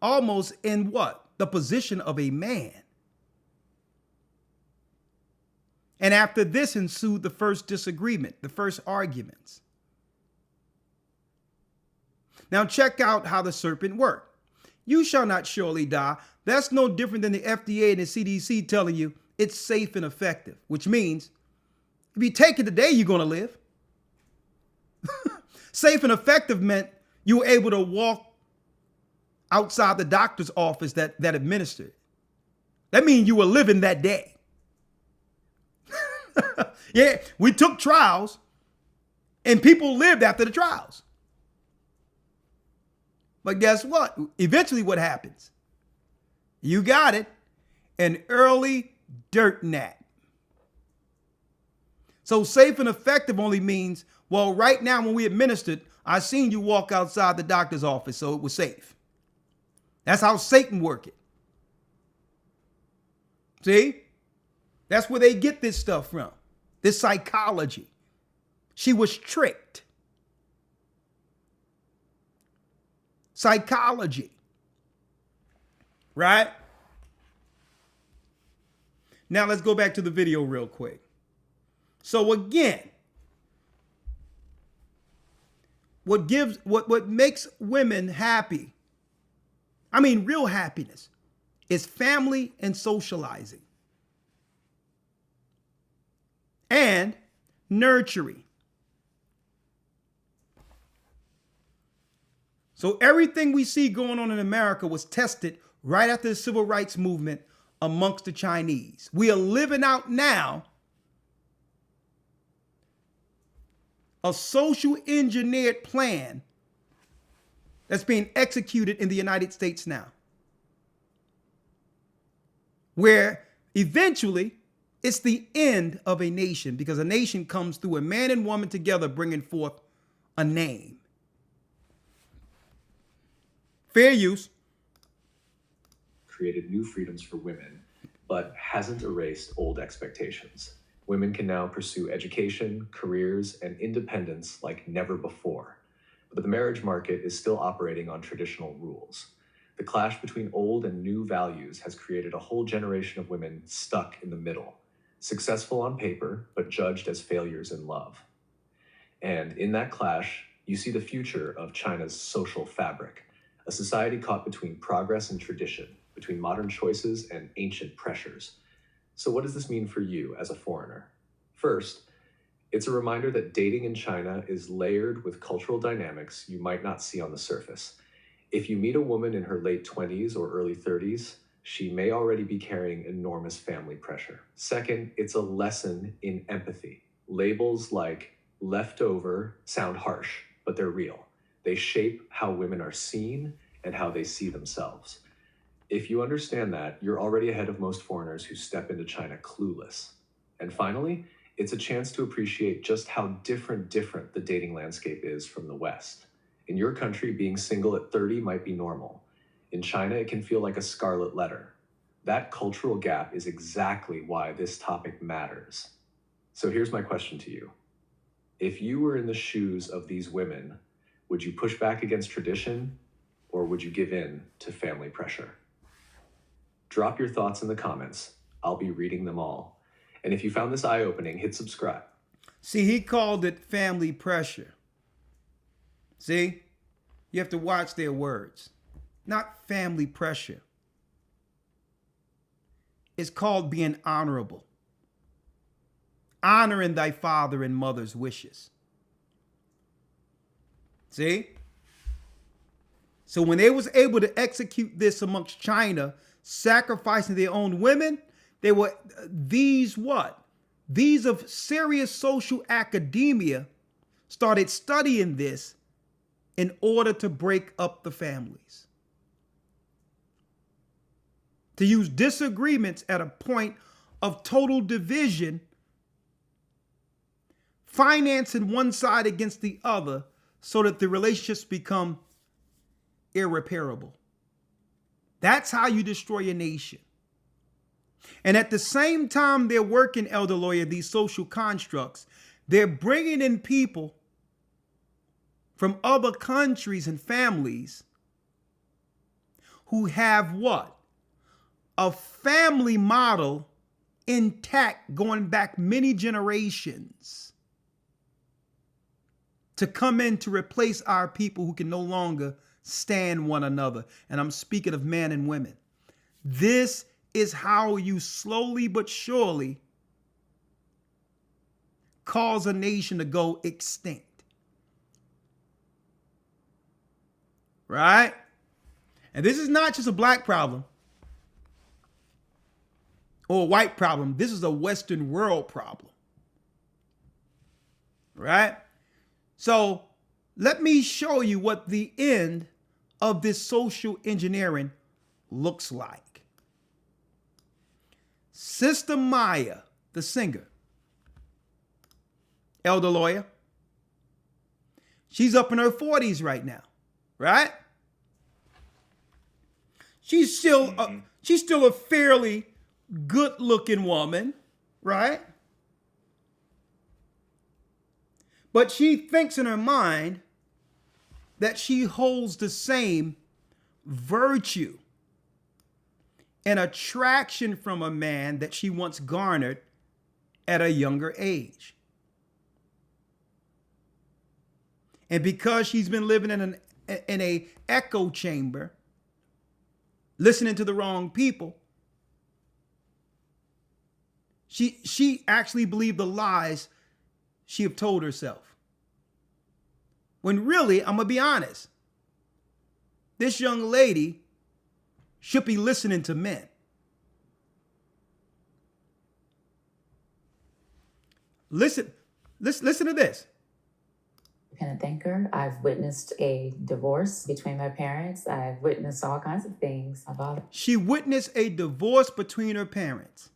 almost in what? The position of a man. And after this ensued the first disagreement, the first arguments. Now check out how the serpent worked. You shall not surely die. That's no different than the FDA and the CDC telling you it's safe and effective, which means if you take it today, you're going to live. Safe and effective meant you were able to walk outside the doctor's office that administered. That means you were living that day. Yeah, we took trials and people lived after the trials. But guess what? Eventually what happens? You got it. An early dirt nap. So safe and effective only means, well, right now when we administered, I seen you walk outside the doctor's office, so it was safe. That's how Satan works it. See? That's where they get this stuff from. This psychology. She was tricked. Psychology. Right? Now let's go back to the video real quick. So again, what makes women happy, I mean real happiness, is family and socializing. And nurturing. So everything we see going on in America was tested right after the civil rights movement amongst the Chinese. We are living out now a social engineered plan that's being executed in the United States now, where eventually it's the end of a nation, because a nation comes through a man and woman together bringing forth a name. Fair use. Created new freedoms for women, but hasn't erased old expectations. Women can now pursue education, careers, and independence like never before. But the marriage market is still operating on traditional rules. The clash between old and new values has created a whole generation of women stuck in the middle, successful on paper, but judged as failures in love. And in that clash, you see the future of China's social fabric, a society caught between progress and tradition, between modern choices and ancient pressures. So what does this mean for you as a foreigner? First, it's a reminder that dating in China is layered with cultural dynamics you might not see on the surface. If you meet a woman in her late 20s or early 30s, she may already be carrying enormous family pressure. Second, it's a lesson in empathy. Labels like leftover sound harsh, but they're real. They shape how women are seen and how they see themselves. If you understand that, you're already ahead of most foreigners who step into China clueless. And finally, it's a chance to appreciate just how different the dating landscape is from the West. In your country, being single at 30 might be normal. In China, it can feel like a scarlet letter. That cultural gap is exactly why this topic matters. So here's my question to you. If you were in the shoes of these women, would you push back against tradition, or would you give in to family pressure? Drop your thoughts in the comments. I'll be reading them all. And if you found this eye-opening, hit subscribe. See, he called it family pressure. See, you have to watch their words. Not family pressure. It's called being honorable. Honoring thy father and mother's wishes. See? So when they was able to execute this amongst China, sacrificing their own women, they were these what? These of serious social academia started studying this in order to break up the families. To use disagreements at a point of total division, financing one side against the other so that the relationships become irreparable. That's how you destroy a nation. And at the same time they're working, Elder Lawya, these social constructs, they're bringing in people from other countries and families who have what? A family model intact going back many generations to come in to replace our people who can no longer stand one another. And I'm speaking of men and women. This is how you slowly but surely cause a nation to go extinct. Right? And this is not just a black problem or a white problem. This is a Western world problem. Right? So let me show you what the end of this social engineering looks like. Sister Maya, the singer, Elder Lawya, she's up in her 40s right now, right? She's still a fairly good-looking woman, right? But she thinks in her mind that she holds the same virtue and attraction from a man that she once garnered at a younger age. And because she's been living in an echo chamber, listening to the wrong people, she actually believed the lies she have told herself. When really, I'm gonna be honest, this young lady should be listening to men. Listen to this. Independent thinker. I've witnessed a divorce between my parents. I've witnessed all kinds of things. She witnessed a divorce between her parents.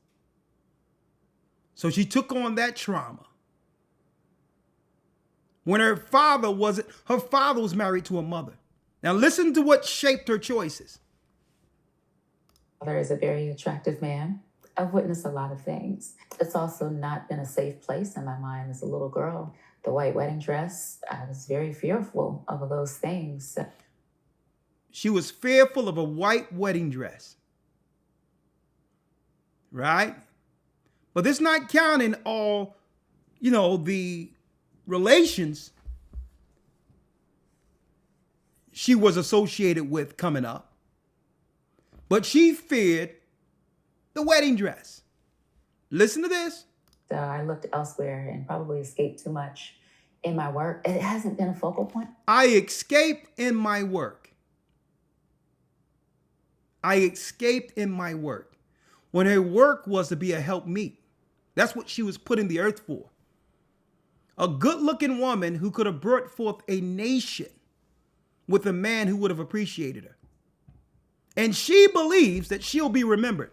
So she took on that trauma. When her father was married to a mother. Now listen to what shaped her choices. Father is a very attractive man. I've witnessed a lot of things. It's also not been a safe place in my mind as a little girl. The white wedding dress, I was very fearful of those things. She was fearful of a white wedding dress. Right? But this not counting all, the relations she was associated with coming up. But she feared the wedding dress. Listen to this. So I looked elsewhere and probably escaped too much in my work. It hasn't been a focal point. I escaped in my work. When her work was to be a helpmeet. That's what she was put in the earth for. A good-looking woman who could have brought forth a nation with a man who would have appreciated her. And she believes that she'll be remembered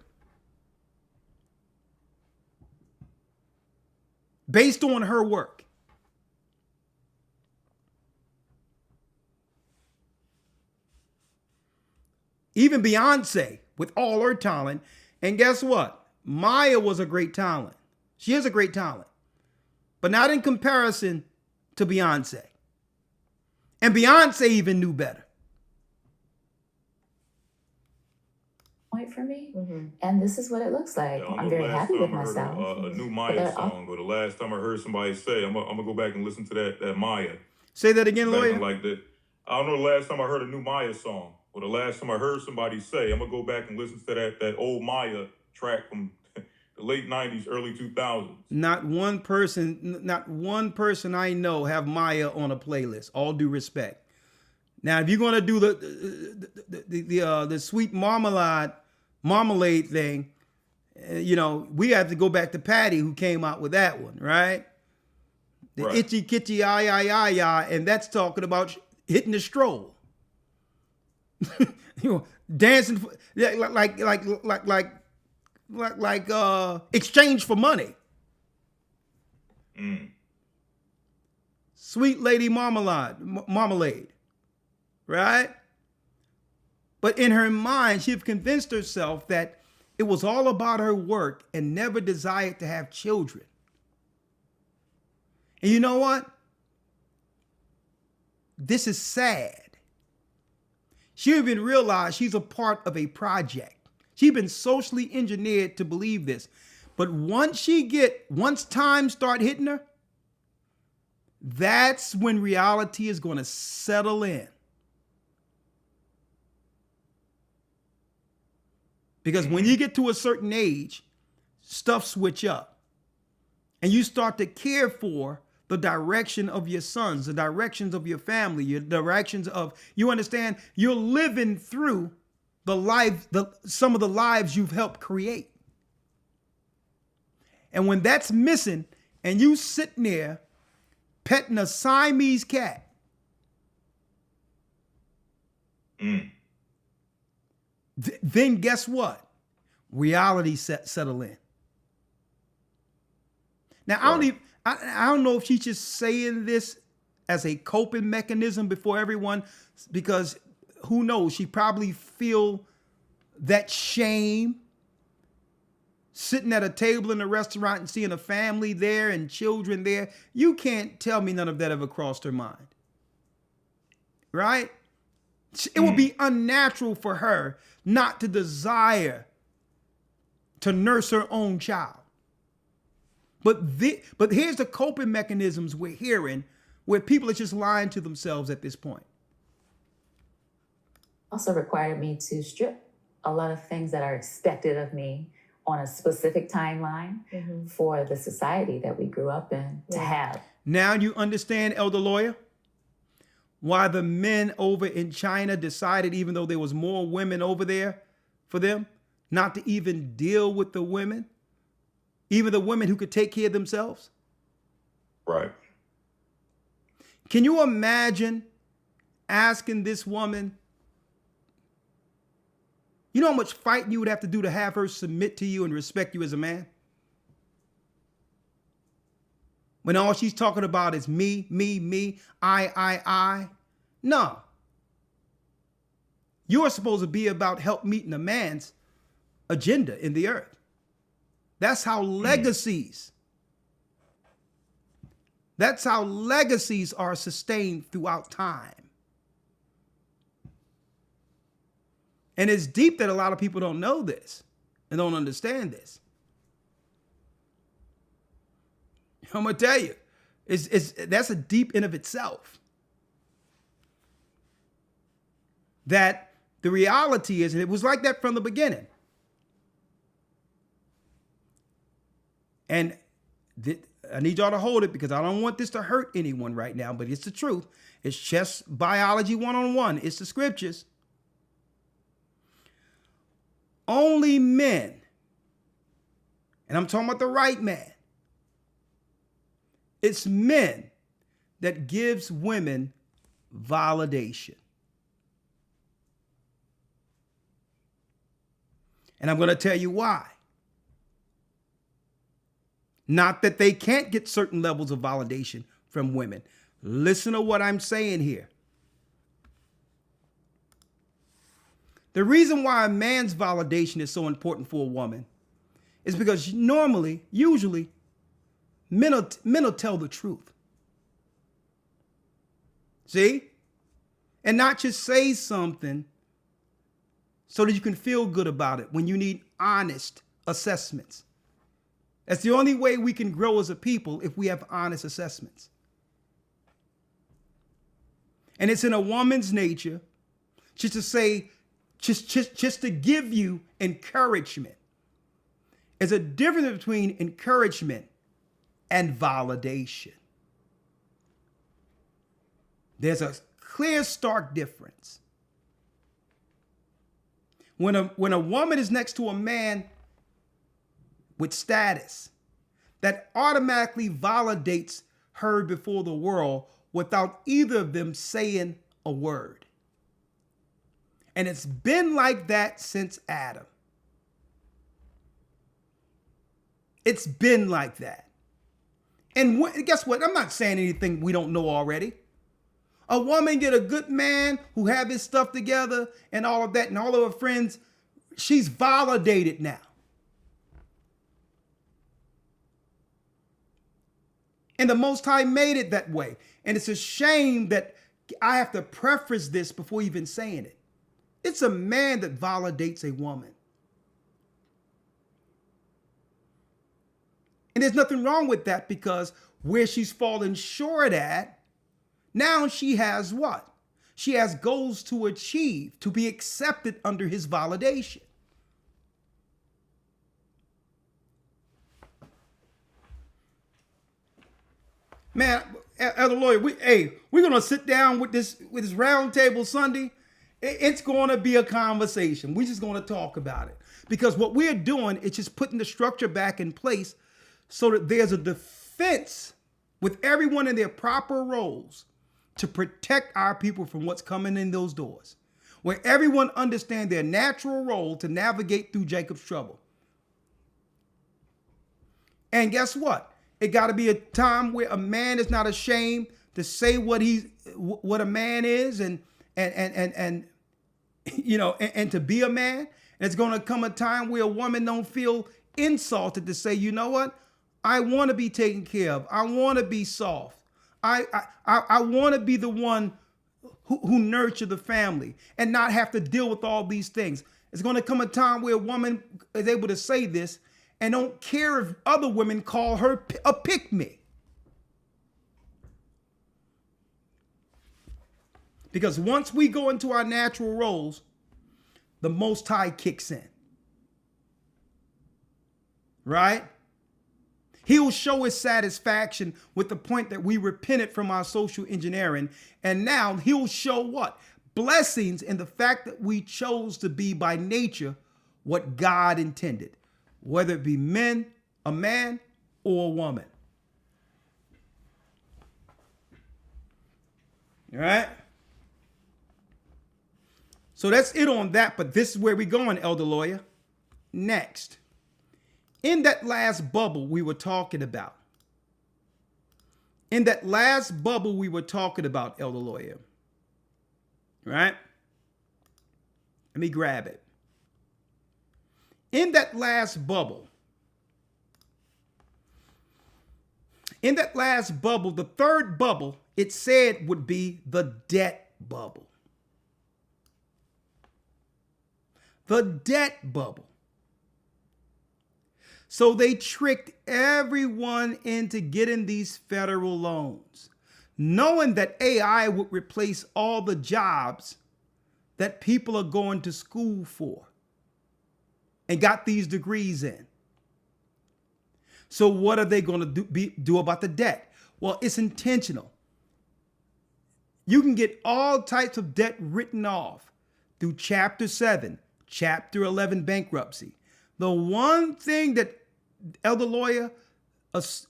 based on her work. Even Beyonce, with all her talent, and guess what? Maya was a great talent. She is a great talent, but not in comparison to Beyonce. And Beyonce even knew better. right for me. And this is what it looks like. Yeah, I don't I'm know very the last happy with time I heard myself. a new But Maya there are song, or the last time I heard somebody say, I'm gonna go back and listen to that Maya. Say that again, Back in Lawya. like that. I don't know the last time I heard a new Maya song, or the last time I heard somebody say, I'm gonna go back and listen to that old Maya track from the late 90s, early 2000s. Not one person I know have Maya on a playlist. All due respect. Now, if you're gonna do the sweet marmalade thing, we have to go back to Patty, who came out with that one, right? The Right. itchy kitty ay, and that's talking about hitting the stroll. Dancing like exchange for money. Sweet lady marmalade, right? But in her mind, she'd convinced herself that it was all about her work and never desired to have children. And you know what? This is sad. She even realized she's a part of a project. She's been socially engineered to believe this. But once time start hitting her, that's when reality is going to settle in. Because when you get to a certain age, stuff switch up. And you start to care for the direction of your sons, the directions of your family, your directions of, you understand, you're living through some of the lives you've helped create. And when that's missing and you sitting there petting a Siamese cat, then guess what? Reality settle in. Now, I don't know if she's just saying this as a coping mechanism before everyone, because who knows? She probably feel that shame sitting at a table in a restaurant and seeing a family there and children there. You can't tell me none of that ever crossed her mind. Right? It would be unnatural for her not to desire to nurse her own child. But here's the coping mechanisms we're hearing where people are just lying to themselves at this point. Also required me to strip a lot of things that are expected of me on a specific timeline for the society that we grew up in to have. Now you understand, Elder Lawya, why the men over in China decided, even though there was more women over there for them, not to even deal with the women, even the women who could take care of themselves. Right. Can you imagine asking this woman, you know how much fighting you would have to do to have her submit to you and respect you as a man? When all she's talking about is me, I. No. You're supposed to be about help meeting a man's agenda in the earth. That's how legacies are sustained throughout time. And it's deep that a lot of people don't know this and don't understand this. I'm gonna tell you, that's a deep in of itself. That the reality is, and it was like that from the beginning. And I need y'all to hold it because I don't want this to hurt anyone right now, but it's the truth. It's just biology 101. It's the scriptures. Only men, and I'm talking about the right man, it's men that gives women validation. And I'm going to tell you why. Not that they can't get certain levels of validation from women. Listen to what I'm saying here. The reason why a man's validation is so important for a woman is because usually, men will tell the truth. See? And not just say something so that you can feel good about it when you need honest assessments. That's the only way we can grow as a people, if we have honest assessments. And it's in a woman's nature just to say, just to give you encouragement. There's a difference between encouragement and validation. There's a clear, stark difference. When a woman is next to a man with status, that automatically validates her before the world without either of them saying a word. And it's been like that since Adam. It's been like that. And guess what? I'm not saying anything we don't know already. A woman get a good man who have his stuff together and all of that, and all of her friends, she's validated now. And the Most High made it that way. And it's a shame that I have to preface this before even saying it. It's a man that validates a woman. And there's nothing wrong with that, because where she's fallen short at, now she has what? She has goals to achieve, to be accepted under his validation. Man, Elder Lawyer, we're gonna sit down with this round table Sunday. It's gonna be a conversation. We're just gonna talk about it, because what we're doing is just putting the structure back in place so that there's a defense with everyone in their proper roles to protect our people from what's coming in those doors, where everyone understands their natural role to navigate through Jacob's trouble. And guess what? It got to be a time where a man is not ashamed to say what a man is, and you know, and to be a man. And it's going to come a time where a woman don't feel insulted to say, you know what? I want to be taken care of. I want to be soft. I want to be the one who nurture the family and not have to deal with all these things. It's going to come a time where a woman is able to say this and don't care if other women call her a pick-me. Because once we go into our natural roles, the Most High kicks in. Right? He will show his satisfaction with the point that we repented from our social engineering. And now he'll show what? Blessings in the fact that we chose to be by nature what God intended, whether it be a man or a woman. All right? So that's it on that, but this is where we're going, Elder Lawyer. Next. In that last bubble we were talking about. Elder Lawyer. Right? Let me grab it. In that last bubble, the third bubble, it said would be the debt bubble. The debt bubble. So they tricked everyone into getting these federal loans, knowing that AI would replace all the jobs that people are going to school for and got these degrees in. So what are they going to do about the debt? Well, it's intentional. You can get all types of debt written off through Chapter 7, Chapter 11 bankruptcy. The one thing that, Elder Lawyer,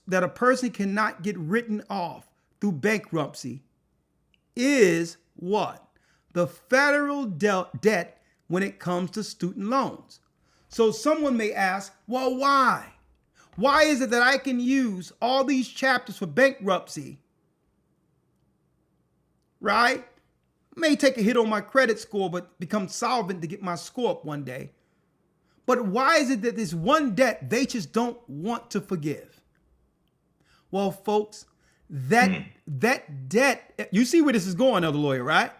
that a person cannot get written off through bankruptcy is what? The federal debt when it comes to student loans. So someone may ask, well, why? Why is it that I can use all these chapters for bankruptcy, right? May take a hit on my credit score, but become solvent to get my score up one day. But why is it that this one debt they just don't want to forgive? Well, folks, that debt, you see where this is going, Elder Lawyer, right?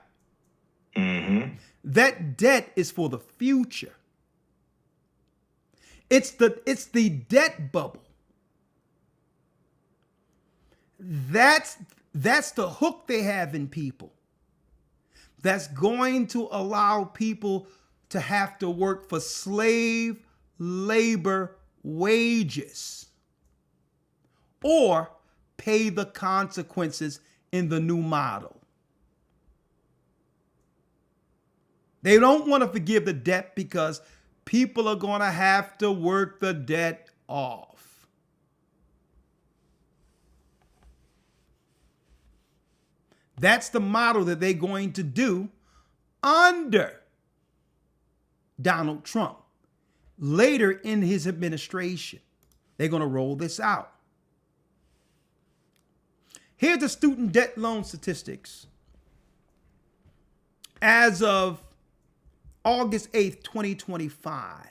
Mm-hmm. That debt is for the future. It's the debt bubble. That's the hook they have in people. That's going to allow people to have to work for slave labor wages or pay the consequences in the new model. They don't want to forgive the debt because people are going to have to work the debt off. That's the model that they're going to do under Donald Trump. Later in his administration, they're going to roll this out. Here's the student debt loan statistics. As of August 8th, 2025.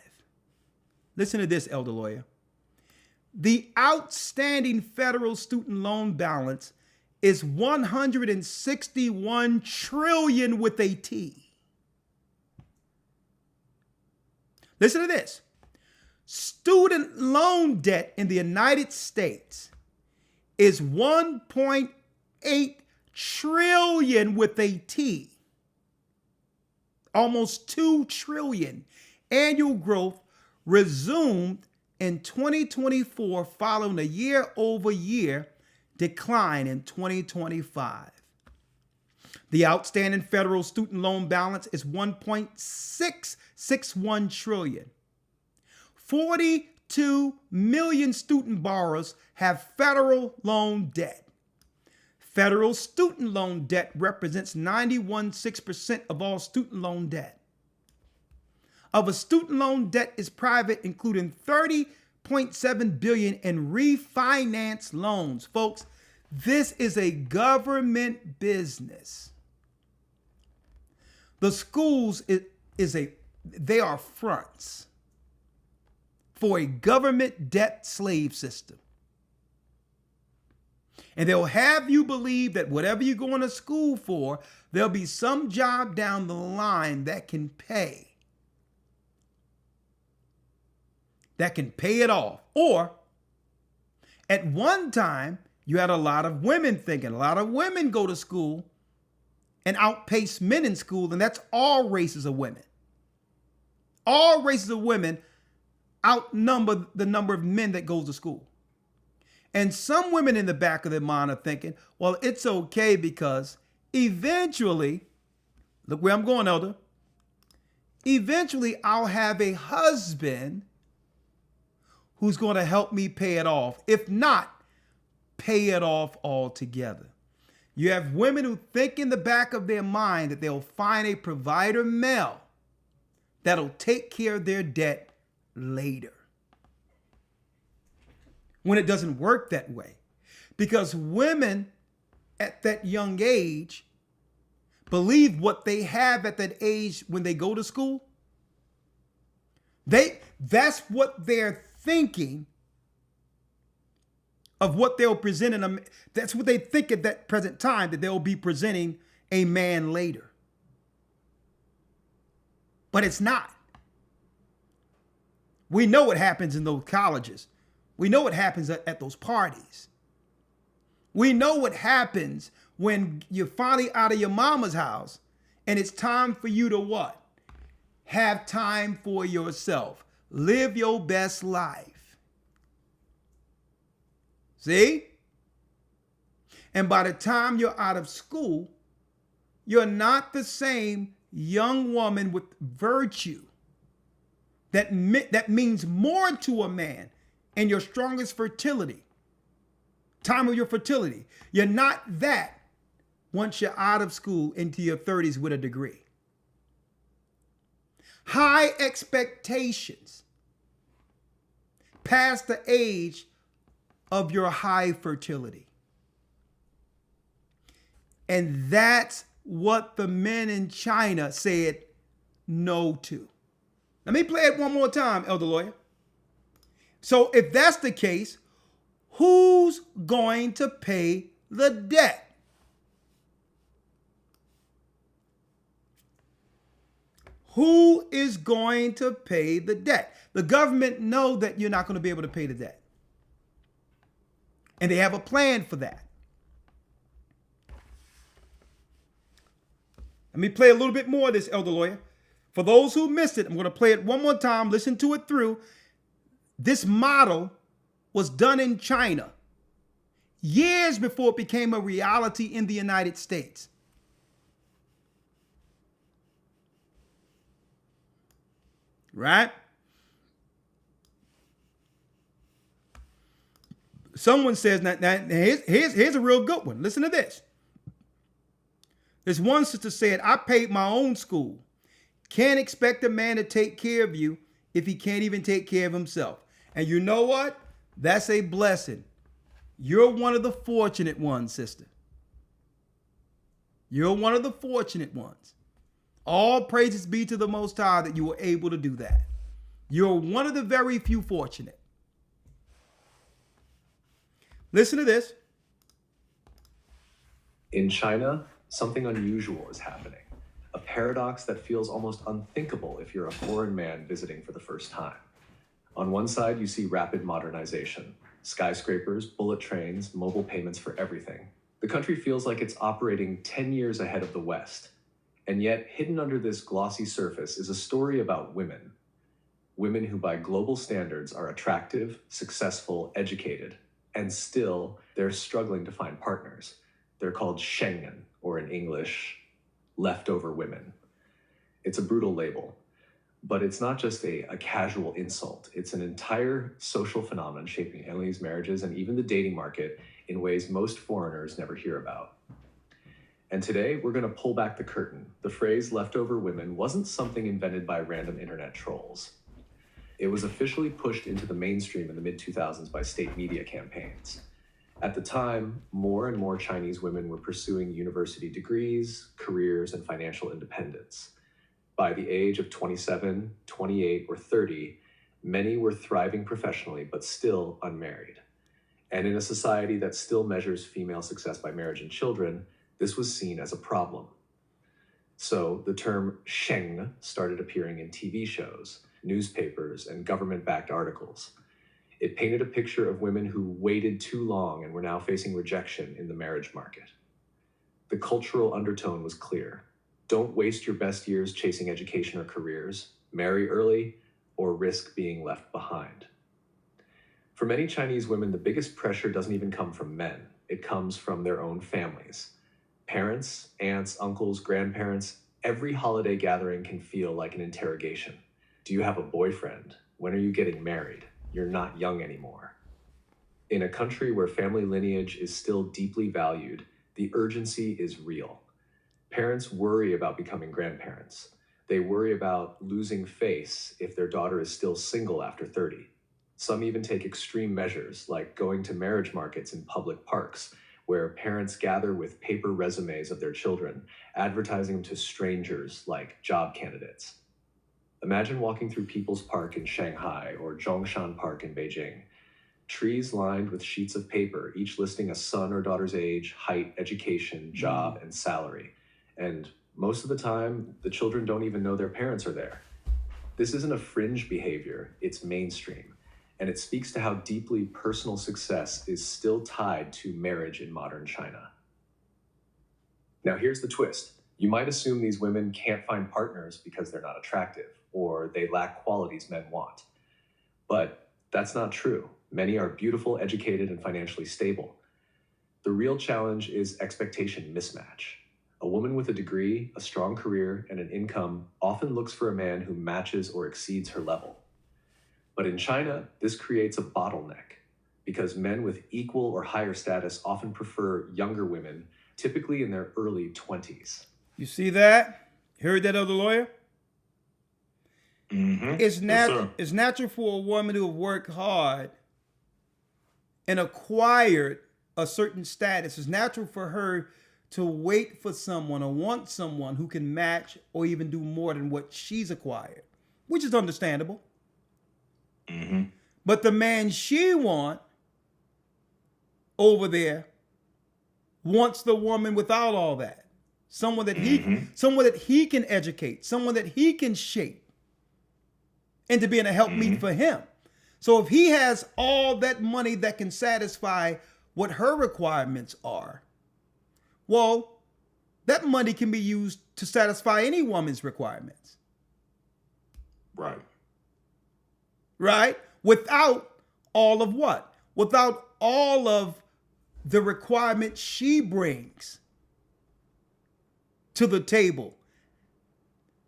Listen to this, Elder Lawya. The outstanding federal student loan balance is 161 trillion with a T. Listen to this. Student loan debt in the United States is 1.8 trillion with a T. Almost 2 trillion. Annual growth resumed in 2024 following a year-over-year decline in 2025. The outstanding federal student loan balance is 1.661 trillion. 42 million student borrowers have federal loan debt. Federal student loan debt represents 91.6% of all student loan debt. Of a student loan debt is private, including 30.7 billion in refinance loans. Folks, this is a government business. The schools they are fronts for a government debt slave system. And they'll have you believe that whatever you're going to school for, there'll be some job down the line that can pay it off. Or at one time, you had a lot of women thinking, a lot of women go to school and outpace men in school, and that's all races of women. All races of women outnumber the number of men that goes to school. And some women in the back of their mind are thinking, well, it's okay because eventually, look where I'm going, Elder. Eventually, I'll have a husband who's going to help me pay it off. If not, pay it off altogether. You have women who think in the back of their mind that they'll find a provider male that'll take care of their debt later. When it doesn't work that way. Because women at that young age believe what they have at that age when they go to school. That's what they're thinking of what they'll present in a, that's what they think at that present time, that they'll be presenting a man later. But it's not. We know what happens in those colleges. We know what happens at those parties. We know what happens when you're finally out of your mama's house and it's time for you to what? Have time for yourself. Live your best life. See? And by the time you're out of school, you're not the same young woman with virtue that means more to a man and your strongest fertility, time of your fertility. You're not that once you're out of school into your 30s with a degree. High expectations past the age of your high fertility. And that's what the men in China said no to. Let me play it one more time, Elder Lawya. So if that's the case, who's going to pay the debt? Who is going to pay the debt? The government know that you're not going to be able to pay the debt. And they have a plan for that. Let me play a little bit more of this, Elder Lawyer. For those who missed it, I'm going to play it one more time. Listen to it through. This model was done in China years before it became a reality in the United States. Right? Someone says, now here's a real good one. Listen to this. This one sister said, I paid my own school. Can't expect a man to take care of you if he can't even take care of himself. And you know what? That's a blessing. You're one of the fortunate ones, sister. You're one of the fortunate ones. All praises be to the Most High that you were able to do that. You're one of the very few fortunate. Listen to this. In China, something unusual is happening. A paradox that feels almost unthinkable if you're a foreign man visiting for the first time. On one side, you see rapid modernization. Skyscrapers, bullet trains, mobile payments for everything. The country feels like it's operating 10 years ahead of the West. And yet, hidden under this glossy surface is a story about women. Women who by global standards are attractive, successful, educated, and still they're struggling to find partners. They're called Schengen, or in English, leftover women. It's a brutal label, but it's not just a casual insult. It's an entire social phenomenon shaping Emily's marriages and even the dating market in ways most foreigners never hear about. And today, we're going to pull back the curtain. The phrase leftover women wasn't something invented by random internet trolls. It was officially pushed into the mainstream in the mid-2000s by state media campaigns. At the time, more and more Chinese women were pursuing university degrees, careers, and financial independence. By the age of 27, 28, or 30, many were thriving professionally, but still unmarried. And in a society that still measures female success by marriage and children, this was seen as a problem. So the term Sheng started appearing in TV shows, newspapers, and government-backed articles. It painted a picture of women who waited too long and were now facing rejection in the marriage market. The cultural undertone was clear. Don't waste your best years chasing education or careers, marry early, or risk being left behind. For many Chinese women, the biggest pressure doesn't even come from men. It comes from their own families. Parents, aunts, uncles, grandparents, every holiday gathering can feel like an interrogation. Do you have a boyfriend? When are you getting married? You're not young anymore. In a country where family lineage is still deeply valued, the urgency is real. Parents worry about becoming grandparents. They worry about losing face if their daughter is still single after 30. Some even take extreme measures, like going to marriage markets in public parks, where parents gather with paper resumes of their children, advertising them to strangers like job candidates. Imagine walking through People's Park in Shanghai or Zhongshan Park in Beijing. Trees lined with sheets of paper, each listing a son or daughter's age, height, education, job, and salary. And most of the time, the children don't even know their parents are there. This isn't a fringe behavior, it's mainstream. And it speaks to how deeply personal success is still tied to marriage in modern China. Now here's the twist. You might assume these women can't find partners because they're not attractive, or they lack qualities men want. But that's not true. Many are beautiful, educated, and financially stable. The real challenge is expectation mismatch. A woman with a degree, a strong career, and an income often looks for a man who matches or exceeds her level. But in China, this creates a bottleneck because men with equal or higher status often prefer younger women, typically in their early 20s. You see that? Heard that, Elder Lawyer? Mm-hmm. It's natural for a woman to have worked hard and acquired a certain status. It's natural for her to wait for someone or want someone who can match or even do more than what she's acquired, which is understandable. Mm-hmm. But the man she wants over there wants the woman without all that. someone that he can educate, someone that he can shape into being a helpmeet for him. So if he has all that money that can satisfy what her requirements are, well, that money can be used to satisfy any woman's requirements. Right. Right? Without all of what? Without all of the requirements she brings to the table.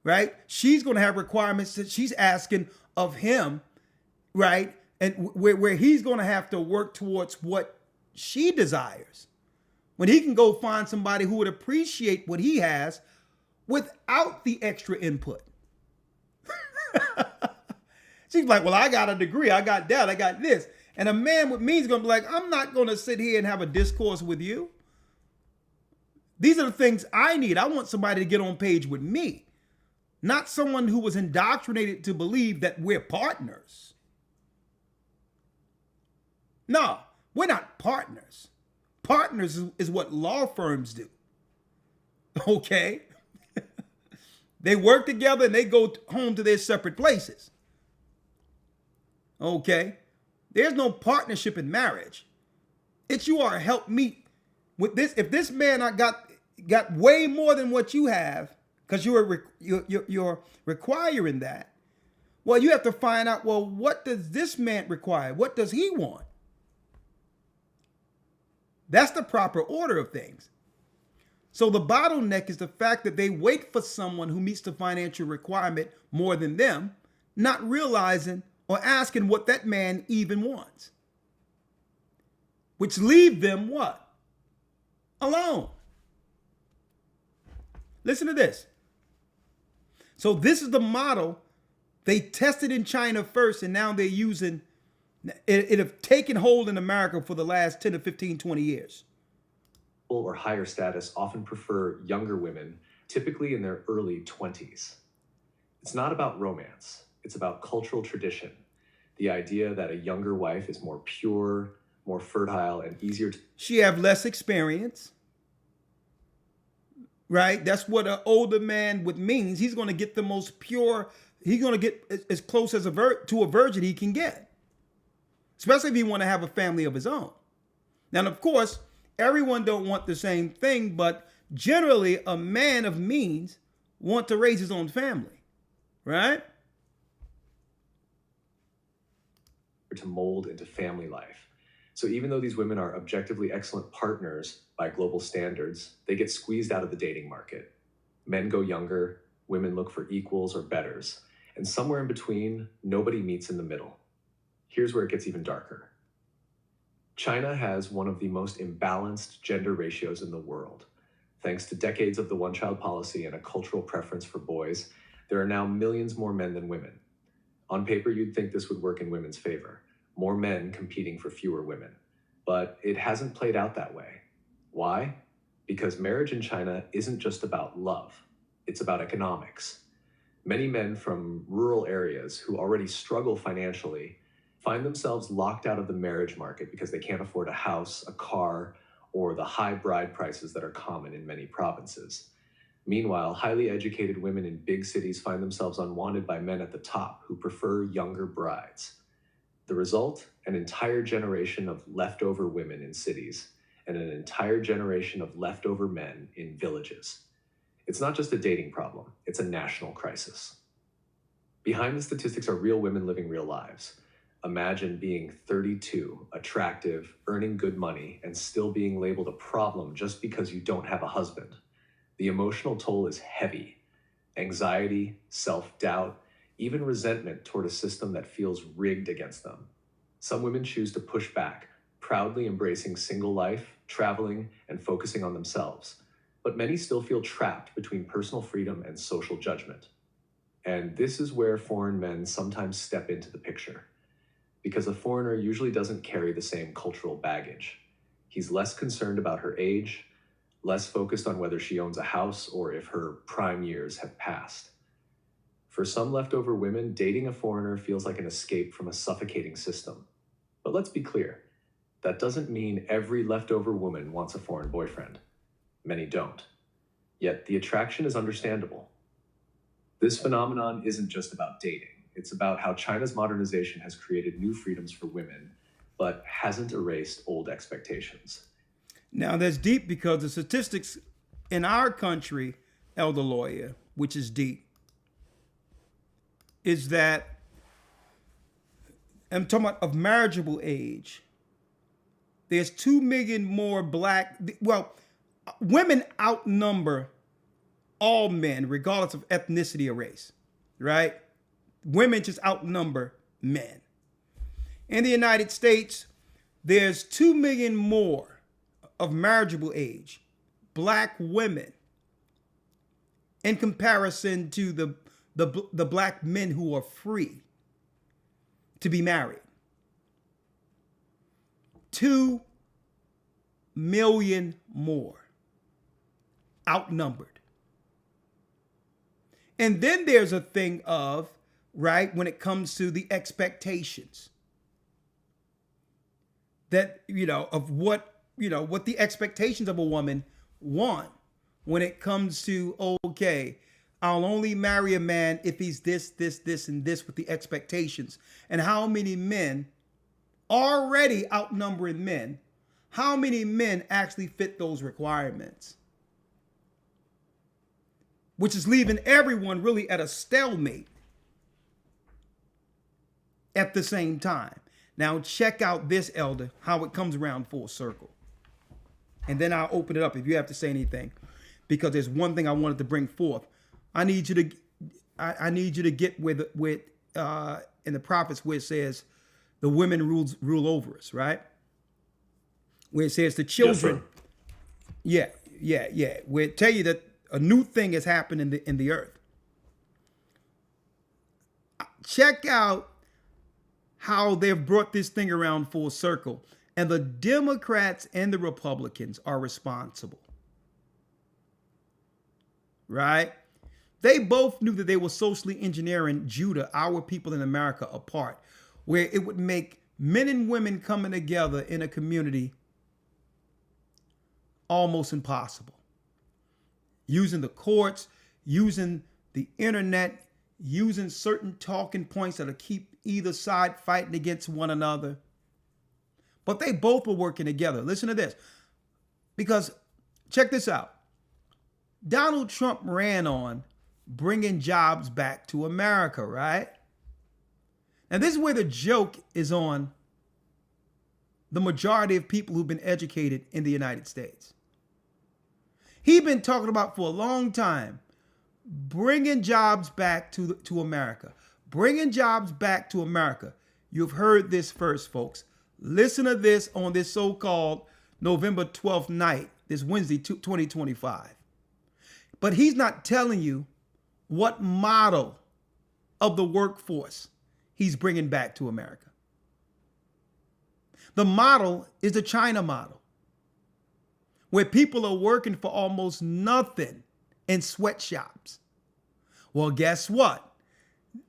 Right? She's going to have requirements that she's asking of him, right? And where he's going to have to work towards what she desires. When he can go find somebody who would appreciate what he has without the extra input. She's like, well, I got a degree, I got that, I got this. And a man with me is going to be like, I'm not going to sit here and have a discourse with you. These are the things I need. I want somebody to get on page with me, not someone who was indoctrinated to believe that we're partners. No, we're not partners. Partners is what law firms do. Okay? They work together and they go home to their separate places. Okay? There's no partnership in marriage. It's you are a helpmeet with this. If this man got way more than what you have, because you're requiring that, well, you have to find out, well, what does this man require? What does he want? That's the proper order of things. So the bottleneck is the fact that they wait for someone who meets the financial requirement more than them, not realizing or asking what that man even wants. Which leave them what? Alone. Listen to this. So this is the model. They tested in China first, and now they're using it have taken hold in America for the last 10 to 15, 20 years. Or higher status often prefer younger women, typically in their early 20s. It's not about romance. It's about cultural tradition. The idea that a younger wife is more pure, more fertile, and easier to... She have less experience. Right? That's what an older man would means. He's going to get the most pure. He's going to get as close as to a virgin he can get. Especially if he want to have a family of his own. Now, of course, everyone don't want the same thing, but generally a man of means want to raise his own family, right? To mold into family life. So even though these women are objectively excellent partners by global standards, they get squeezed out of the dating market. Men go younger, women look for equals or betters, and somewhere in between, nobody meets in the middle. Here's where it gets even darker. China has one of the most imbalanced gender ratios in the world. Thanks to decades of the one-child policy and a cultural preference for boys, there are now millions more men than women. On paper, you'd think this would work in women's favor. More men competing for fewer women. But it hasn't played out that way. Why? Because marriage in China isn't just about love. It's about economics. Many men from rural areas who already struggle financially find themselves locked out of the marriage market because they can't afford a house, a car, or the high bride prices that are common in many provinces. Meanwhile, highly educated women in big cities find themselves unwanted by men at the top who prefer younger brides. The result? An entire generation of leftover women in cities and an entire generation of leftover men in villages. It's not just a dating problem, it's a national crisis. Behind the statistics are real women living real lives. Imagine being 32, attractive, earning good money, and still being labeled a problem just because you don't have a husband. The emotional toll is heavy. Anxiety, self-doubt, even resentment toward a system that feels rigged against them. Some women choose to push back, proudly embracing single life, traveling, and focusing on themselves. But many still feel trapped between personal freedom and social judgment. And this is where foreign men sometimes step into the picture. Because a foreigner usually doesn't carry the same cultural baggage. He's less concerned about her age, less focused on whether she owns a house or if her prime years have passed. For some leftover women, dating a foreigner feels like an escape from a suffocating system. But let's be clear, that doesn't mean every leftover woman wants a foreign boyfriend. Many don't. Yet the attraction is understandable. This phenomenon isn't just about dating. It's about how China's modernization has created new freedoms for women, but hasn't erased old expectations. Now that's deep because the statistics in our country, Elder Lawya, which is deep, is that I'm talking about of marriageable age. There's 2 million more women outnumber all men, regardless of ethnicity or race, right? Women just outnumber men. In the United States, there's 2 million more of marriageable age, black women, in comparison to the black men who are free to be married. 2 million more outnumbered. And then there's a thing of, right, when it comes to the expectations that, of what the expectations of a woman want when it comes to, okay, I'll only marry a man if he's this, and this with the expectations. And how many men already outnumbering men, how many men actually fit those requirements? Which is leaving everyone really at a stalemate at the same time. Now check out this, Elder, how it comes around full circle. And then I'll open it up if you have to say anything, because there's one thing I wanted to bring forth. I need you to get with in the prophets where it says the women rule over us, right? Where it says the children. Yes, yeah. Where it tell you that a new thing has happened in the earth. Check out how they've brought this thing around full circle. And the Democrats and the Republicans are responsible. Right? They both knew that they were socially engineering Judah, our people in America, apart, where it would make men and women coming together in a community almost impossible. Using the courts, using the internet, using certain talking points that'll keep either side fighting against one another. But they both were working together. Listen to this. Because check this out. Donald Trump ran on bringing jobs back to America, right? And this is where the joke is on the majority of people who've been educated in the United States. He's been talking about for a long time, bringing jobs back to America, bringing jobs back to America. You've heard this first, folks. Listen to this on this so-called November 12th night, this Wednesday, 2025. But he's not telling you what model of the workforce he's bringing back to America. The model is the China model, where people are working for almost nothing in sweatshops. Well, guess what?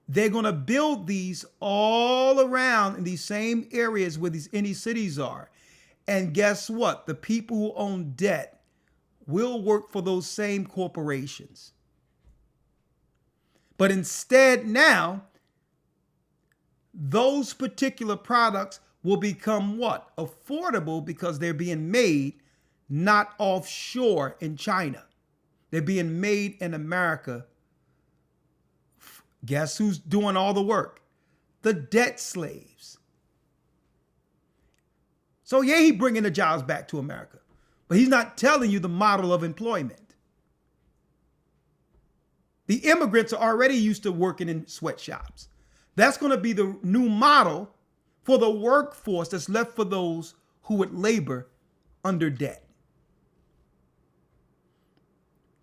They're going to build these all around in these same areas where these inner cities are. And guess what? The people who own debt will work for those same corporations. But instead now, those particular products will become what? Affordable, because they're being made not offshore in China. They're being made in America. Guess who's doing all the work? The debt slaves. So yeah, he's bringing the jobs back to America, but he's not telling you the model of employment. The immigrants are already used to working in sweatshops. That's going to be the new model for the workforce that's left for those who would labor under debt.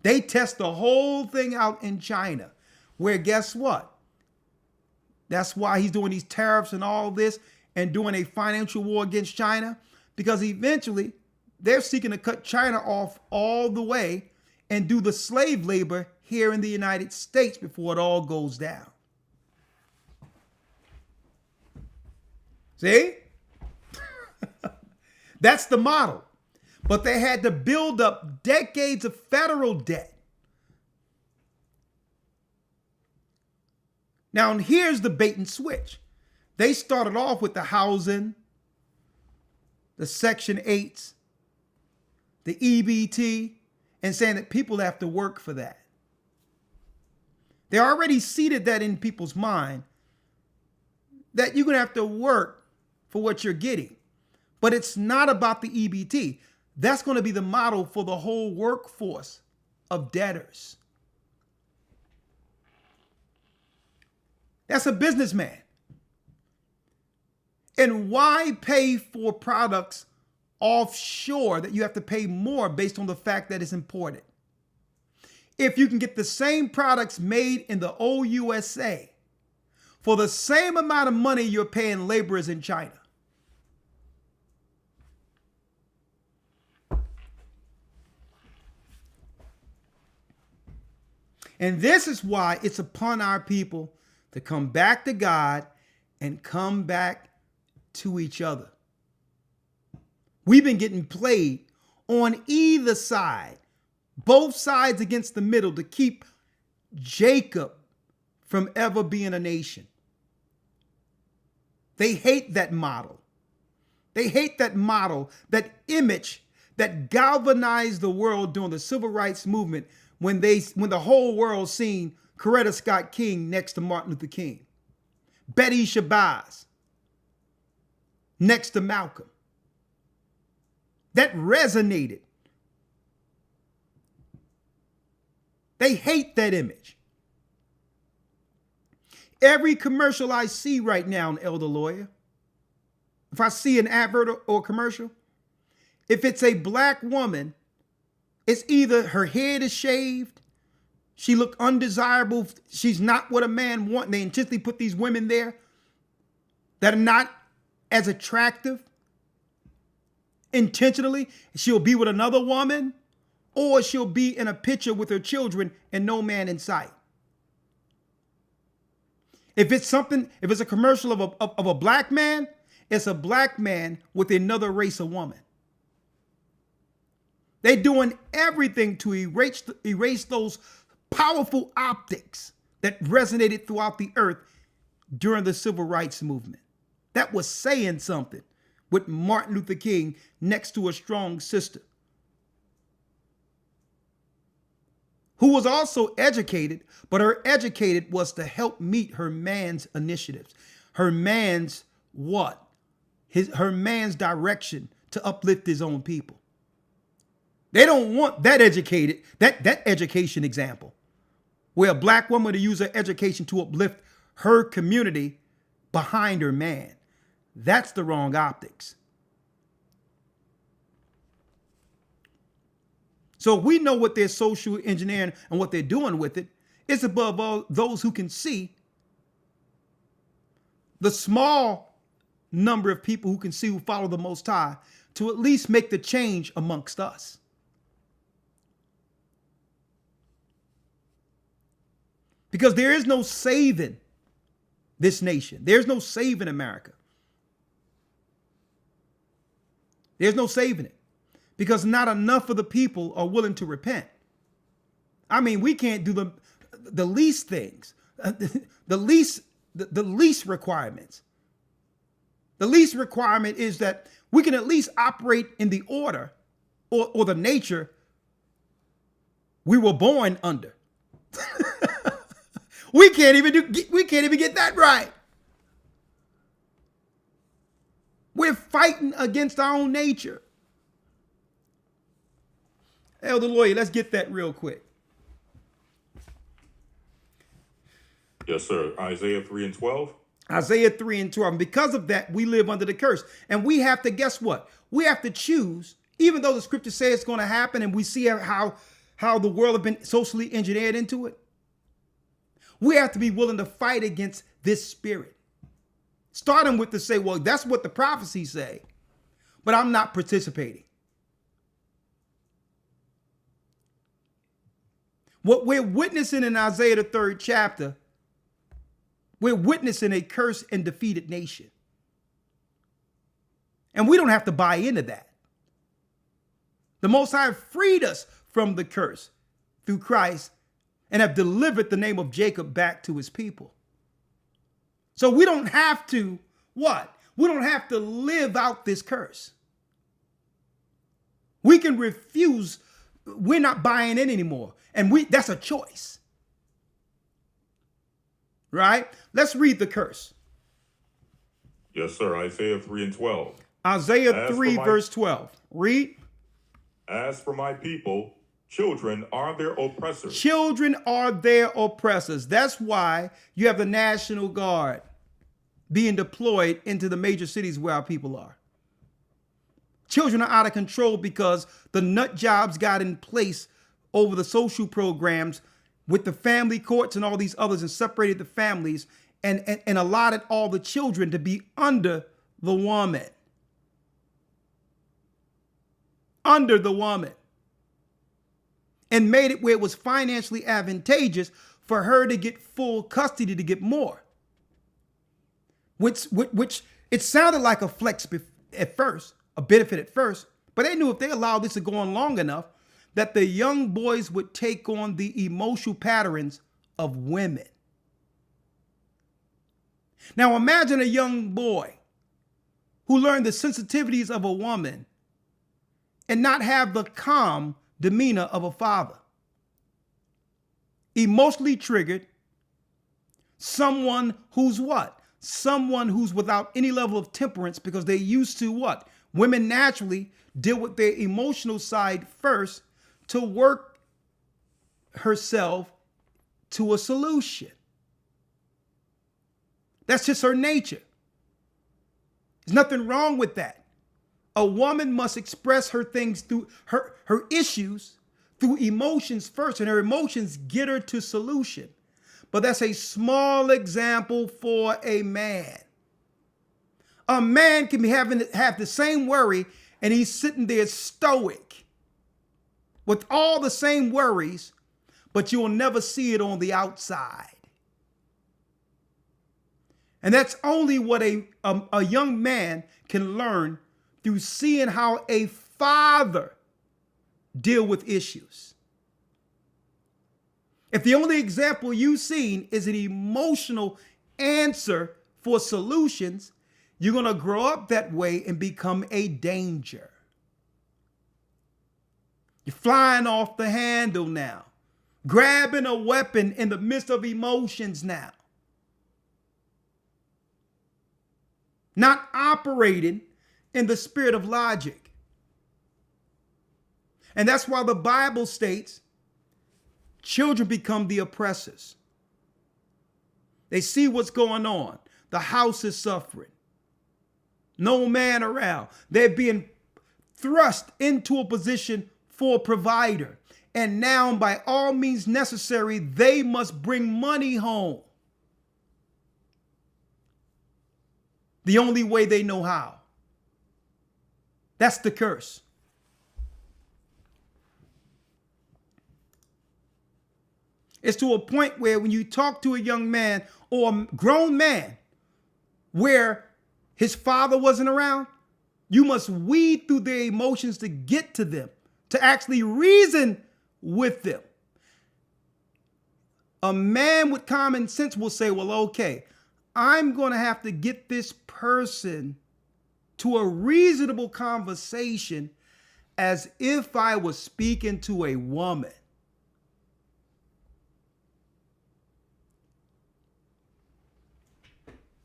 They test the whole thing out in China, where guess what? That's why he's doing these tariffs and all this and doing a financial war against China, because eventually they're seeking to cut China off all the way and do the slave labor here in the United States before it all goes down. See? That's the model. But they had to build up decades of federal debt Now, here's the bait and switch. They started off with the housing, the Section 8s, the EBT, and saying that people have to work for that. They already seeded that in people's mind that you're going to have to work for what you're getting. But it's not about the EBT. That's going to be the model for the whole workforce of debtors. That's a businessman. And why pay for products offshore that you have to pay more based on the fact that it's imported? If you can get the same products made in the old USA for the same amount of money you're paying laborers in China. And this is why it's upon our people to come back to God and come back to each other. We've been getting played on either side, both sides against the middle, to keep Jacob from ever being a nation. They hate that model. They hate that model, that image that galvanized the world during the civil rights movement when the whole world seen Coretta Scott King next to Martin Luther King, Betty Shabazz next to Malcolm. That resonated. They hate that image. Every commercial I see right now in Elder Lawya, if I see an advert or commercial, if it's a black woman, it's either her head is shaved, she look undesirable, she's not what a man wants. They intentionally put these women there that are not as attractive intentionally. She'll be with another woman, or she'll be in a picture with her children and no man in sight. If it's a commercial of a black man, it's a black man with another race of woman. They're doing everything to erase those powerful optics that resonated throughout the earth during the civil rights movement. That was saying something, with Martin Luther King next to a strong sister who was also educated, but her educated was to help meet her man's initiatives. Her man's what? Her man's direction to uplift his own people. They don't want that education example where a black woman to use her education to uplift her community behind her man. That's the wrong optics. So if we know what they're social engineering and what they're doing with it, it's above all those who can see, the small number of people who can see, who follow the Most High, to at least make the change amongst us. Because there is no saving this nation. There's no saving America. There's no saving it. Because not enough of the people are willing to repent. I mean, we can't do the least things, the least requirements. The least requirement is that we can at least operate in the order or the nature we were born under. We can't even get that right. We're fighting against our own nature. Elder Lawya, let's get that real quick. Yes, sir. Isaiah 3:12. Isaiah 3:12. And because of that, we live under the curse. And we have to, guess what? We have to choose, even though the scripture says it's going to happen and we see how the world has been socially engineered into it. We have to be willing to fight against this spirit. Starting with to say, well, that's what the prophecies say, but I'm not participating. What we're witnessing in Isaiah, the 3rd chapter, we're witnessing a cursed and defeated nation. And we don't have to buy into that. The Most High freed us from the curse through Christ and have delivered the name of Jacob back to his people. So we don't have to, what? We don't have to live out this curse. We can refuse. We're not buying in anymore. And that's a choice. Right? Let's read the curse. Yes, sir. Isaiah 3:12. Isaiah 3, verse 12. Read. As for my people, children are their oppressors. Children are their oppressors. That's why you have the National Guard being deployed into the major cities where our people are. Children are out of control because the nut jobs got in place over the social programs with the family courts and all these others, and separated the families and allotted all the children to be under the woman. Under the woman. And made it where it was financially advantageous for her to get full custody, to get more. Which it sounded like a flex at first, a benefit at first, but they knew if they allowed this to go on long enough, that the young boys would take on the emotional patterns of women. Now imagine a young boy who learned the sensitivities of a woman and not have the calm demeanor of a father. Emotionally triggered, someone who's what? Someone who's without any level of temperance, because they used to what? Women naturally deal with their emotional side first to work herself to a solution. That's just her nature. There's nothing wrong with that. A woman must express her things through her issues through emotions first, and her emotions get her to solution. But that's a small example for a man. A man can have the same worry, and he's sitting there stoic with all the same worries, but you will never see it on the outside. And that's only what a young man can learn through seeing how a father deal with issues. If the only example you've seen is an emotional answer for solutions, you're going to grow up that way and become a danger. You're flying off the handle now, grabbing a weapon in the midst of emotions now, not operating in the spirit of logic. And that's why the Bible states children become the oppressors. They see what's going on. The house is suffering. No man around. They're being thrust into a position for a provider. And now, by all means necessary, they must bring money home. The only way they know how. That's the curse. It's to a point where when you talk to a young man or a grown man where his father wasn't around, you must weed through their emotions to get to them, to actually reason with them. A man with common sense will say, well, okay, I'm going to have to get this person to a reasonable conversation as if I was speaking to a woman.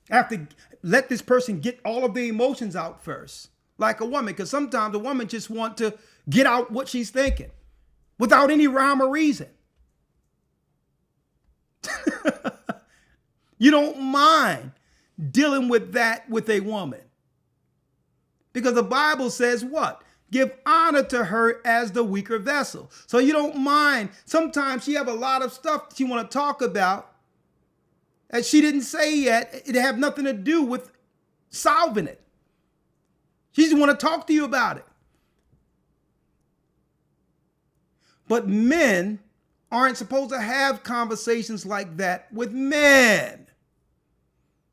I have to let this person get all of the emotions out first, like a woman, because sometimes a woman just wants to get out what she's thinking without any rhyme or reason. You don't mind dealing with that with a woman, because the Bible says what? Give honor to her as the weaker vessel. So you don't mind. Sometimes she have a lot of stuff she want to talk about that she didn't say yet. It have nothing to do with solving it. She just want to talk to you about it. But men aren't supposed to have conversations like that with men.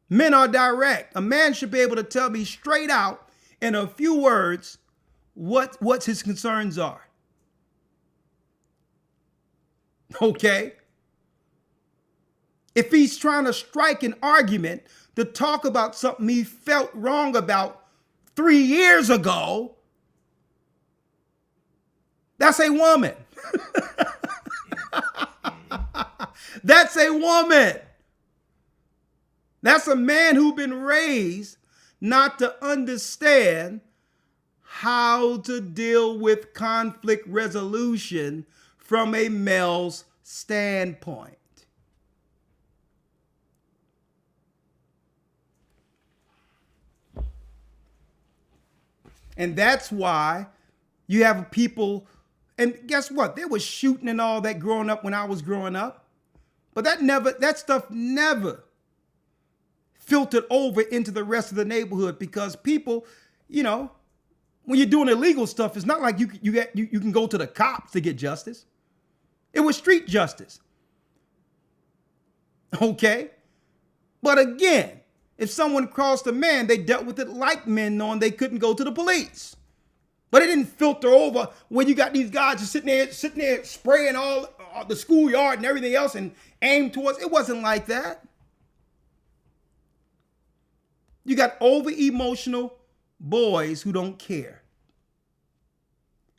Men are direct. A man should be able to tell me straight out in a few words what his concerns are. Okay? if he's trying to strike an argument to talk about something he felt wrong about 3 years ago, that's a woman. That's a woman. That's a man who's been raised not to understand how to deal with conflict resolution from a male's standpoint. And that's why you have people, and guess what? There was shooting and all that growing up when I was growing up. But that stuff never filtered over into the rest of the neighborhood, because people, you know, when you're doing illegal stuff, it's not like you can go to the cops to get justice. It was street justice. Okay? But again, if someone crossed a man, they dealt with it like men, knowing they couldn't go to the police. But it didn't filter over when you got these guys just sitting there spraying all the schoolyard and everything else and aim towards. It wasn't like that. You got over emotional boys who don't care.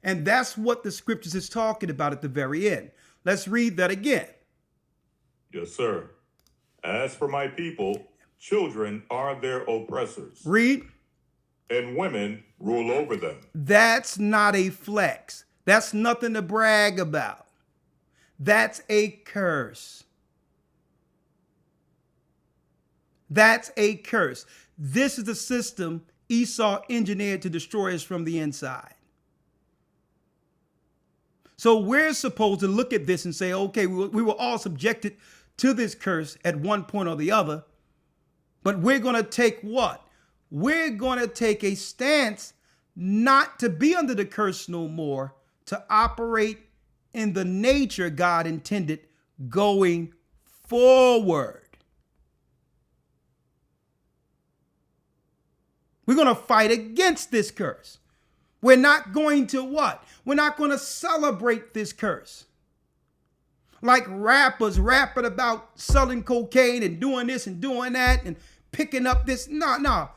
And that's what the scriptures is talking about at the very end. Let's read that again. Yes, sir. As for my people, children are their oppressors. Read. And women rule over them. That's not a flex. That's nothing to brag about. That's a curse. That's a curse. This is the system Esau engineered to destroy us from the inside. So we're supposed to look at this and say, okay, we were all subjected to this curse at one point or the other, but we're going to take what? We're going to take a stance not to be under the curse no more, to operate in the nature God intended going forward. We're going to fight against this curse. We're not going to what? We're not going to celebrate this curse. Like rappers rapping about selling cocaine and doing this and doing that and picking up this. No.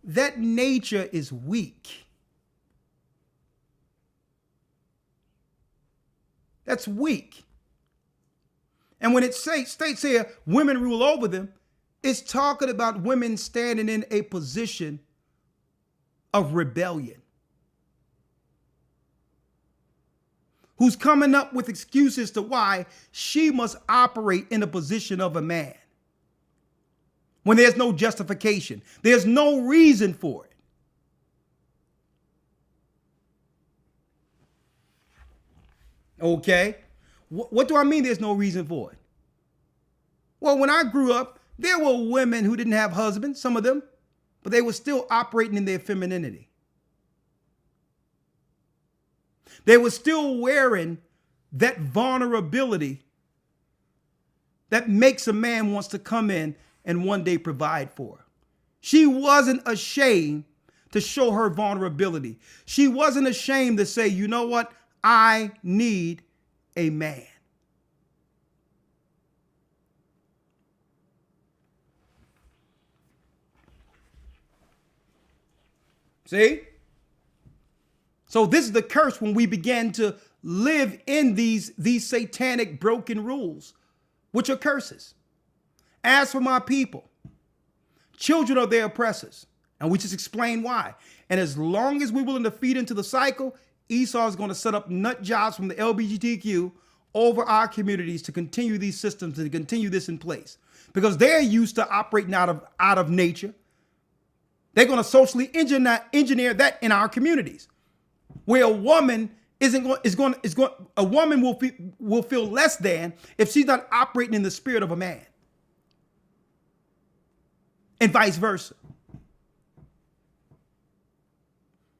That nature is weak. That's weak. And when it states here, women rule over them, it's talking about women standing in a position of rebellion. Who's coming up with excuses to why she must operate in a position of a man, when there's no justification. There's no reason for it. Okay? What do I mean there's no reason for it? Well, when I grew up, there were women who didn't have husbands, some of them, but they were still operating in their femininity. They were still wearing that vulnerability that makes a man wants to come in and one day provide for her. She wasn't ashamed to show her vulnerability. She wasn't ashamed to say, you know what? I need a man. See? So this is the curse when we begin to live in these satanic broken rules, which are curses. As for my people, children are their oppressors. And we just explain why. And as long as we're willing to feed into the cycle, Esau is going to set up nut jobs from the LGBTQ over our communities to continue these systems and to continue this in place. Because they're used to operating out of nature. They're going to socially engineer that in our communities, where a woman a woman will feel less than if she's not operating in the spirit of a man, and vice versa.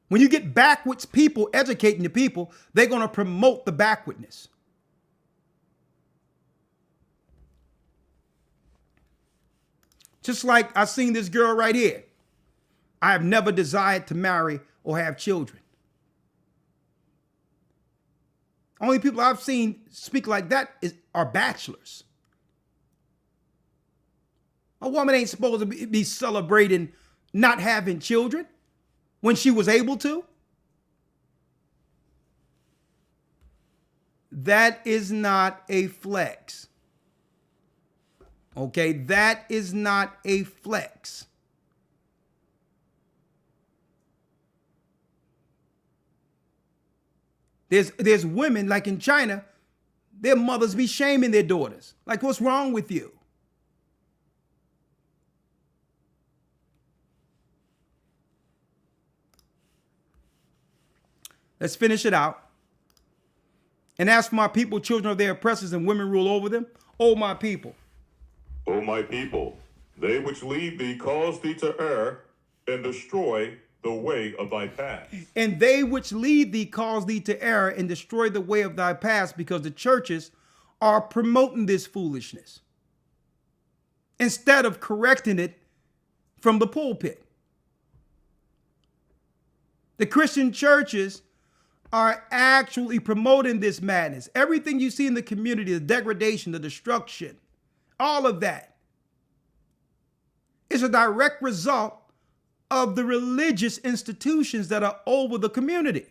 When you get backwards people educating the people, they're going to promote the backwardness. Just like I seen this girl right here. I have never desired to marry or have children. Only people I've seen speak like that are bachelors. A woman ain't supposed to be celebrating not having children when she was able to. That is not a flex. Okay, that is not a flex. There's women like in China, their mothers be shaming their daughters. Like, what's wrong with you? Let's finish it out. And as for my people, children of their oppressors, and women rule over them. O my people. O my people, they which lead thee cause thee to err and destroy the way of thy path. And they which lead thee cause thee to err and destroy the way of thy past, because the churches are promoting this foolishness instead of correcting it from the pulpit. The Christian churches are actually promoting this madness. Everything you see in the community, the degradation, the destruction, all of that is a direct result of the religious institutions that are over the community.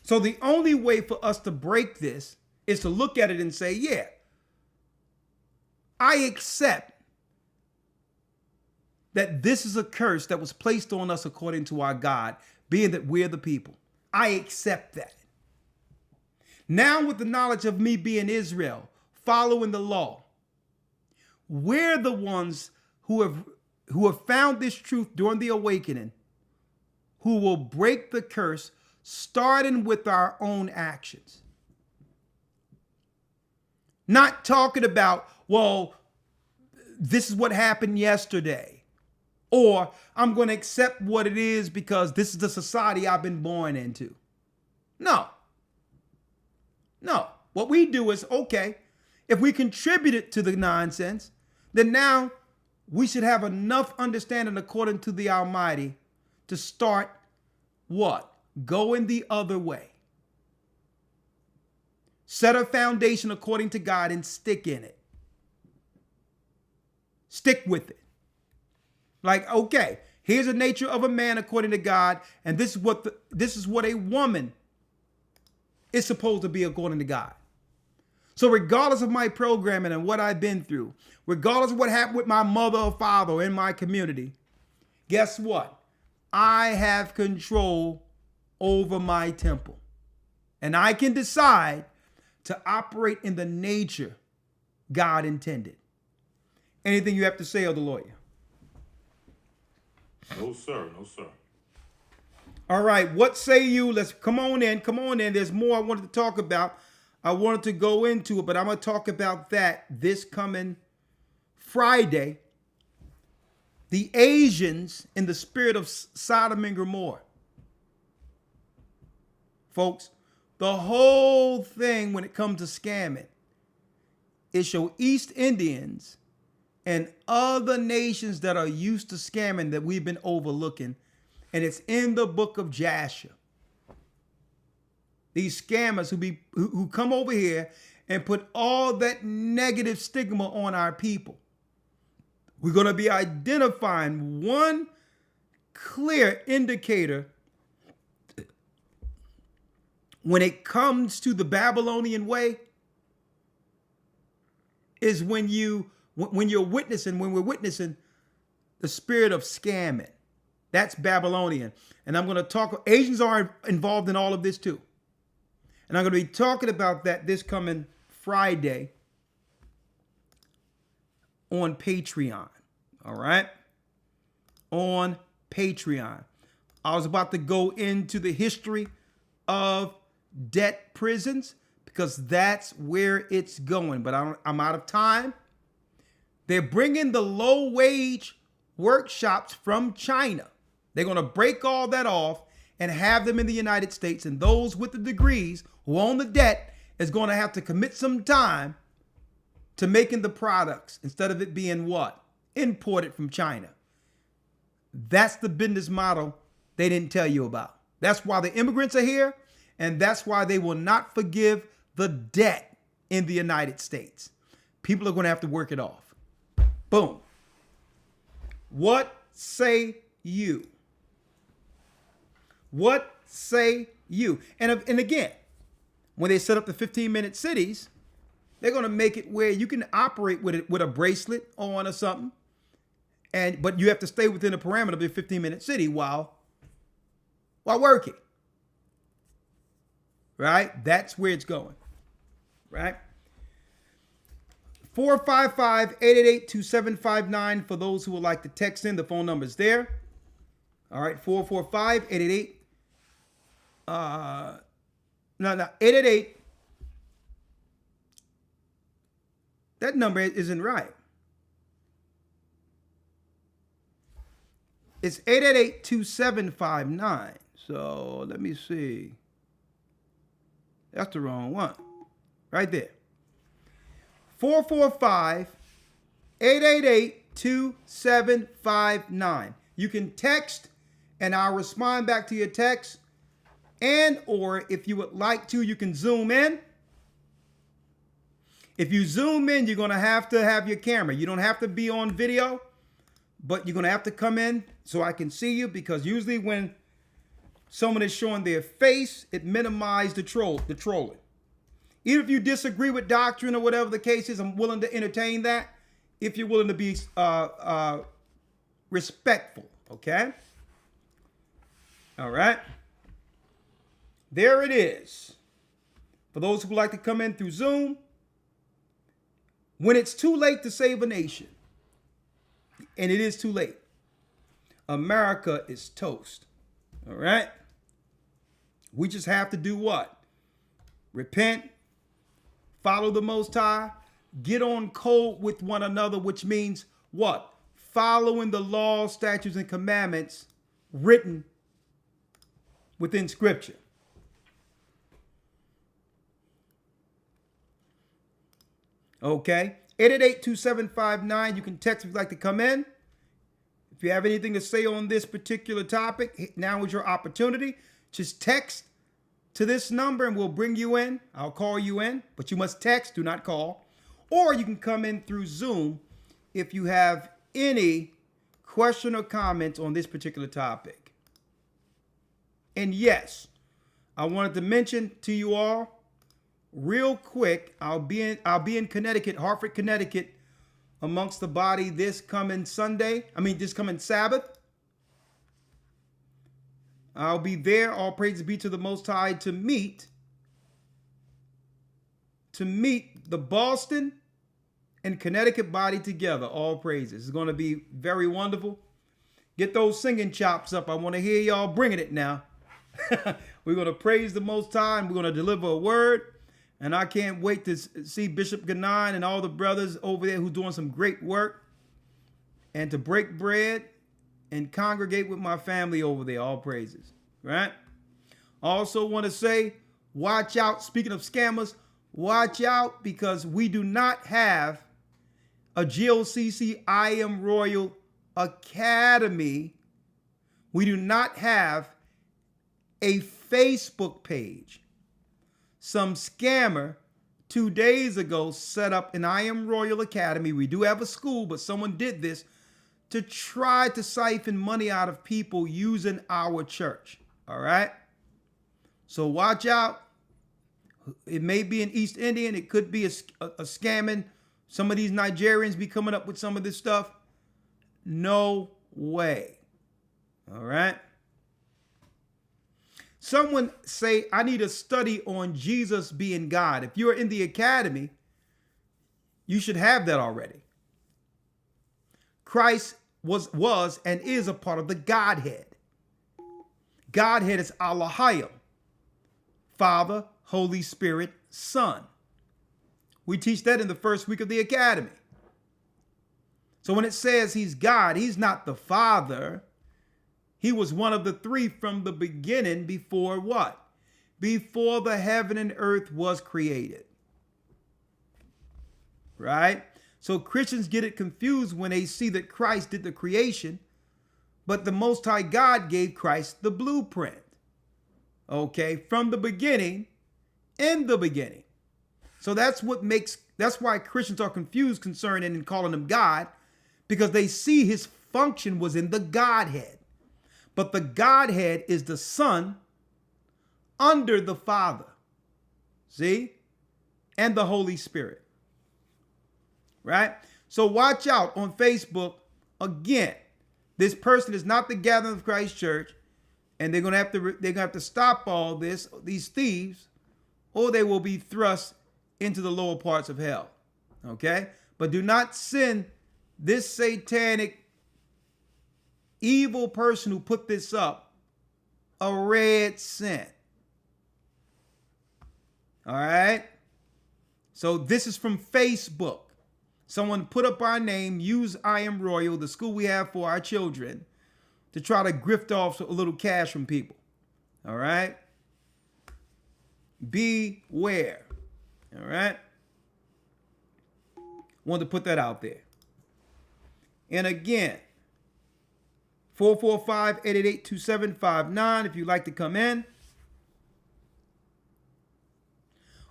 So the only way for us to break this is to look at it and say, yeah, I accept that this is a curse that was placed on us according to our God, being that we're the people. I accept that. Now, with the knowledge of me being Israel, following the law, we're the ones who have found this truth during the awakening, who will break the curse, starting with our own actions. Not talking about, well, this is what happened yesterday, or I'm going to accept what it is because this is the society I've been born into. No. What we do is, okay, if we contributed to the nonsense, then now we should have enough understanding according to the Almighty to start what? Going the other way. Set a foundation according to God and stick in it. Stick with it. Like, okay, here's the nature of a man according to God, and this is what a woman is supposed to be according to God. So regardless of my programming and what I've been through, regardless of what happened with my mother or father or in my community, guess what? I have control over my temple. And I can decide to operate in the nature God intended. Anything you have to say, Elder Lawya? No, sir. No, sir. All right. What say you? Let's come on in. Come on in. There's more I wanted to talk about. I wanted to go into it, but I'm going to talk about that this coming Friday. The Asians in the spirit of Sodom and Gomorrah. Folks, the whole thing when it comes to scamming is show East Indians and other nations that are used to scamming that we've been overlooking. And it's in the book of Jasher. These scammers who come over here and put all that negative stigma on our people. We're going to be identifying one clear indicator when it comes to the Babylonian way is when we're witnessing the spirit of scamming. That's Babylonian. And I'm going to talk, Asians are involved in all of this too. And I'm going to be talking about that this coming Friday on Patreon. All right? On Patreon. I was about to go into the history of debt prisons because that's where it's going. But I'm out of time. They're bringing the low wage workshops from China. They're going to break all that off and have them in the United States. And those with the degrees who own the debt is going to have to commit some time to making the products instead of it being what? Imported from China. That's the business model they didn't tell you about. That's why the immigrants are here And that's why they will not forgive the debt in the United States. People are going to have to work it off. Boom. What say you? What say you? And again, when they set up the 15-minute cities, they're going to make it where you can operate with it with a bracelet on or something. But you have to stay within the parameter of your 15-minute city while working. Right? That's where it's going. Right? 455-888-2759 for those who would like to text in. The phone number is there. All right, 445-888. 888. That number isn't right. It's 888-2759. So let me see. That's the wrong one. Right there. 445-888-2759. You can text and I'll respond back to your text. And or if you would like to, you can zoom in. If you zoom in, you're going to have your camera. You don't have to be on video, but you're going to have to come in so I can see you, because usually when someone is showing their face, it minimizes the trolling. Even if you disagree with doctrine or whatever the case is, I'm willing to entertain that if you're willing to be respectful, okay? All right. There it is. For those who would like to come in through Zoom, when it's too late to save a nation, and it is too late, America is toast. All right? We just have to do what? Repent, follow the Most High, get on code with one another, which means what? Following the laws, statutes, and commandments written within Scripture. Okay, 888-2759. You can text if you'd like to come in. If you have anything to say on this particular topic, now is your opportunity. Just text to this number and we'll bring you in. I'll call you in, but you must text, do not call. Or you can come in through Zoom if you have any question or comment on this particular topic. And yes, I wanted to mention to you all, real quick, I'll be in Connecticut, Hartford, Connecticut, amongst the body this coming Sabbath. I'll be there, all praises be to the Most High, to meet the Boston and Connecticut body together, all praises. It's going to be very wonderful. Get those singing chops up. I want to hear y'all bringing it now. We're going to praise the Most High and we're going to deliver a word. And I can't wait to see Bishop Ganon and all the brothers over there who's doing some great work, and to break bread and congregate with my family over there. All praises, right? Also want to say, watch out. Speaking of scammers, watch out, because we do not have a GOCC I Am Royal Academy. We do not have a Facebook page. Some scammer 2 days ago set up an I Am Royal Academy. We do have a school, but someone did this to try to siphon money out of people using our church. All right? So watch out. It may be an East Indian. It could be a scamming. Some of these Nigerians be coming up with some of this stuff. No way. All right? Someone say, I need a study on Jesus being God. If you're in the academy, you should have that already. Christ was and is a part of the Godhead. Godhead is Allahayim, Father, Holy Spirit, Son. We teach that in the first week of the academy. So when it says he's God, he's not the Father. He was one of the three from the beginning. Before what? Before the heaven and earth was created. Right? So Christians get it confused when they see that Christ did the creation, but the Most High God gave Christ the blueprint. Okay, from the beginning, in the beginning. So that's why Christians are confused concerning calling him God, because they see his function was in the Godhead. But the Godhead is the Son under the Father. See? And the Holy Spirit. Right? So watch out on Facebook. Again, this person is not the Gathering of Christ Church, and they're gonna have to stop all these thieves, or they will be thrust into the lower parts of hell. Okay? But do not send this satanic evil person who put this up a red cent. All right? So this is from Facebook. Someone put up our name, use I Am Royal, the school we have for our children, to try to grift off a little cash from people. All right? Beware. All right? Wanted to put that out there. And again, 445-888-2759 if you'd like to come in.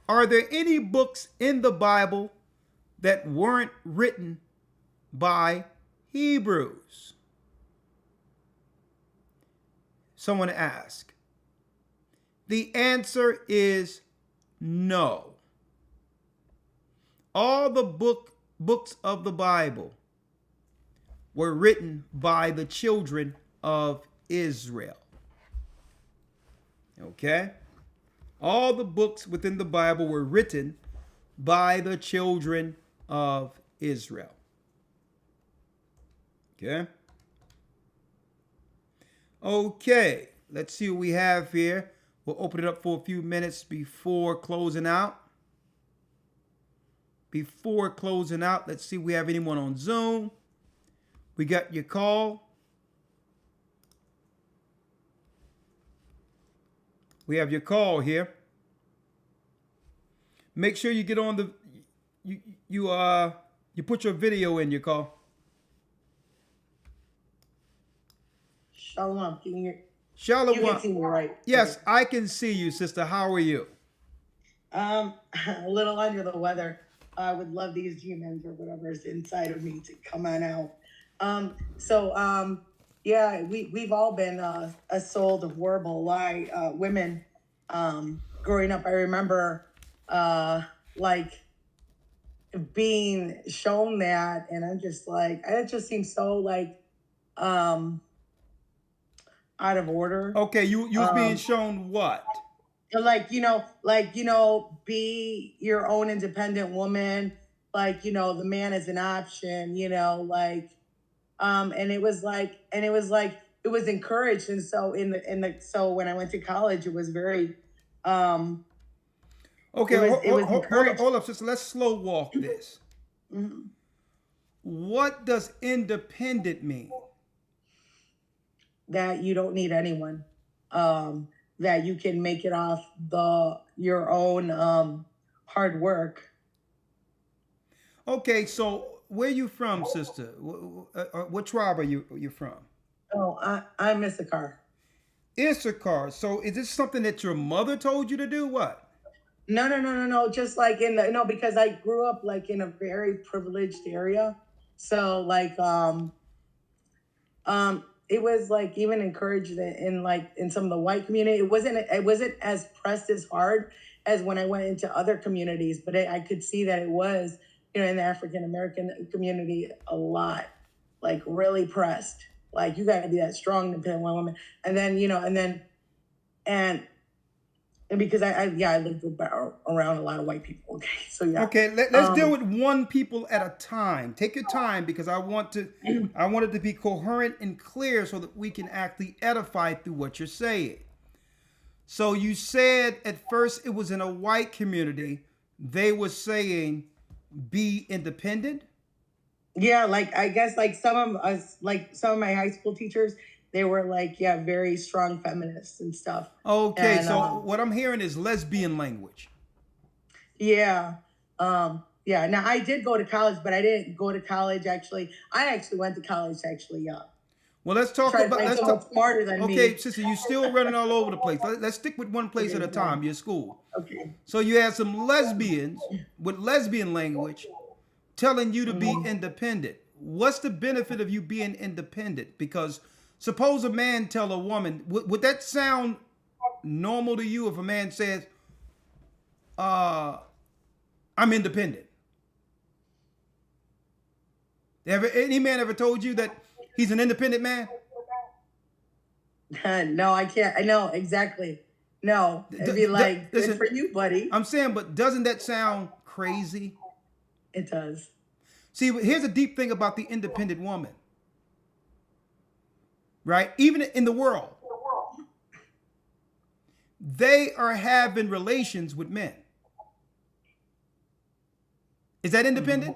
Are there any books in the Bible that weren't written by Hebrews? Someone asked. The answer is no. All the books of the Bible were written by the children of Israel. Okay? All the books within the Bible were written by the children of Israel. Okay? Okay, let's see what we have here. We'll open it up for a few minutes before closing out. Before closing out, let's see if we have anyone on Zoom. We got your call. We have your call here. Make sure you get on the you put your video in your call. Shalom, can you hear? Shalom. You can see me, right? Yes, Okay. I can see you, sister. How are you? A little under the weather. I would love these demons or whatever is inside of me to come on out. Yeah, we've all been sold a horrible lie. Women, growing up, I remember like being shown that, and I'm just like, it just seems so like out of order. Okay, you was being shown what? Be your own independent woman. The man is an option, and it was encouraged. And so so when I went to college, it was very, Okay, encouraged. hold up, sister. Let's slow walk this. Mhm. What does independent mean? That you don't need anyone, that you can make it off your own hard work. Okay, so where you from, sister? What tribe are you from? Oh, I'm Issachar. Issachar. So is this something that your mother told you to do? What? No. Just because I grew up in a very privileged area. So it was even encouraged in some of the white community. It wasn't as pressed as hard as when I went into other communities, but I could see that it was, in the African American community, a lot, really pressed. You got to be that strong, independent woman. And then, and because I lived around a lot of white people. Okay, so yeah. Okay, let's deal with one people at a time. Take your time, because I want it to be coherent and clear so that we can actually edify through what you're saying. So you said at first it was in a white community. They were saying be independent. Yeah, I guess some of us, some of my high school teachers, they were very strong feminists and stuff. Okay, And, so what I'm hearing is lesbian language. Yeah. Yeah. Now I did go to college, but I didn't go to college actually. I actually went to college Well, let's talk Try to about. find Let's someone talk. smarter than Okay, me. sister, you're still running all over the place. Let's stick with one place at a Okay, time. Your school. Okay. So you had some lesbians with lesbian language telling you to be independent. What's the benefit of you being independent? Because suppose a man tell a woman, would that sound normal to you if a man says, I'm independent? Any man ever told you that he's an independent man? No, I can't. I know exactly. No, it'd be like, listen, good for you, buddy. I'm saying, but doesn't that sound crazy? It does. See, here's a deep thing about the independent woman, right? Even in the world, they are having relations with men. Is that independent?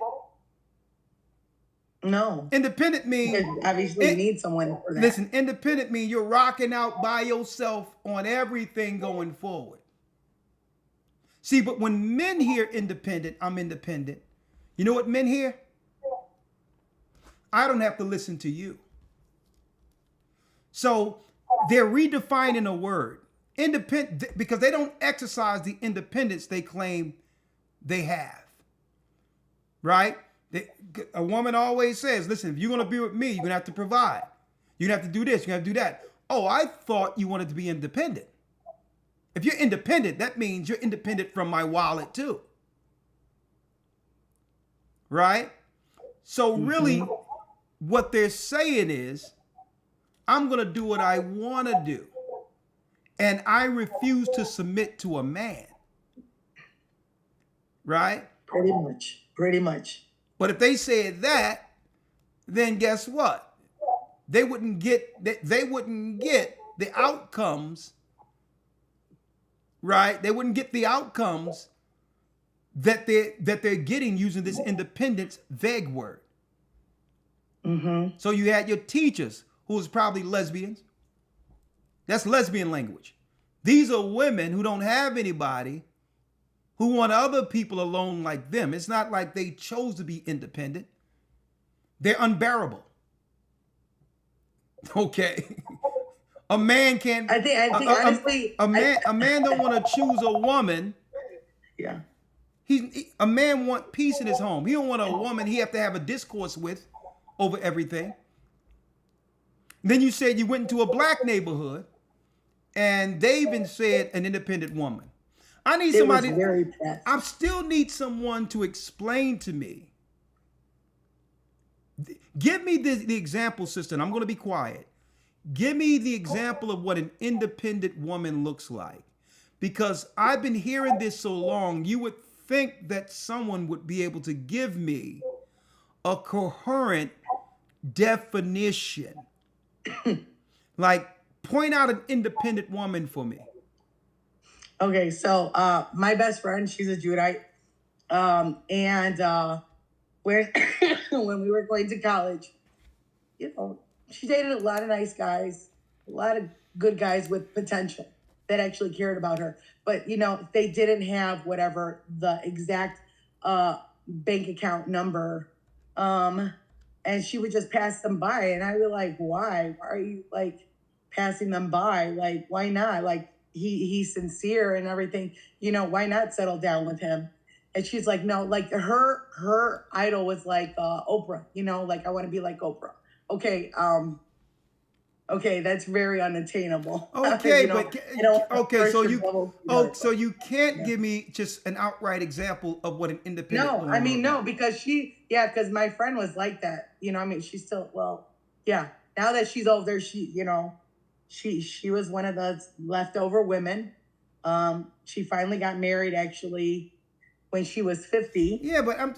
No. Independent means You obviously need someone for that. listen, independent means you're rocking out by yourself on everything going forward. See, but when men hear independent, I'm independent, you know what men hear? I don't have to listen to you. So they're redefining a word. Independent, because they don't exercise the independence they claim they have. Right? A woman always says, listen, if you're going to be with me, you're going to have to provide. You're going to have to do this. You're going to have to do that. Oh, I thought you wanted to be independent. If you're independent, that means you're independent from my wallet too. Right? So really, what they're saying is, I'm going to do what I want to do. And I refuse to submit to a man. Right? Pretty much. Pretty much. But if they said that, then guess what? They wouldn't get the outcomes, right? They wouldn't get the outcomes that they're getting using this independence vague word. So you had your teachers who was probably lesbians. That's lesbian language. These are women who don't have anybody, who want other people alone like them. It's not like they chose to be independent. They're unbearable. Okay. A man can't. I think honestly, a man don't want to choose a woman. Yeah. A man want peace in his home. He don't want a woman he have to have a discourse with over everything. Then you said you went into a black neighborhood, and they even said an independent woman. I need somebody. I still need someone to explain to me. Give me the example, sister, and I'm going to be quiet. Give me the example of what an independent woman looks like. Because I've been hearing this so long, you would think that someone would be able to give me a coherent definition. Like, point out an independent woman for me. Okay, so my best friend, she's a Judite. And when when we were going to college, you know, she dated a lot of nice guys, a lot of good guys with potential that actually cared about her. But, you know, they didn't have whatever the exact bank account number. And she would just pass them by. And I was like, why? Why are you like passing them by? Like, why not? Like, he's sincere and everything, you know, why not settle down with him? And she's like, no, like her idol was like Oprah, you know, like I want to be like Oprah. Okay, okay, that's very unattainable. Okay, you know, but okay, so you can't Yeah. give me just an outright example of what an independent No, woman I mean, looks no, like. because because my friend was like that, you know, I mean, she's still, well, yeah, now that she's older, she, you know, she was one of the leftover women. She finally got married actually when she was 50. Yeah, but I'm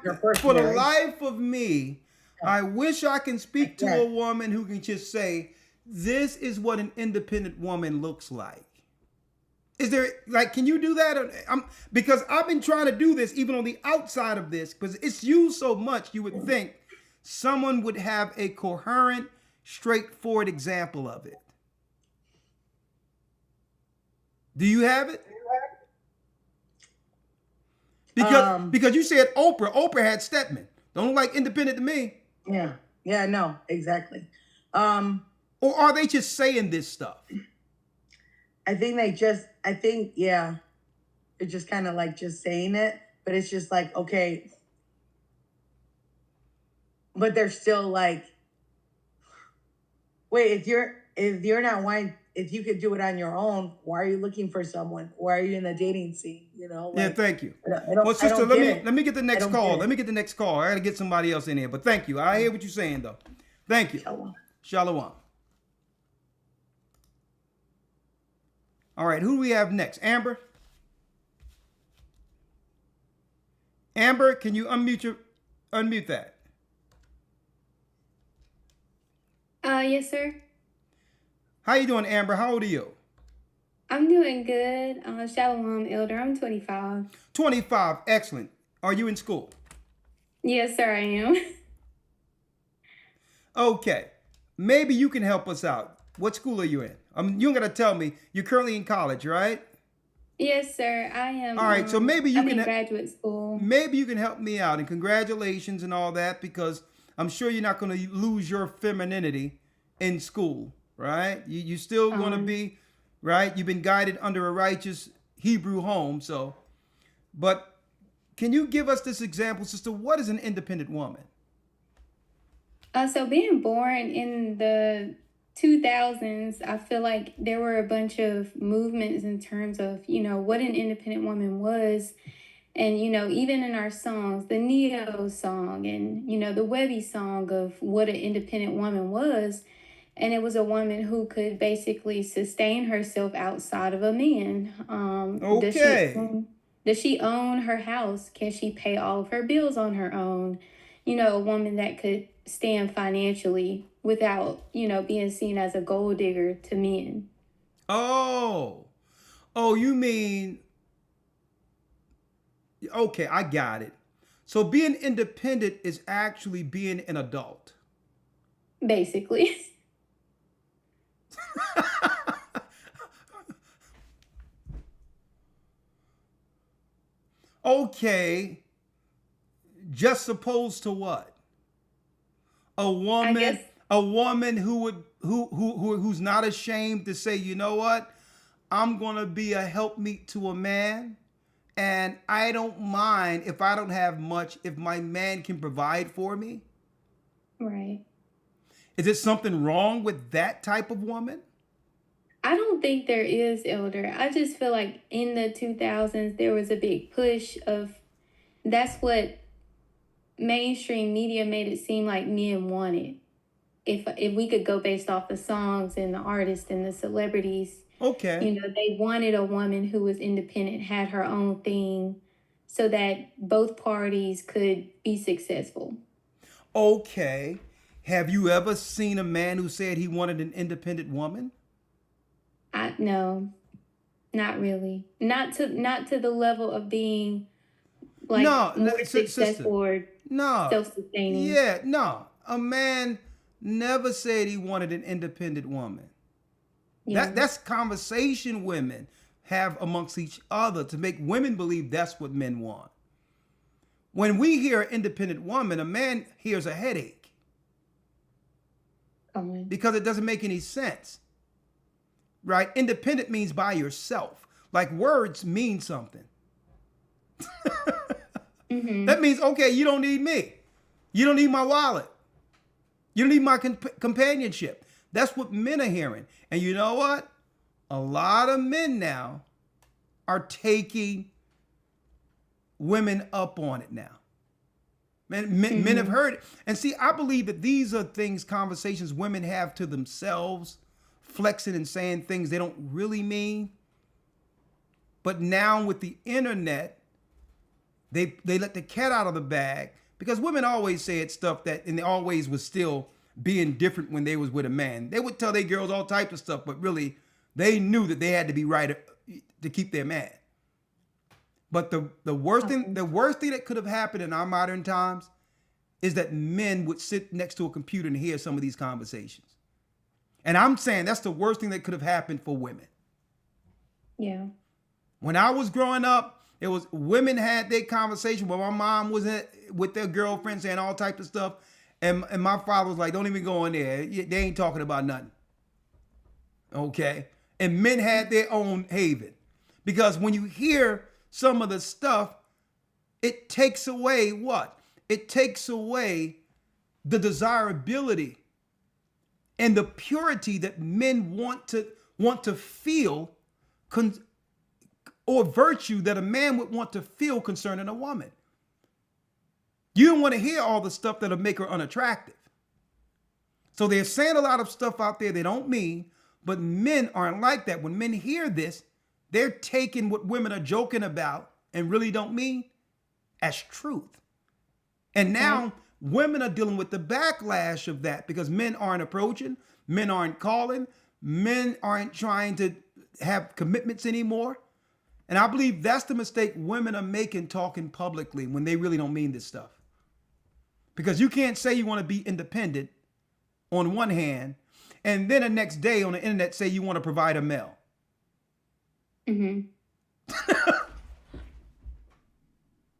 Her first for the marriage. life of me, I wish I can speak to Yeah. a woman who can just say, this is what an independent woman looks like. Is there, like, can you do that? Because I've been trying to do this even on the outside of this, because it's used so much, you would think someone would have a coherent, straightforward example of it. Do you have it? Because you said Oprah. Oprah had Stedman. Don't look like independent to me. Yeah, no, exactly. Or are they just saying this stuff? I think, yeah, they're just kind of like just saying it, but it's just like, okay, but they're still like, wait, if you're not wanting, if you could do it on your own, why are you looking for someone? Why are you in the dating scene? You know? Like, Yeah, thank you. I don't, Well, sister, let me get the I next don't call. get it. Let me get the next call. I got to get somebody else in here. But thank you. I hear what you're saying, though. Thank you. Shalom. Shalom. All right, who do we have next? Amber? Amber, can you unmute that? Yes, sir. How you doing, Amber? How old are you? I'm doing good. Shalom, Elder. I'm 25. 25. Excellent. Are you in school? Yes, sir, I am. Okay. Maybe you can help us out. What school are you in? You ain't got to tell me. You're currently in college, right? Yes, sir, I am. All right, so maybe you I'm can in graduate school. Maybe you can help me out, and congratulations and all that, because I'm sure you're not going to lose your femininity in school, right? You still going to be, right? You've been guided under a righteous Hebrew home, so. But can you give us this example, sister? What is an independent woman? So being born in the 2000s, I feel like there were a bunch of movements in terms of, what an independent woman was. And, even in our songs, the Neo song and, the Webby song of what an independent woman was. And it was a woman who could basically sustain herself outside of a man. Okay. Does she own her house? Can she pay all of her bills on her own? A woman that could stand financially without, being seen as a gold digger to men. Oh, you mean, okay, I got it. So being independent is actually being an adult. Basically. Okay, just opposed to what? A woman who's not ashamed to say, you know what? I'm gonna be a helpmeet to a man, and I don't mind if I don't have much if my man can provide for me. Right. Is it something wrong with that type of woman? I don't think there is, Elder. I just feel like in the 2000s, there was a big push of, that's what mainstream media made it seem like men wanted. If we could go based off the songs and the artists and the celebrities, okay, they wanted a woman who was independent, had her own thing, so that both parties could be successful. Okay. Have you ever seen a man who said he wanted an independent woman? No, not really. Not to the level of being like more successful or self-sustaining. Yeah, no. A man never said he wanted an independent woman. Yeah. That's conversation women have amongst each other to make women believe that's what men want. When we hear independent woman, a man hears a headache. Because it doesn't make any sense. Right? Independent means by yourself. Like words mean something. Mm-hmm. That means, okay, you don't need me. You don't need my wallet. You don't need my companionship. That's what men are hearing. And you know what? A lot of men now are taking women up on it now. Men have heard it. And see, I believe that these are conversations women have to themselves, flexing and saying things they don't really mean. But now with the internet, they let the cat out of the bag, because women always said stuff and they always was still being different when they was with a man. They would tell their girls all types of stuff, but really they knew that they had to be right to keep their man. But the worst thing that could have happened in our modern times is that men would sit next to a computer and hear some of these conversations. And I'm saying that's the worst thing that could have happened for women. Yeah. When I was growing up, it was women had their conversation where my mom was with their girlfriend saying all types of stuff. And my father was like, don't even go in there. They ain't talking about nothing. Okay? And men had their own haven. Because when you hear some of the stuff, it takes away what? It takes away the desirability and the purity that men want to feel, or virtue that a man would want to feel concerning a woman. You don't want to hear all the stuff that'll make her unattractive. So they're saying a lot of stuff out there they don't mean, but men aren't like that. When men hear this, they're taking what women are joking about and really don't mean as truth. And now women are dealing with the backlash of that because men aren't approaching, men aren't calling, men aren't trying to have commitments anymore. And I believe that's the mistake women are making talking publicly when they really don't mean this stuff. Because you can't say you want to be independent on one hand, and then the next day on the internet say you want to provide a male. Mm-hmm.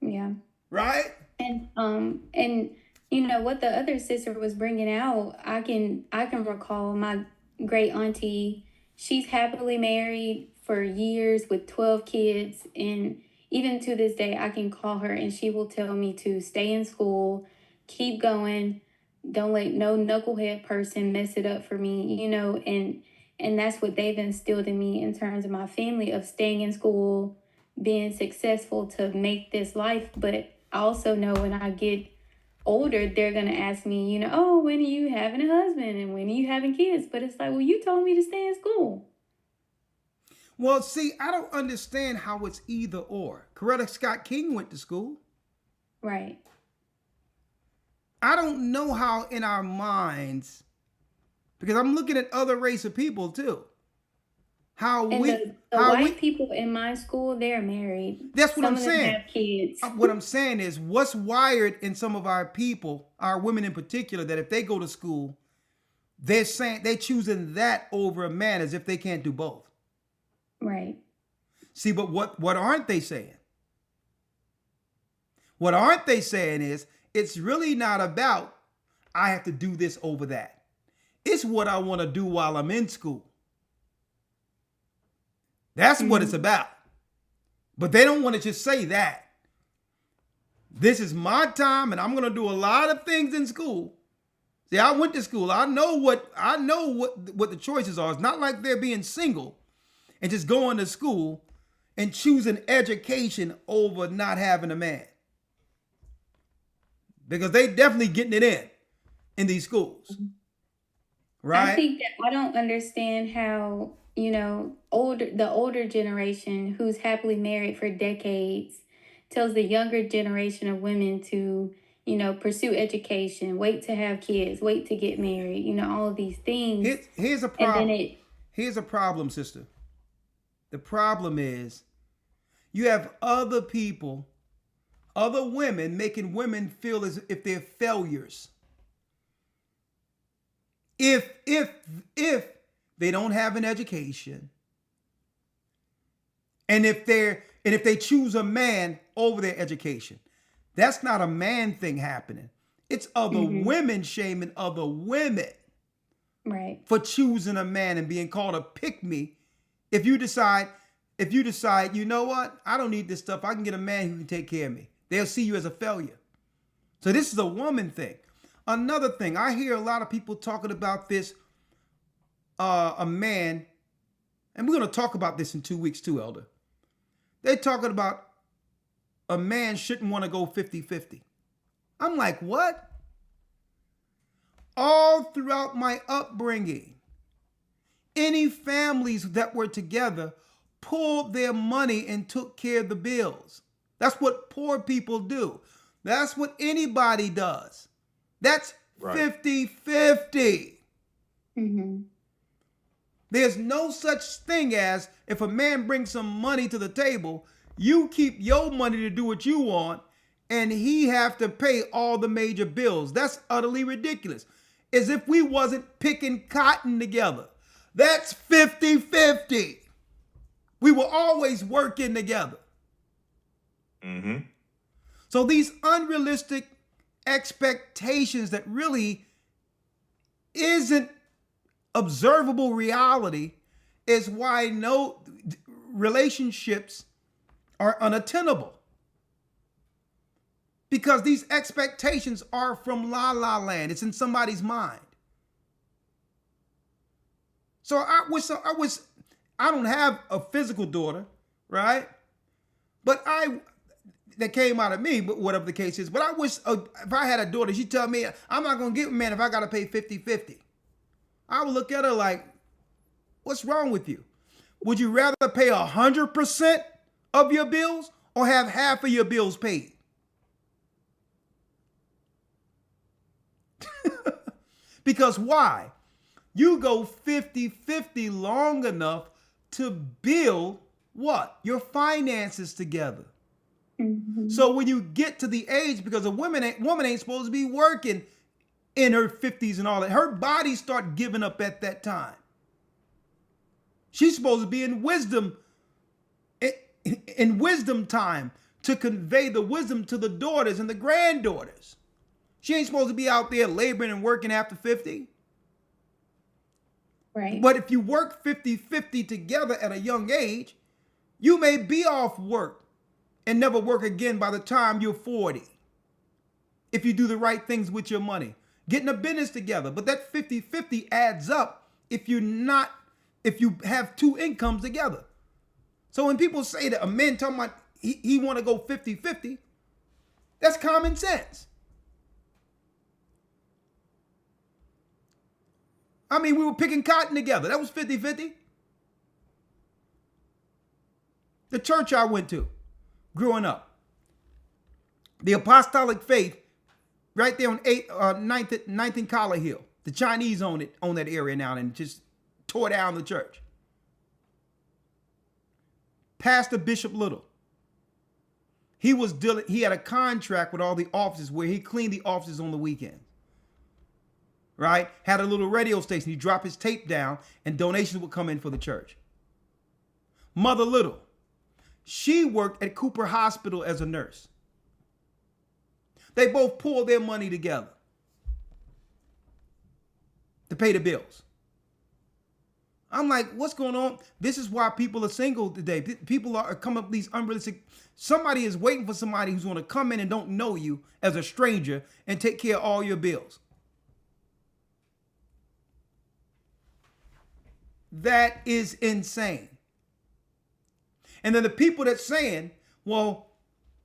Yeah. Right? And you know what the other sister was bringing out, I can recall my great auntie. She's happily married for years with 12 kids, and even to this day I can call her and she will tell me to stay in school, keep going, don't let no knucklehead person mess it up for me, you know, and that's what they've instilled in me in terms of my family, of staying in school, being successful to make this life. But I also know when I get older, they're going to ask me, you know, oh, when are you having a husband and when are you having kids? But it's like, well, you told me to stay in school. Well, see, I don't understand how it's either or. Coretta Scott King went to school. Right. I don't know how in our minds, because I'm looking at other race of people too. How and we, the how white we, people in my school, they're married. That's what Some I'm of them saying. have kids. What I'm saying is what's wired in some of our people, our women in particular, that if they go to school, they're saying they're choosing that over a man as if they can't do both. Right. See, but what aren't they saying? What aren't they saying is it's really not about I have to do this over that. It's what I want to do while I'm in school. That's what it's about. But they don't want to just say that. This is my time and I'm going to do a lot of things in school. See, I went to school. I know what the choices are. It's not like they're being single and just going to school and choosing education over not having a man. Because they definitely getting it in these schools. Right? I think that I don't understand how, you know, the older generation who's happily married for decades tells the younger generation of women to, you know, pursue education, wait to have kids, wait to get married, you know, all of these things. Here's a problem. And then Here's a problem, sister. The problem is you have other people, other women making women feel as if they're failures. If they don't have an education, and if they choose a man over their education, that's not a man thing happening. It's other women shaming other women, right, for choosing a man and being called a pick-me. If you decide, you know what? I don't need this stuff. I can get a man who can take care of me. They'll see you as a failure. So this is a woman thing. Another thing, I hear a lot of people talking about this, a man, and we're going to talk about this in 2 weeks too, Elder. They're talking about a man shouldn't want to go 50-50. I'm like, what? All throughout my upbringing, any families that were together pulled their money and took care of the bills. That's what poor people do. That's what anybody does. That's 50-50. There's no such thing as if a man brings some money to the table, you keep your money to do what you want, and he have to pay all the major bills. That's utterly ridiculous. As if we wasn't picking cotton together. That's 50-50. We were always working together. So these unrealistic expectations that really isn't observable reality is why no relationships are unattainable. Because these expectations are from la la land. It's in somebody's mind. So I don't have a physical daughter, right? But that came out of me, but whatever the case is. But I wish if I had a daughter, she'd tell me, I'm not going to get a man if I got to pay 50-50. I would look at her like, what's wrong with you? Would you rather pay 100% of your bills or have half of your bills paid? Because why? You go 50-50 long enough to build what? Your finances together. Mm-hmm. So when you get to the age, because a woman ain't supposed to be working in her 50s and all that. Her body start giving up at that time. She's supposed to be in wisdom time to convey the wisdom to the daughters and the granddaughters. She ain't supposed to be out there laboring and working after 50. Right. But if you work 50-50 together at a young age, you may be off work and never work again by the time you're 40. If you do the right things with your money, getting a business together. But that 50-50 adds up if you have two incomes together. So when people say that a man talking about he want to go 50-50, that's common sense. I mean, we were picking cotton together. That was 50-50. The church I went to growing up, the apostolic faith, right there on 9th and Collar Hill. The Chinese own that area now and just tore down the church. Pastor Bishop Little. He had a contract with all the offices where he cleaned the offices on the weekends. Right? Had a little radio station. He'd drop his tape down and donations would come in for the church. Mother Little. She worked at Cooper Hospital as a nurse. They both pulled their money together to pay the bills. I'm like, what's going on? This is why people are single today. People are coming up with these unrealistic. Somebody is waiting for somebody who's going to come in and don't know you as a stranger and take care of all your bills. That is insane. And then the people that's saying, well,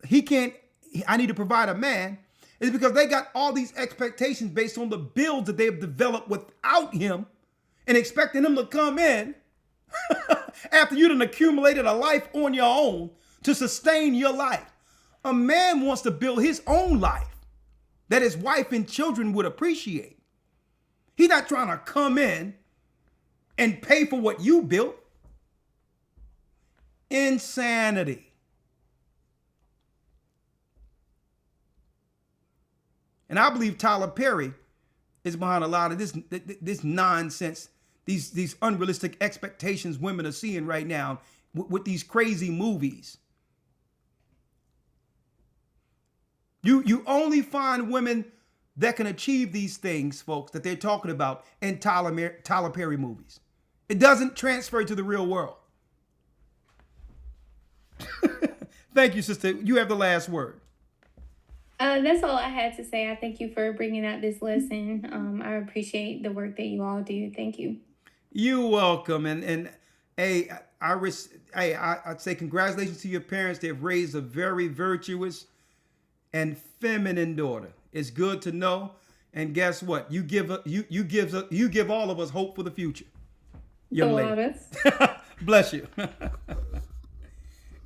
I need to provide a man, is because they got all these expectations based on the bills that they've developed without him and expecting him to come in after you done accumulated a life on your own to sustain your life. A man wants to build his own life that his wife and children would appreciate. He's not trying to come in and pay for what you built. Insanity. And I believe Tyler Perry is behind a lot of this nonsense, these unrealistic expectations women are seeing right now with these crazy movies. You only find women that can achieve these things, folks, that they're talking about in Tyler Perry movies. It doesn't transfer to the real world. Thank you, sister. You have the last word. That's all I had to say. I thank you for bringing out this lesson. I appreciate the work that you all do. Thank you. You're welcome. And hey, I'd say congratulations to your parents. They've raised a very virtuous and feminine daughter. It's good to know. And guess what? You give all of us hope for the future. Young lady. Bless you.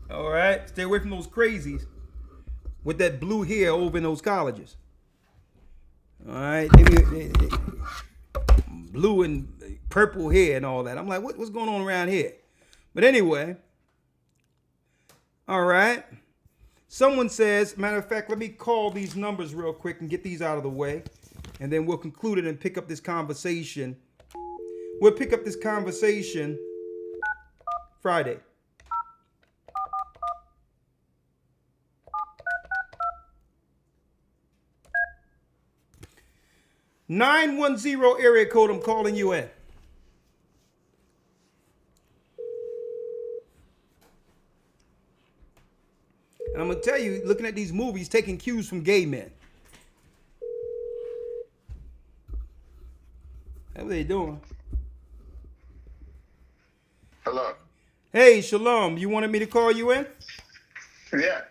All right. Stay away from those crazies with that blue hair over in those colleges. All right. Blue and purple hair and all that. I'm like, what's going on around here? But anyway. All right. Someone says, matter of fact, let me call these numbers real quick and get these out of the way. And then we'll conclude it and pick up this conversation. We'll pick up this conversation Friday. 910 area code, I'm calling you in. And I'm going to tell you, looking at these movies, taking cues from gay men. How are they doing? Hello. Hey, Shalom. You wanted me to call you in? Yeah.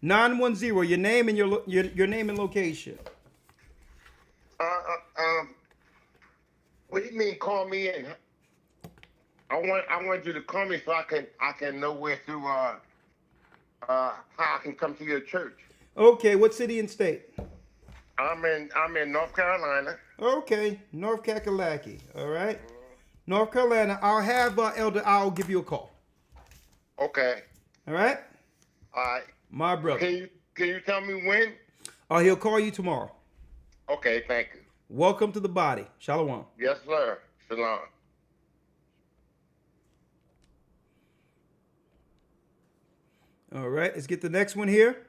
910, your name and your name and location. What do you mean call me in? I want you to call me so I can know where to how I can come to your church. Okay, what city and state? I'm in North Carolina. Okay, North Kakalaki. All right. North Carolina. I'll have Elder Al give you a call. Okay. All right. All right. My brother. Can you tell me when? He'll call you tomorrow. Okay, thank you. Welcome to the body. Shalom. Yes, sir. Shalom. All right, let's get the next one here.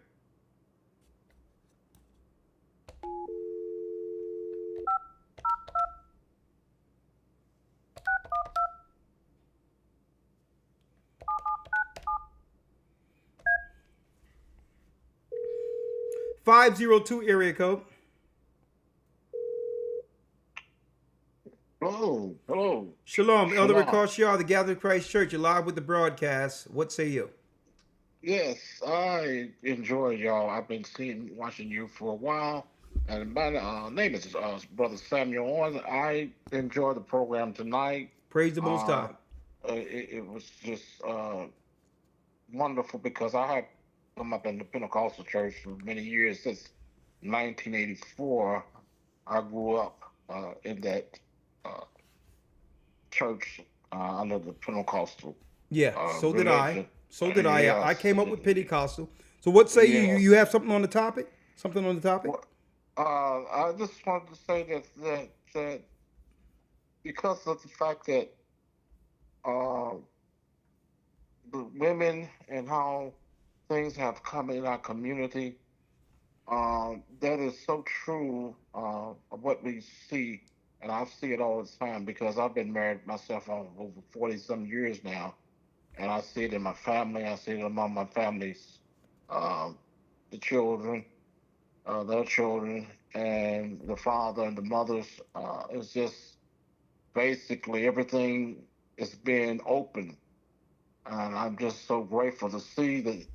.502 area code. Hello. Shalom, Elder Shalom. Rawchaa, the Gathered Christ Church. You're live with the broadcast. What say you? Yes, I enjoy y'all. I've been watching you for a while. And my name is Brother Samuel Owens. I enjoy the program tonight. Praise the Most High. It was just wonderful because I have come up in the Pentecostal church for many years. Since 1984, I grew up in that church under the Pentecostal. Yeah, so did I. religion. So did I. Yes. I came up with Pentecostal. So what say you? Yes. You have something on the topic? Something on the topic? Well, I just wanted to say that because of the fact that the women and how things have come in our community, that is so true of what we see, and I see it all the time because I've been married myself over 40-some years now, and I see it in my family. I see it among my family's, the children, their children, and the father and the mothers. It's just basically everything is being open, and I'm just so grateful to see that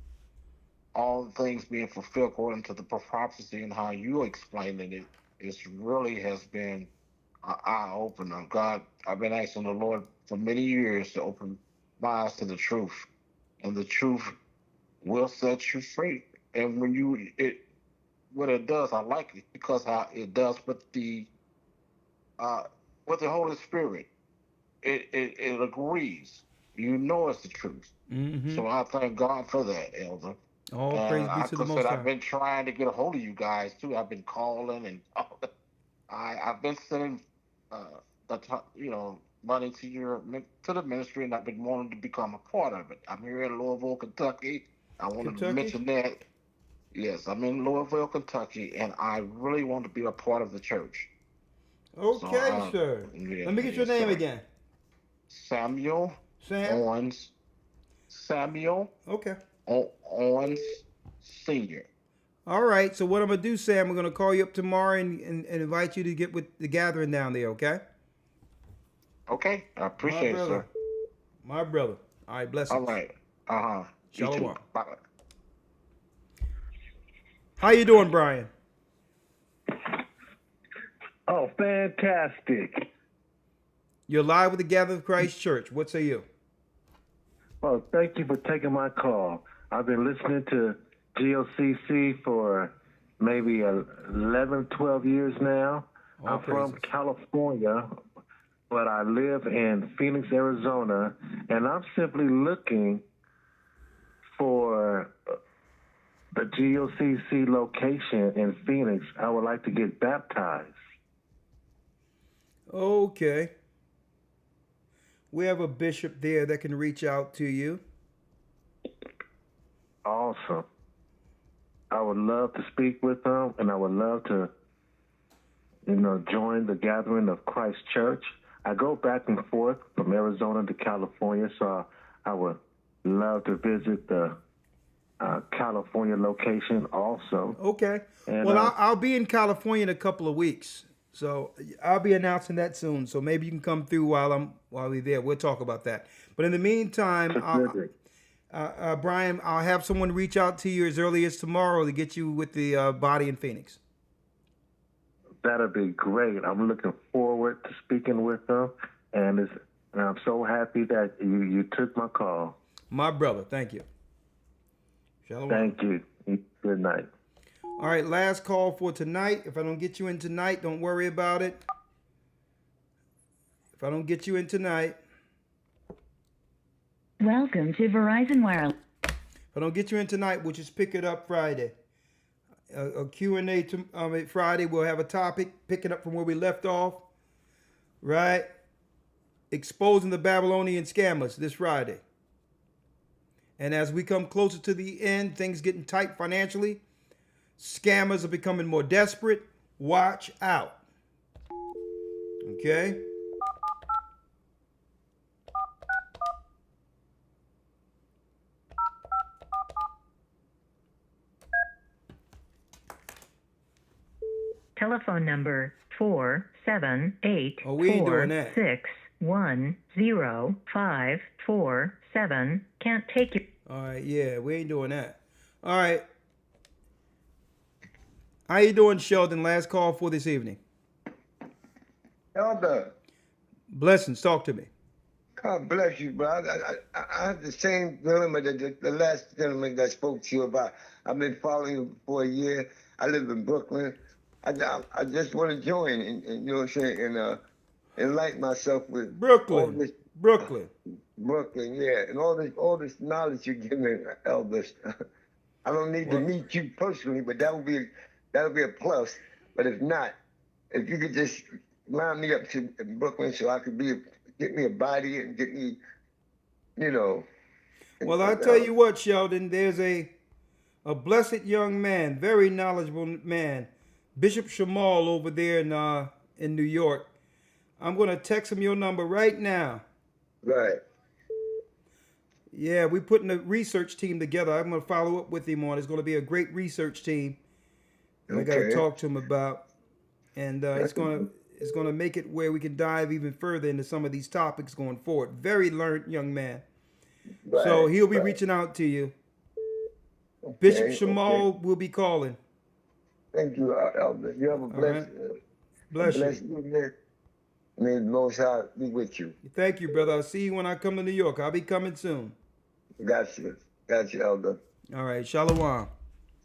all the things being fulfilled according to the prophecy and how you explaining it. It really has been an eye opener. God, I've been asking the Lord for many years to open my eyes to the truth, and the truth will set you free. And when what it does, I like it because how it does with the Holy Spirit. It agrees. You know it's the truth. Mm-hmm. So I thank God for that, Elder. All praise be to the Most High. I've been trying to get a hold of you guys too. I've been calling and I've been sending money to the ministry, and I've been wanting to become a part of it. I'm here in Louisville, Kentucky. I wanted to mention that. Yes, I'm in Louisville, Kentucky, and I really want to be a part of the church. Okay, sir. Yeah, Let me get your name again. Samuel Owens. Samuel. Okay. Owens Senior. All right. So what I'm gonna do, Sam, we're gonna call you up tomorrow and invite you to get with the gathering down there. Okay. Okay, I appreciate it, sir. My brother. All right. Blessings. All right. Shalom. Bye. How you doing, Brian? Oh, fantastic. You're live with the Gathered Christ Church. What say you? Well, thank you for taking my call. I've been listening to GOCC for maybe 11, 12 years now. All I'm from California, but I live in Phoenix, Arizona, and I'm simply looking for the GOCC location in Phoenix. I would like to get baptized. Okay. We have a bishop there that can reach out to you. Awesome. I would love to speak with them, and I would love to join the gathering of Christ Church. I go back and forth from Arizona to California, so I would love to visit the California location also. Okay. And, Well, I'll be in California in a couple of weeks, so I'll be announcing that soon. So maybe you can come through while we're there. We'll talk about that. But in the meantime, Brian, I'll have someone reach out to you as early as tomorrow to get you with the body in Phoenix. That'll be great. I'm looking forward to speaking with them, and I'm so happy that you took my call. My brother, thank you. Shalom. Thank you. Good night. All right, last call for tonight. If I don't get you in tonight, don't worry about it. If I don't get you in tonight. Welcome to Verizon Wireless. If I don't get you in tonight, we'll just pick it up Friday. A Q&A Friday. We'll have a topic, picking up from where we left off. Right? Exposing the Babylonian scammers this Friday. And as we come closer to the end, things getting tight financially. Scammers are becoming more desperate. Watch out. Okay? Telephone number 478-461-0547. Can't take your... All right, yeah, we ain't doing that. All right. How you doing, Sheldon? Last call for this evening. Elder, Blessings, talk to me. God bless you, bro. I have the same dilemma that the last gentleman that spoke to you about. I've been following you for a year. I live in Brooklyn. I just want to join and you know what I'm saying, and enlighten myself with Brooklyn. All this, Brooklyn, yeah, and all this knowledge you're giving, elders. I don't need to meet you personally, but that'll be a plus. But if not, if you could just line me up to Brooklyn so I could get me a body and get me, you know. Well, I'll tell you what, Sheldon, there's a blessed young man, very knowledgeable man, Bishop Shamal over there in New York. I'm going to text him your number right now. Right. Yeah, we're putting a research team together. I'm going to follow up with him on. It's going to be a great research team. I got to talk to him about, and it's going to make it where we can dive even further into some of these topics going forward. Very learned young man. Right, so he'll be reaching out to you. Okay, Bishop Shamal will be calling. Thank you, Elder. You have a blessed, bless you. Evening. May the Most High be with you. Thank you, brother. I'll see you when I come to New York. I'll be coming soon. Got you, Elder. All right, Shalom.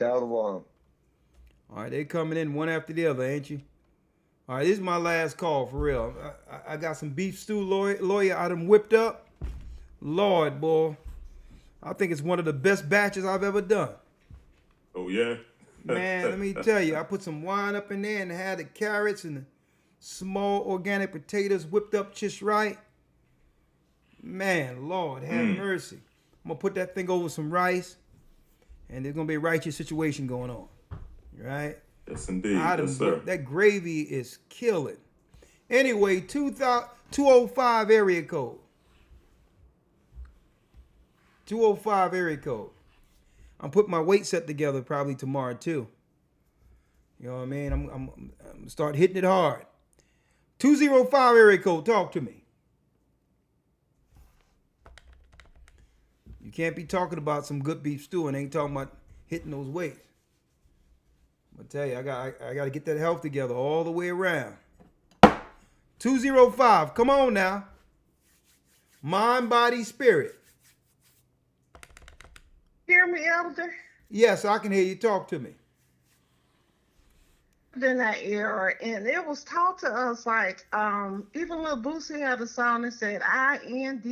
Shalom. All right, they coming in one after the other, ain't you? All right, this is my last call for real. I got some beef stew Lawya I done whipped up. Lord, boy, I think it's one of the best batches I've ever done. Oh yeah. Man, let me tell you, I put some wine up in there and had the carrots and the small organic potatoes whipped up just right. Man, Lord, have mercy. I'm gonna put that thing over some rice, and there's gonna be a righteous situation going on. Right? Yes, indeed. Yes, sir. That gravy is killing. Anyway, 205 area code. 205 area code. I'm putting my weight set together probably tomorrow too. You know what I mean? I'm start hitting it hard. 205 area code. Talk to me. You can't be talking about some good beef stew and ain't talking about hitting those weights. I tell you, I got to get that health together all the way around. 205. Come on now. Mind, body, spirit. Hear me, Elder? Yes, I can hear you. Talk to me. In that era, and it was taught to us like even Lil Boosie had a song that said INDEPENT.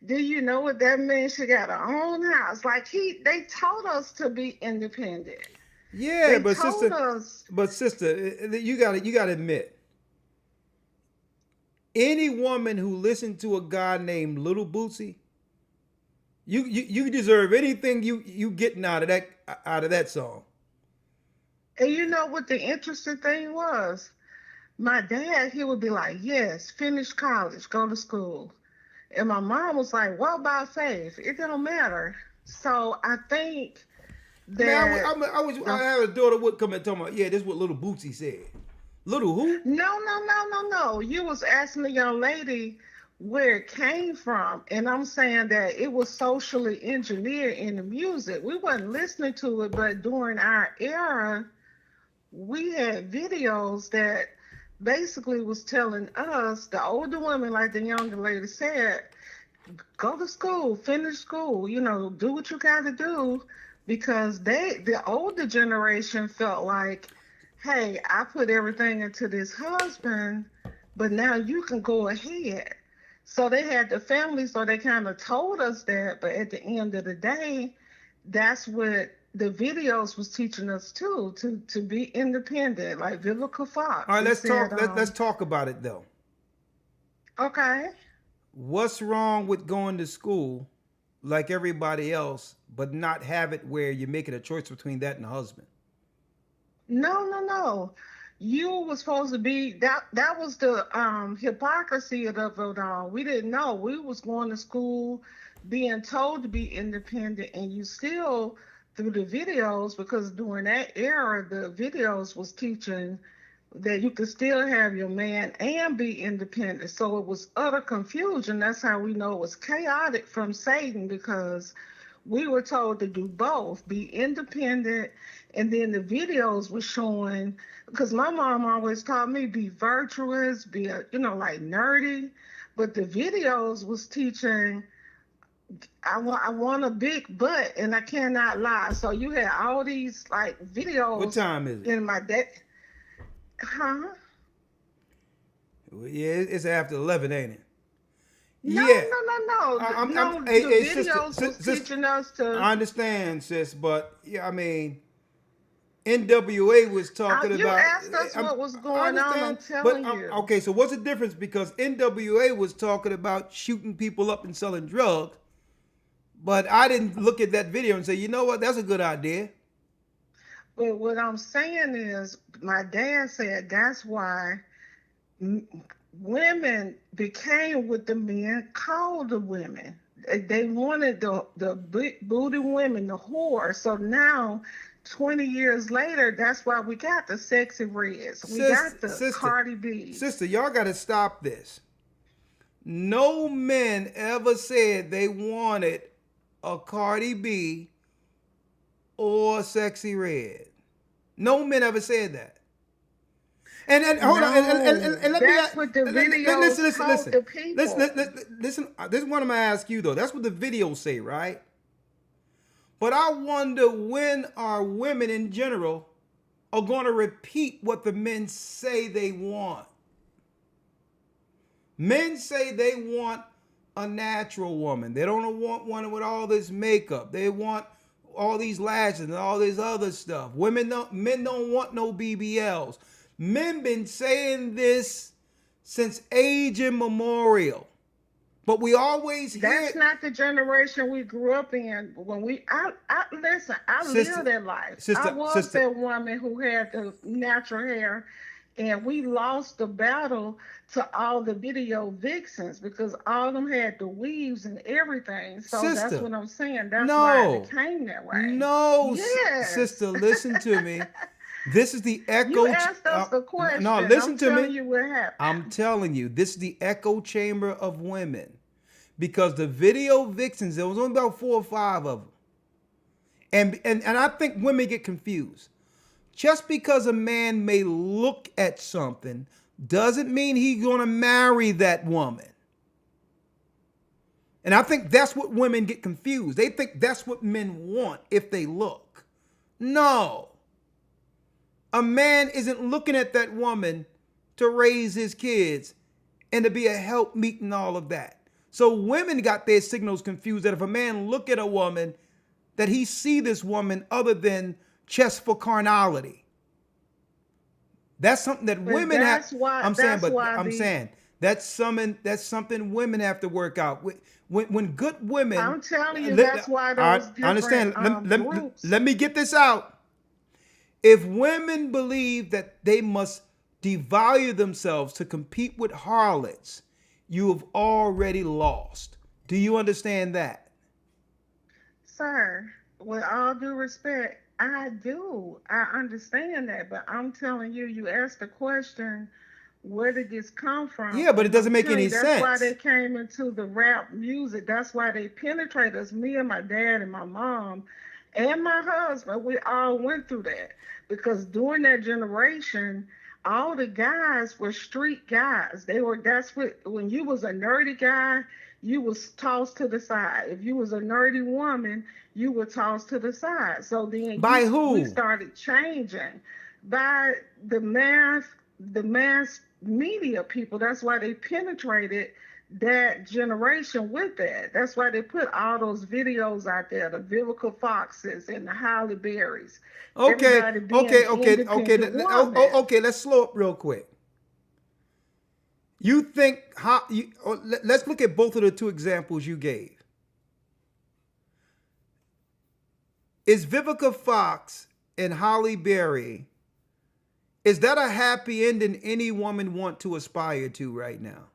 Do you know what that means? She got her own house. Like they taught us to be independent. Yeah, but sister, you gotta admit, any woman who listened to a guy named Little Boosie, you deserve anything you getting out of that song. And you know what the interesting thing was? My dad, he would be like, yes, finish college, go to school. And my mom was like, what about faith? It don't matter. So I think Man, that I had a daughter would come and tell me, yeah, this is what little Bootsy said. Little who? no. You was asking the young lady where it came from. And I'm saying that it was socially engineered in the music. We wasn't listening to it, but during our era, we had videos that basically was telling us, the older women, like the younger lady said, go to school, finish school, do what you got to do, because the older generation felt like, hey, I put everything into this husband, but now you can go ahead. So they had the family, so they kind of told us that, but at the end of the day, that's what the videos was teaching us too, to be independent, like Vivica Fox. All right, let's talk about it though. Okay. What's wrong with going to school like everybody else, but not have it where you're making a choice between that and a husband? No. You were supposed to be that was the hypocrisy of it all. We didn't know. We was going to school being told to be independent, and you still through the videos, because during that era the videos was teaching that you could still have your man and be independent. So it was utter confusion. That's how we know it was chaotic from Satan, because we were told to do both, be independent, and then the videos were showing, because my mom always taught me be virtuous, be like nerdy, but the videos was teaching I want a big butt and I cannot lie. So you had all these like videos. What time is it? In my day. Huh? Yeah, it's after 11, ain't it? No. Yeah. No, the videos was teaching us to. I understand, sis, but yeah, I mean, NWA was talking about. You asked us what was going on. I'm telling you. Okay, so what's the difference? Because NWA was talking about shooting people up and selling drugs, but I didn't look at that video and say, you know what, that's a good idea. But what I'm saying is, my dad said that's why women became what the men called the women. They wanted the big booty women, the whore. So now, 20 years later, that's why we got the sexy reds. We got the Cardi B. Sister, y'all got to stop this. No men ever said they wanted a Cardi B or Sexy Red. No men ever said that. And hold on, and let that's what the videos told the people. Listen. This is what I'm gonna ask you though. That's what the videos say, right? But I wonder when our women in general are going to repeat what the men say they want. Men say they want a natural woman. They don't want one with all this makeup. They want all these lashes and all this other stuff. Men don't want no BBLs. Men been saying this since age immemorial. But we always hear that's not the generation we grew up in. When listen, I lived that life. I was that woman who had the natural hair, and we lost the battle to all the video vixens because all of them had the weaves and everything. So that's what I'm saying. That's why it became that way. No, yes. Sister, listen to me. This is the echo. You asked us the question. No, listen to me. I'm telling you what happened. I'm telling you, this is the echo chamber of women. Because the video vixens, there was only about 4 or 5 of them. And I think women get confused. Just because a man may look at something doesn't mean he's going to marry that woman. And I think that's what women get confused. They think that's what men want if they look. No. A man isn't looking at that woman to raise his kids and to be a helpmeet and all of that. So women got their signals confused that if a man look at a woman, that he see this woman other than just for carnality. That's something that women have. I'm saying that's something women have to work out. When good women, I'm telling you, that's why those different I understand. groups. Let me get this out. If women believe that they must devalue themselves to compete with harlots, you have already lost. Do you understand that? Sir, with all due respect, I do. I understand that, but I'm telling you, you asked the question, where did this come from? Yeah, but it And doesn't I'm make telling any you, that's why sense. they came into the rap music. That's why they penetrate us. Me and my dad and my mom and my husband, we all went through that. Because during that generation, all the guys were street guys. That's what, when you was a nerdy guy, you was tossed to the side. If you was a nerdy woman, you were tossed to the side. So then By we who? started changing by the mass media people. That's why they penetrated that generation with that. That's why they put all those videos out there, the Vivica Foxes and the Halle Berrys. Okay, Everybody being independent woman. okay. Let's slow up real quick. You think let's look at both of the two examples you gave. Is Vivica Fox and Halle Berry, is that a happy ending any woman want to aspire to right now?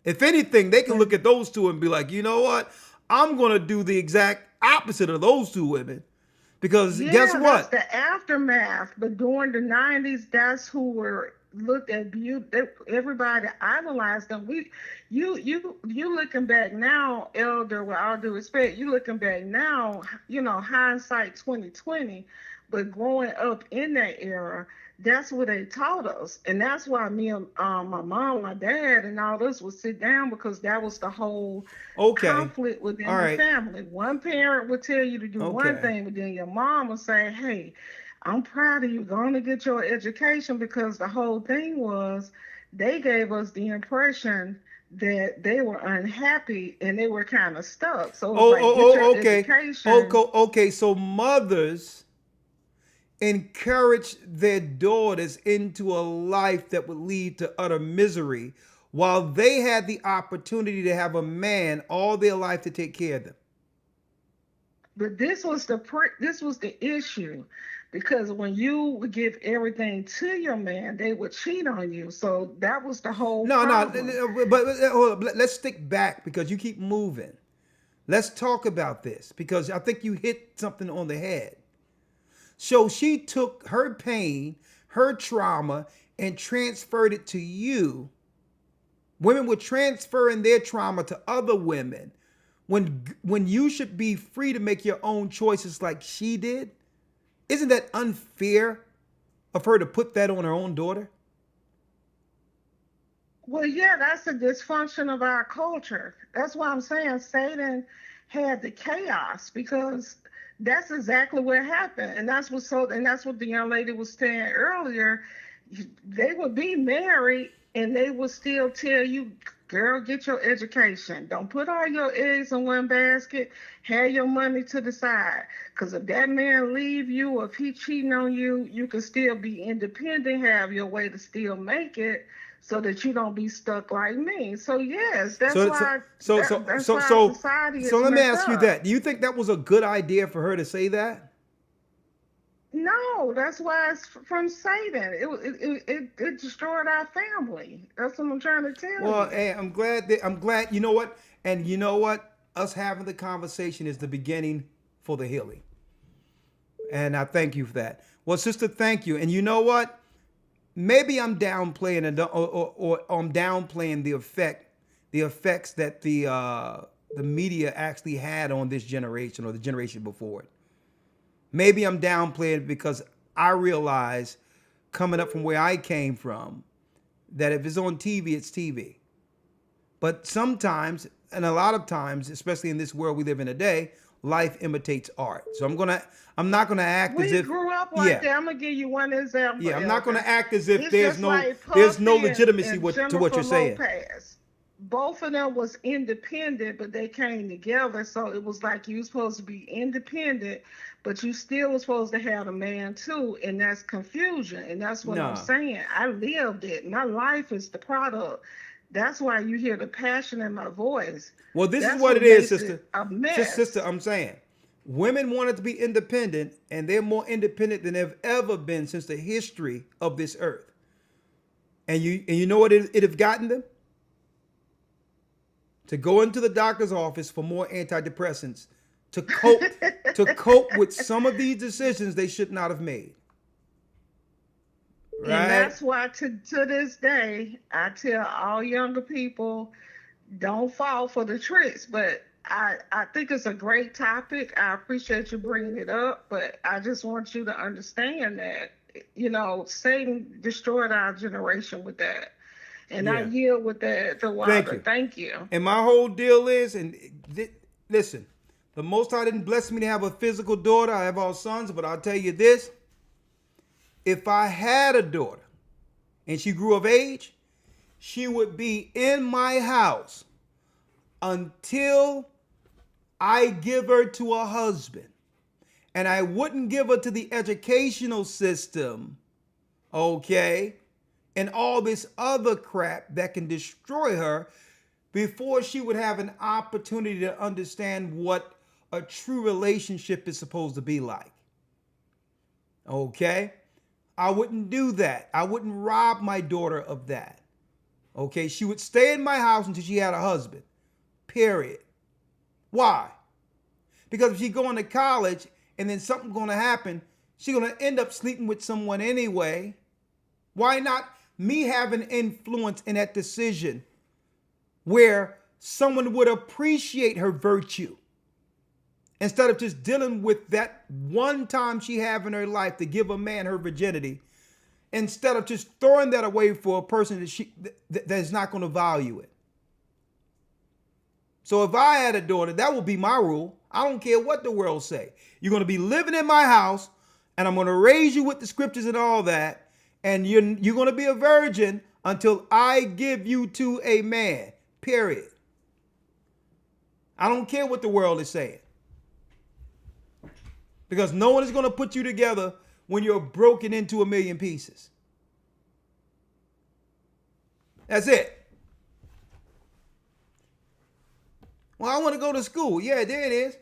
If anything, they can look at those two and be like, you know what? I'm going to do the exact opposite of those two women. Because guess what? That's the aftermath. But during the 90s, that's who were looked at beauty. Everybody idolized them. You looking back now, Elder, with all due respect, you looking back now, hindsight 2020. But growing up in that era, that's what they taught us. And that's why me and my mom, my dad, and all this would sit down, because that was the whole conflict within the family. One parent would tell you to do one thing, but then your mom would say, hey, I'm proud of you. Go on and get your education, because the whole thing was they gave us the impression that they were unhappy and they were kind of stuck. So it was education. Okay. So mothers encourage their daughters into a life that would lead to utter misery, while they had the opportunity to have a man all their life to take care of them. But this was the issue, because when you would give everything to your man, they would cheat on you. So that was the whole problem. But hold up, let's stick back, because you keep moving. Let's talk about this, because I think you hit something on the head. So she took her pain, her trauma, and transferred it to you. Women were transferring their trauma to other women when you should be free to make your own choices like she did. Isn't that unfair of her to put that on her own daughter? Well, yeah, that's a dysfunction of our culture. That's why I'm saying Satan had the chaos, because that's exactly what happened. And that's what the young lady was saying earlier. They would be married and they would still tell you, girl, get your education. Don't put all your eggs in one basket. Have your money to the side. Because if that man leave you, or if he cheating on you, you can still be independent, have your way to still make it, so that you don't be stuck like me. So yes, that's why society is so let me messed ask you up. that. Do you think that was a good idea for her to say that? No, that's why it's from Satan. It destroyed our family. That's what I'm trying to tell you. Well, hey, I'm glad. You know what? And you know what? Us having the conversation is the beginning for the healing. And I thank you for that. Well, sister, thank you. And you know what? Maybe I'm downplaying or I'm downplaying the effects that the media actually had on this generation or the generation before it. Maybe I'm downplaying it because I realize, coming up from where I came from, that if it's on TV, it's TV. But sometimes, and a lot of times, especially in this world we live in today, life imitates art. So I'm not gonna act as if we grew up like that. I'm gonna give you one example. Yeah, I'm not gonna act as if It's there's just no like legitimacy Puffy and to what you're saying. Lopez. Both of them was independent, but they came together. So it was like you were supposed to be independent, but you still was supposed to have a man too, and that's confusion. And that's what I'm saying. I lived it. My life is the product. That's why you hear the passion in my voice. Well, this That's is what it is, sister. A mess. Sister, I'm saying, Women wanted to be independent, and they're more independent than they've ever been since the history of this earth. And you know what it have gotten them? To go into the doctor's office for more antidepressants to cope with some of these decisions they should not have made. Right? And that's why to this day, I tell all younger people, don't fall for the tricks. But I think it's a great topic. I appreciate you bringing it up, but I just want you to understand that, Satan destroyed our generation with that. And I yield with that to Wilder. Thank you. And my whole deal is, listen, the Most High didn't bless me to have a physical daughter. I have all sons, but I'll tell you this. If I had a daughter and she grew of age, she would be in my house until I give her to a husband. And I wouldn't give her to the educational system, okay, and all this other crap that can destroy her before she would have an opportunity to understand what a true relationship is supposed to be like. Okay? I wouldn't do that. I wouldn't rob my daughter of that. Okay? She would stay in my house until she had a husband. Period. Why? Because if she's going to college and then something's going to happen, she's going to end up sleeping with someone anyway. Why not me have an influence in that decision where someone would appreciate her virtue instead of just dealing with that one time she have in her life to give a man her virginity, instead of just throwing that away for a person that is not going to value it. So if I had a daughter, that would be my rule. I don't care what the world say. You're going to be living in my house, and I'm going to raise you with the scriptures and all that, and you're going to be a virgin until I give you to a man, period. I don't care what the world is saying. Because no one is going to put you together when you're broken into a million pieces. That's it. Well, I want to go to school. Yeah, there it is.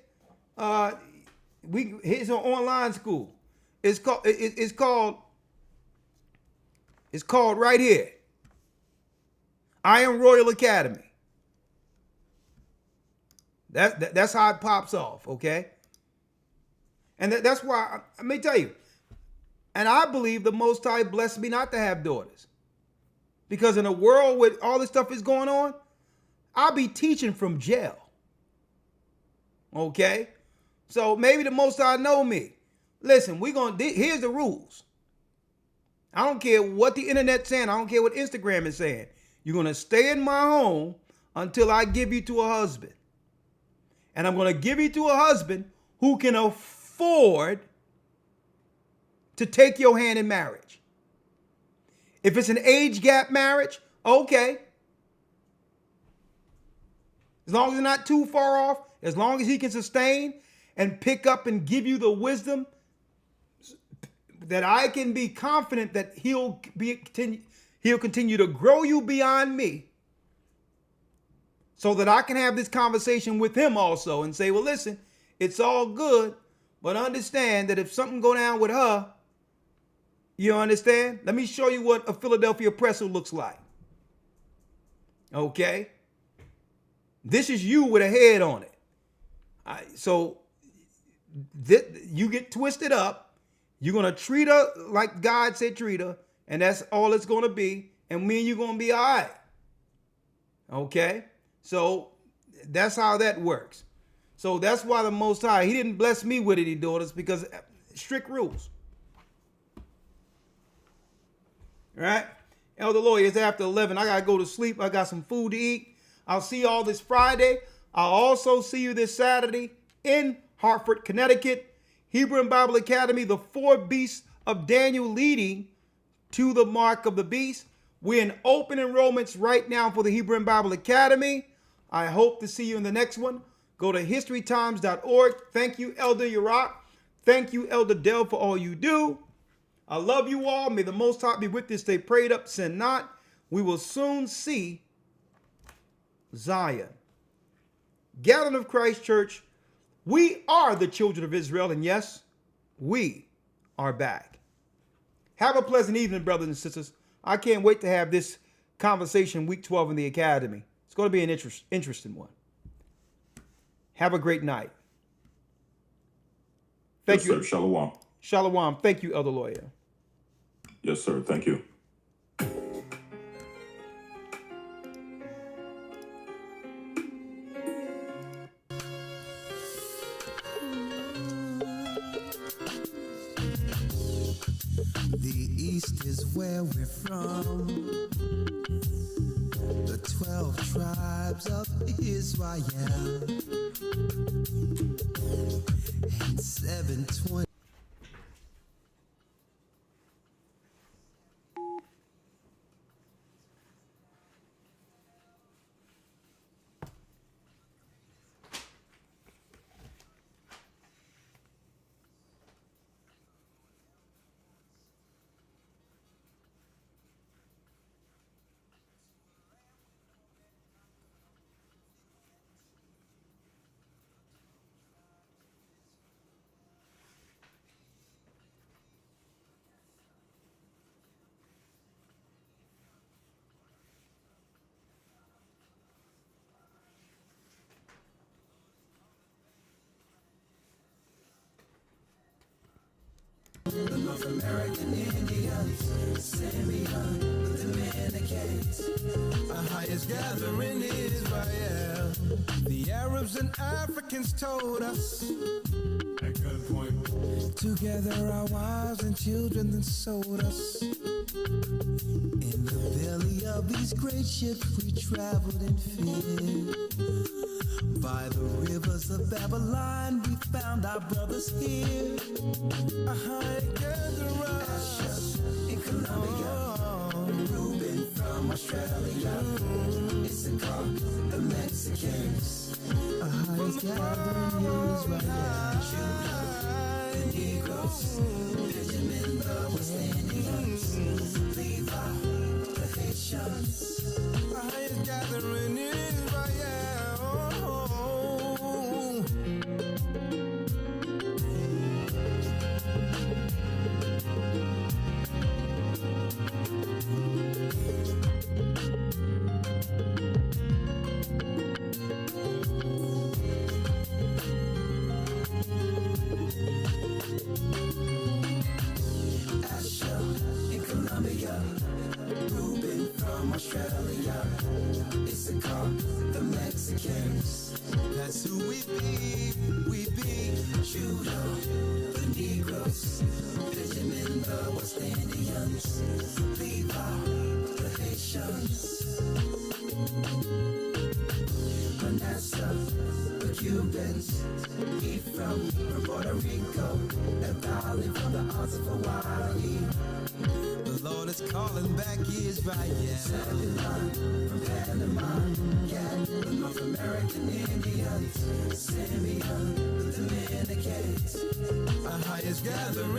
Here's an online school. It's called right here, I Am Royal Academy. That's how it pops off, okay? And that's why, let me tell you, and I believe the Most High blessed me not to have daughters. Because in a world where all this stuff is going on, I'll be teaching from jail. Okay? So maybe the Most High know me. Listen, here's the rules. I don't care what the internet's saying. I don't care what Instagram is saying. You're going to stay in my home until I give you to a husband. And I'm going to give you to a husband who can afford to take your hand in marriage. If it's an age gap marriage, okay. As long as it's not too far off, as long as he can sustain and pick up and give you the wisdom that I can be confident that he'll continue to grow you beyond me, so that I can have this conversation with him also and say, well, listen, it's all good, but understand that if something go down with her, you understand? Let me show you what a Philadelphia pretzel looks like. Okay? This is you with a head on it. So you get twisted up. You're going to treat her like God said treat her, and that's all it's going to be. And me and you going to be all right. Okay? So that's how that works. So that's why the Most High, he didn't bless me with any daughters, because strict rules. All right? Elder Lawya, it's after 11. I got to go to sleep. I got some food to eat. I'll see you all this Friday. I'll also see you this Saturday in Hartford, Connecticut. Hebrew and Bible Academy, the 4 beasts of Daniel leading to the mark of the beast. We're in open enrollments right now for the Hebrew and Bible Academy. I hope to see you in the next one. Go to historytimes.org. Thank you, Elder Rawchaa. Thank you, Elder Dell, for all you do. I love you all. May the Most High be with you. Stay prayed up, sin not. We will soon see Zion. Gathering of Christ Church, We are the children of Israel, and yes, we are back. Have a pleasant evening, brothers and sisters. I can't wait to have this conversation week 12 in the academy. It's going to be an interesting one. Have a great night. Thank you. Sir. Shalom. Shalom. Thank you, Elder Lawya. Yes, sir. Thank you. The East is where we're from. The 12 tribes of Israel. And 720. The North American Indians, Simeon, the Dominicans, our highest gathering is Israel. The Arabs and Africans told us at gunpoint. Together our wives and children then sold us. In the belly of these great ships we traveled in fear. By the rivers of Babylon we found our brothers here. In Colombia, Reuben from Australia, Issachar, the Mexicans, our highest gathering is right here. The Negroes, Benjamin, the West Indians, Levi, the Haitians, our highest gathering is right here. In Colombia, Reuben from Australia, Issachar, the Mexicans. That's who we be. We be Judah, the Negroes, Benjamin, the West Indians, Levi, the Haitians, Manasseh, the Cubans, Ephraim from Puerto Rico, and Valley from the Isles of Hawaii. The Lord is calling back Israel. Zebulon from Panama, Gad, the North American Indians, Simeon, the Dominicans, our highest gathering.